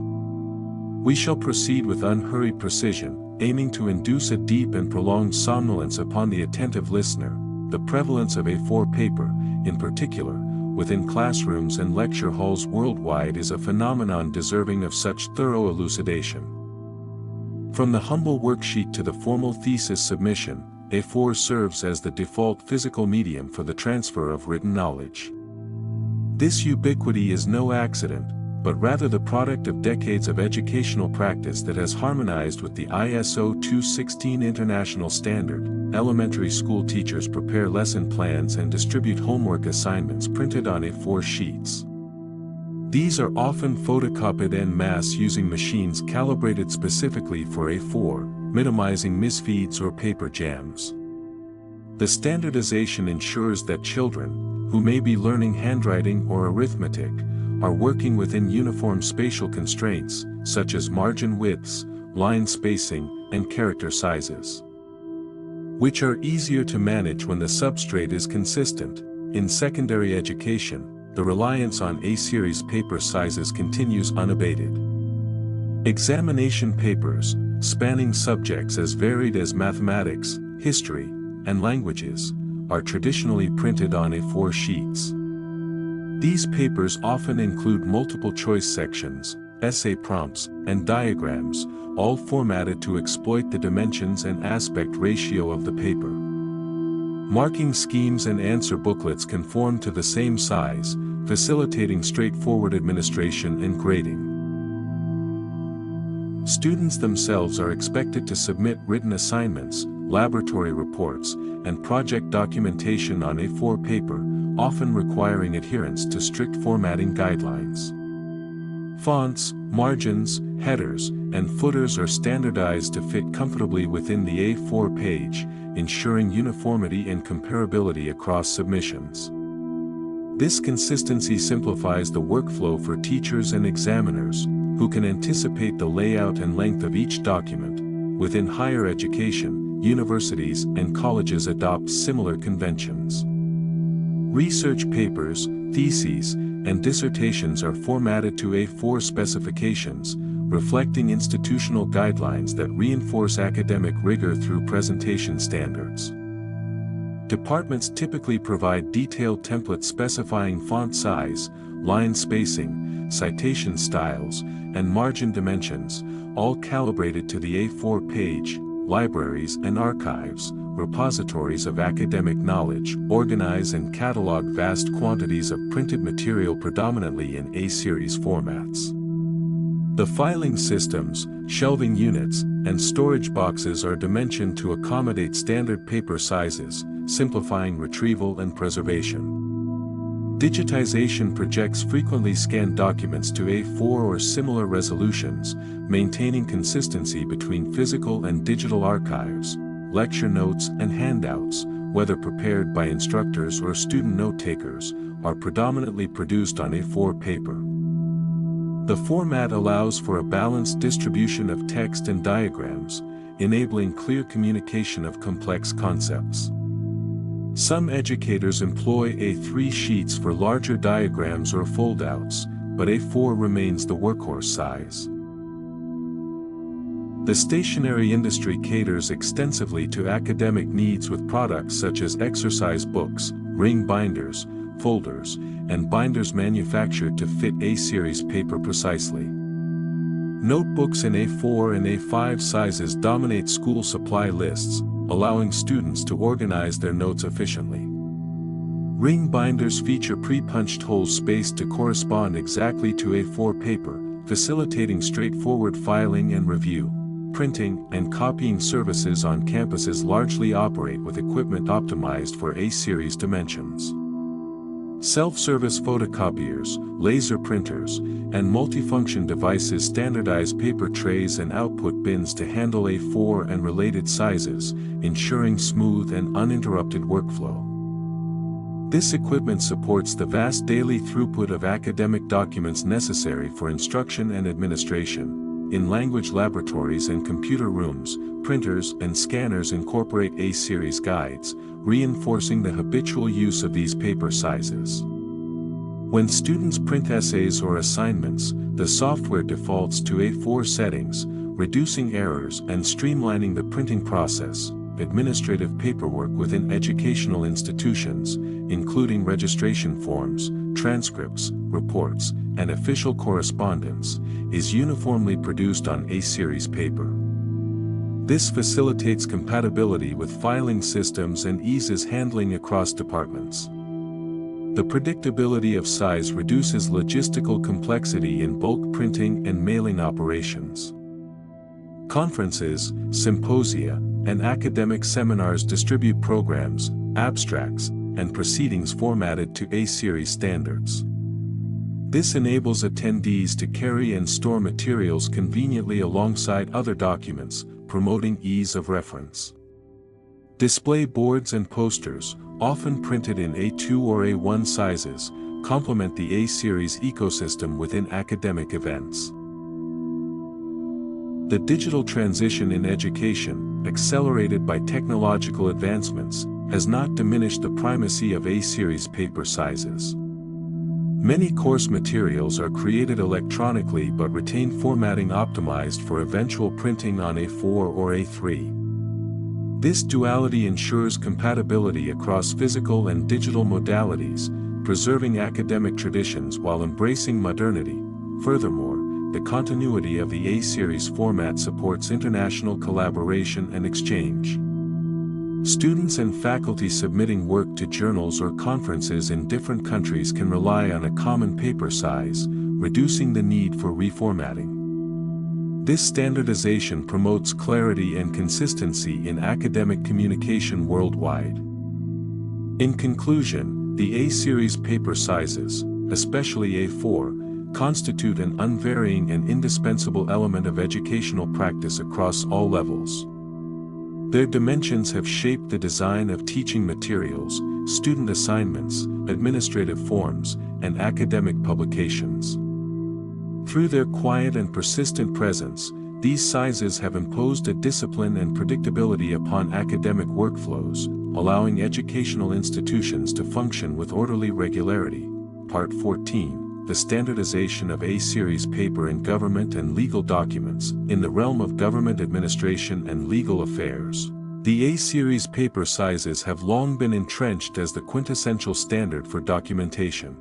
S1: We shall proceed with unhurried precision, aiming to induce a deep and prolonged somnolence upon the attentive listener. The prevalence of A4 paper, in particular, within classrooms and lecture halls worldwide is a phenomenon deserving of such thorough elucidation. From the humble worksheet to the formal thesis submission, A4 serves as the default physical medium for the transfer of written knowledge. This ubiquity is no accident, but rather the product of decades of educational practice that has harmonized with the ISO 216 international standard. Elementary school teachers prepare lesson plans and distribute homework assignments printed on A4 sheets. These are often photocopied en masse using machines calibrated specifically for A4, minimizing misfeeds or paper jams. The standardization ensures that children, who may be learning handwriting or arithmetic, are working within uniform spatial constraints, such as margin widths, line spacing, and character sizes, which are easier to manage when the substrate is consistent. In secondary education, the reliance on A-series paper sizes continues unabated. Examination papers, spanning subjects as varied as mathematics, history, and languages, are traditionally printed on A4 sheets. These papers often include multiple choice sections, essay prompts, and diagrams, all formatted to exploit the dimensions and aspect ratio of the paper. Marking schemes and answer booklets conform to the same size, facilitating straightforward administration and grading. Students themselves are expected to submit written assignments, laboratory reports, and project documentation on A4 paper, often requiring adherence to strict formatting guidelines. Fonts, margins, headers, and footers are standardized to fit comfortably within the A4 page, ensuring uniformity and comparability across submissions. This consistency simplifies the workflow for teachers and examiners, who can anticipate the layout and length of each document. Within higher education, universities and colleges adopt similar conventions. Research papers, theses, and dissertations are formatted to A4 specifications, reflecting institutional guidelines that reinforce academic rigor through presentation standards. Departments typically provide detailed templates specifying font size, line spacing, citation styles, and margin dimensions, all calibrated to the A4 page. Libraries and archives, repositories of academic knowledge, organize and catalog vast quantities of printed material predominantly in A-series formats. The filing systems, shelving units, and storage boxes are dimensioned to accommodate standard paper sizes, simplifying retrieval and preservation. Digitization projects frequently scanned documents to A4 or similar resolutions, maintaining consistency between physical and digital archives. Lecture notes and handouts, whether prepared by instructors or student note-takers, are predominantly produced on A4 paper. The format allows for a balanced distribution of text and diagrams, enabling clear communication of complex concepts. Some educators employ A3 sheets for larger diagrams or foldouts, but A4 remains the workhorse size. The stationery industry caters extensively to academic needs with products such as exercise books, ring binders, folders, and binders manufactured to fit A-series paper precisely. Notebooks in A4 and A5 sizes dominate school supply lists, allowing students to organize their notes efficiently. Ring binders feature pre-punched holes spaced to correspond exactly to A4 paper, facilitating straightforward filing and review. Printing and copying services on campuses largely operate with equipment optimized for A-series dimensions. Self-service photocopiers, laser printers, and multifunction devices standardize paper trays and output bins to handle A4 and related sizes, ensuring smooth and uninterrupted workflow. This equipment supports the vast daily throughput of academic documents necessary for instruction and administration. In language laboratories and computer rooms, printers and scanners incorporate A-series guides, reinforcing the habitual use of these paper sizes. When students print essays or assignments, the software defaults to A4 settings, reducing errors and streamlining the printing process. Administrative paperwork within educational institutions, including registration forms, transcripts, reports, and official correspondence, is uniformly produced on A-series paper. This facilitates compatibility with filing systems and eases handling across departments. The predictability of size reduces logistical complexity in bulk printing and mailing operations. Conferences, symposia, and academic seminars distribute programs, abstracts, and proceedings formatted to A-series standards. This enables attendees to carry and store materials conveniently alongside other documents, promoting ease of reference. Display boards and posters, often printed in A2 or A1 sizes, complement the A-series ecosystem within academic events. The digital transition in education, accelerated by technological advancements, has not diminished the primacy of A-series paper sizes. Many course materials are created electronically but retain formatting optimized for eventual printing on A4 or A3. This duality ensures compatibility across physical and digital modalities, preserving academic traditions while embracing modernity. Furthermore, the continuity of the A-series format supports international collaboration and exchange. Students and faculty submitting work to journals or conferences in different countries can rely on a common paper size, reducing the need for reformatting. This standardization promotes clarity and consistency in academic communication worldwide. In conclusion, the A-series paper sizes, especially A4, constitute an unvarying and indispensable element of educational practice across all levels. Their dimensions have shaped the design of teaching materials, student assignments, administrative forms, and academic publications. Through their quiet and persistent presence, these sizes have imposed a discipline and predictability upon academic workflows, allowing educational institutions to function with orderly regularity. Part 14. The standardization of A-series paper in government and legal documents. In the realm of government administration and legal affairs, the A-series paper sizes have long been entrenched as the quintessential standard for documentation.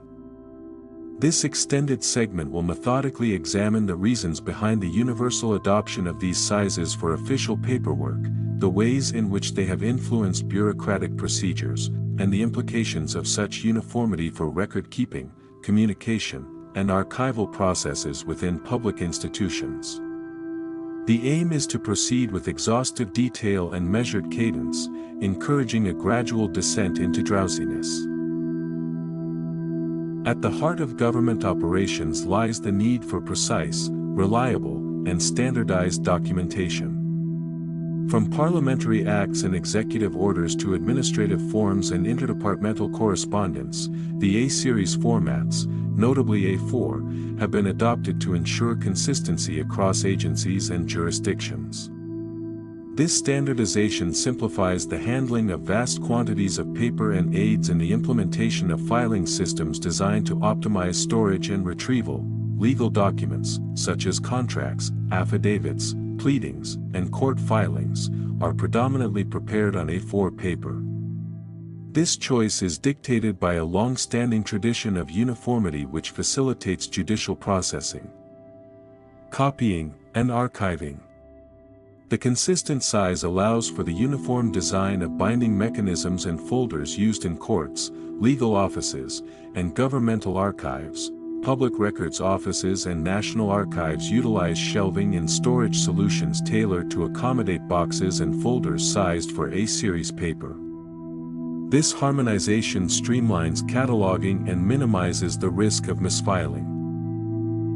S1: This extended segment will methodically examine the reasons behind the universal adoption of these sizes for official paperwork, the ways in which they have influenced bureaucratic procedures, and the implications of such uniformity for record-keeping, communication, and archival processes within public institutions. The aim is to proceed with exhaustive detail and measured cadence, encouraging a gradual descent into drowsiness. At the heart of government operations lies the need for precise, reliable, and standardized documentation. From parliamentary acts and executive orders to administrative forms and interdepartmental correspondence, the A-series formats, notably A4, have been adopted to ensure consistency across agencies and jurisdictions. This standardization simplifies the handling of vast quantities of paper and aids in the implementation of filing systems designed to optimize storage and retrieval. Legal documents, such as contracts, affidavits, pleadings, and court filings, are predominantly prepared on A4 paper. This choice is dictated by a long-standing tradition of uniformity which facilitates judicial processing, copying, and archiving. The consistent size allows for the uniform design of binding mechanisms and folders used in courts, legal offices, and governmental archives. Public records offices and national archives utilize shelving and storage solutions tailored to accommodate boxes and folders sized for A-series paper. This harmonization streamlines cataloging and minimizes the risk of misfiling.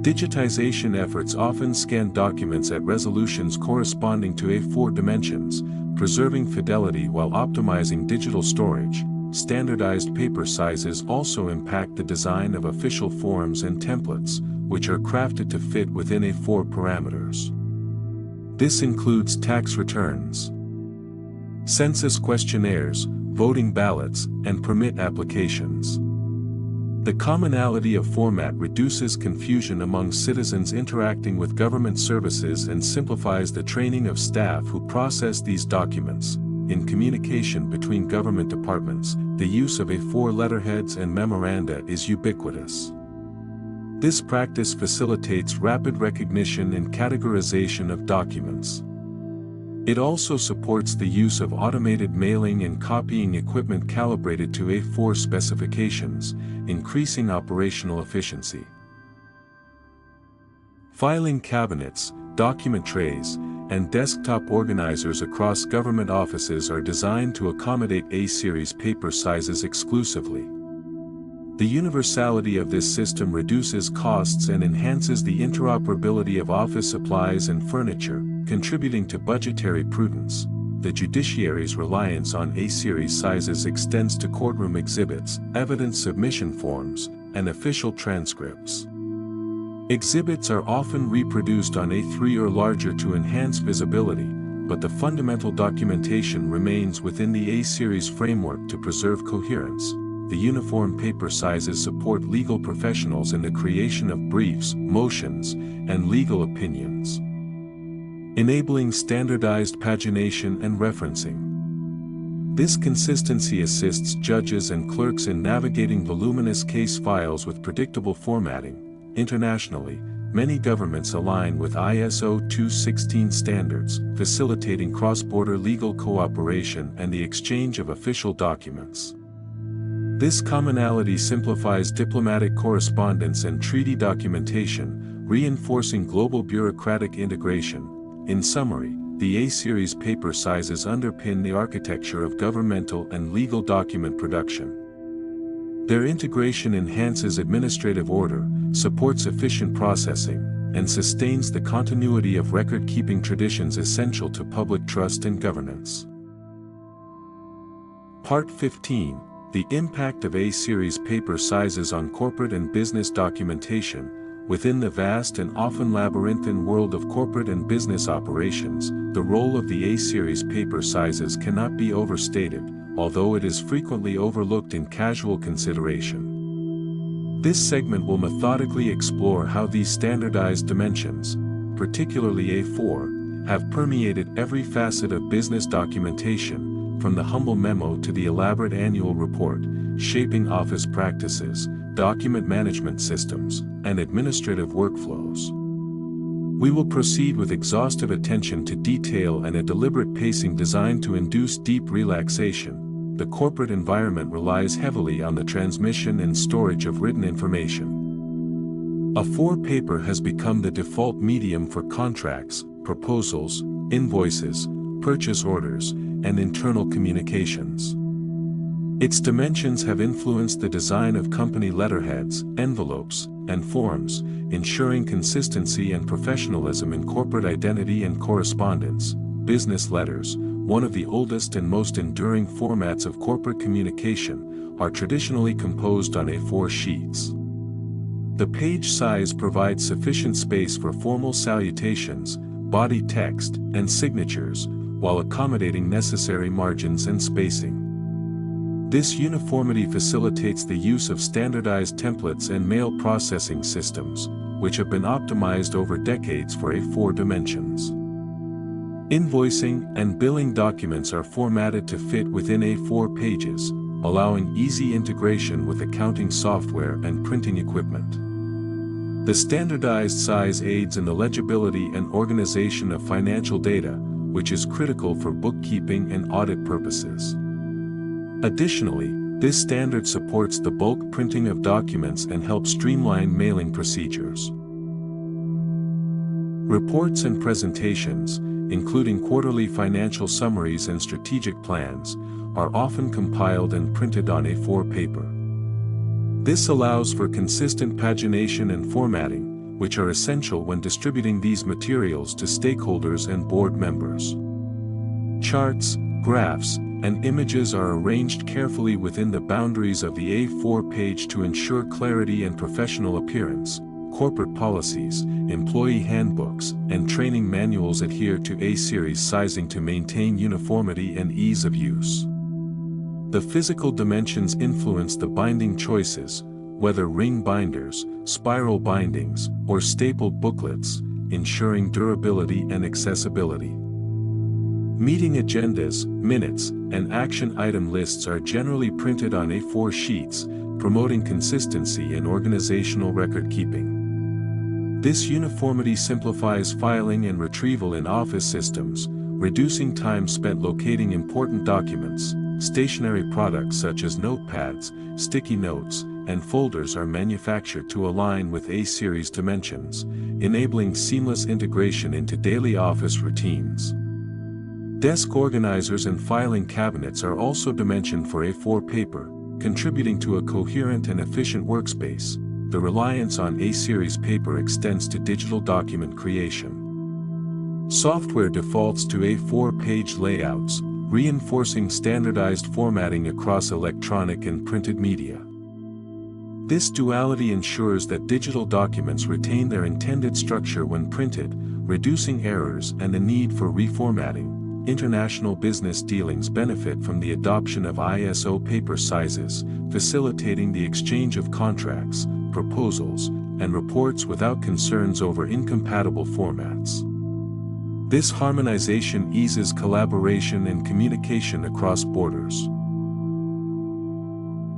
S1: Digitization efforts often scan documents at resolutions corresponding to A4 dimensions, preserving fidelity while optimizing digital storage. Standardized paper sizes also impact the design of official forms and templates, which are crafted to fit within A4 parameters. This includes tax returns, census questionnaires, voting ballots, and permit applications. The commonality of format reduces confusion among citizens interacting with government services and simplifies the training of staff who process these documents. In communication between government departments, the use of A4 letterheads and memoranda is ubiquitous. This practice facilitates rapid recognition and categorization of documents. It also supports the use of automated mailing and copying equipment calibrated to A4 specifications, increasing operational efficiency. Filing cabinets, document trays, and desktop organizers across government offices are designed to accommodate A-series paper sizes exclusively. The universality of this system reduces costs and enhances the interoperability of office supplies and furniture, contributing to budgetary prudence. The judiciary's reliance on A-series sizes extends to courtroom exhibits, evidence submission forms, and official transcripts. Exhibits are often reproduced on A3 or larger to enhance visibility, but the fundamental documentation remains within the A-series framework to preserve coherence. The uniform paper sizes support legal professionals in the creation of briefs, motions, and legal opinions, enabling standardized pagination and referencing. This consistency assists judges and clerks in navigating voluminous case files with predictable formatting. Internationally, many governments align with ISO 216 standards, facilitating cross-border legal cooperation and the exchange of official documents. This commonality simplifies diplomatic correspondence and treaty documentation, reinforcing global bureaucratic integration. In summary, the A-series paper sizes underpin the architecture of governmental and legal document production. Their integration enhances administrative order, supports efficient processing, and sustains the continuity of record-keeping traditions essential to public trust and governance. Part 15. The impact of A-series paper sizes on corporate and business documentation. Within the vast and often labyrinthine world of corporate and business operations, the role of the A-series paper sizes cannot be overstated, although it is frequently overlooked in casual consideration. This segment will methodically explore how these standardized dimensions, particularly A4, have permeated every facet of business documentation, from the humble memo to the elaborate annual report, shaping office practices, document management systems, and administrative workflows. We will proceed with exhaustive attention to detail and a deliberate pacing designed to induce deep relaxation. The corporate environment relies heavily on the transmission and storage of written information. A4 paper has become the default medium for contracts, proposals, invoices, purchase orders, and internal communications. Its dimensions have influenced the design of company letterheads, envelopes, and forms, ensuring consistency and professionalism in corporate identity and correspondence. Business letters, one of the oldest and most enduring formats of corporate communication, are traditionally composed on A4 sheets. The page size provides sufficient space for formal salutations, body text, and signatures, while accommodating necessary margins and spacing. This uniformity facilitates the use of standardized templates and mail processing systems, which have been optimized over decades for A4 dimensions. Invoicing and billing documents are formatted to fit within A4 pages, allowing easy integration with accounting software and printing equipment. The standardized size aids in the legibility and organization of financial data, which is critical for bookkeeping and audit purposes. Additionally, this standard supports the bulk printing of documents and helps streamline mailing procedures. Reports and presentations, including quarterly financial summaries and strategic plans, are often compiled and printed on A4 paper. This allows for consistent pagination and formatting, which are essential when distributing these materials to stakeholders and board members. Charts, graphs, and images are arranged carefully within the boundaries of the A4 page to ensure clarity and professional appearance. Corporate policies, employee handbooks, and training manuals adhere to A-series sizing to maintain uniformity and ease of use. The physical dimensions influence the binding choices, whether ring binders, spiral bindings, or stapled booklets, ensuring durability and accessibility. Meeting agendas, minutes, and action item lists are generally printed on A4 sheets, promoting consistency and organizational record-keeping. This uniformity simplifies filing and retrieval in office systems, reducing time spent locating important documents. Stationary products such as notepads, sticky notes, and folders are manufactured to align with A-series dimensions, enabling seamless integration into daily office routines. Desk organizers and filing cabinets are also dimensioned for A4 paper, contributing to a coherent and efficient workspace. The reliance on A-series paper extends to digital document creation. Software defaults to A4 page layouts, reinforcing standardized formatting across electronic and printed media. This duality ensures that digital documents retain their intended structure when printed, reducing errors and the need for reformatting. International business dealings benefit from the adoption of ISO paper sizes, facilitating the exchange of contracts, proposals, and reports without concerns over incompatible formats. This harmonization eases collaboration and communication across borders.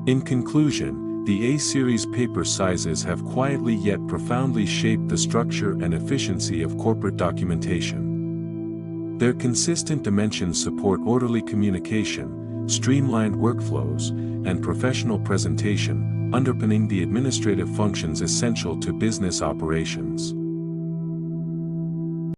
S1: In conclusion, the A-series paper sizes have quietly yet profoundly shaped the structure and efficiency of corporate documentation. Their consistent dimensions support orderly communication, streamlined workflows, and professional presentation, underpinning the administrative functions essential to business operations.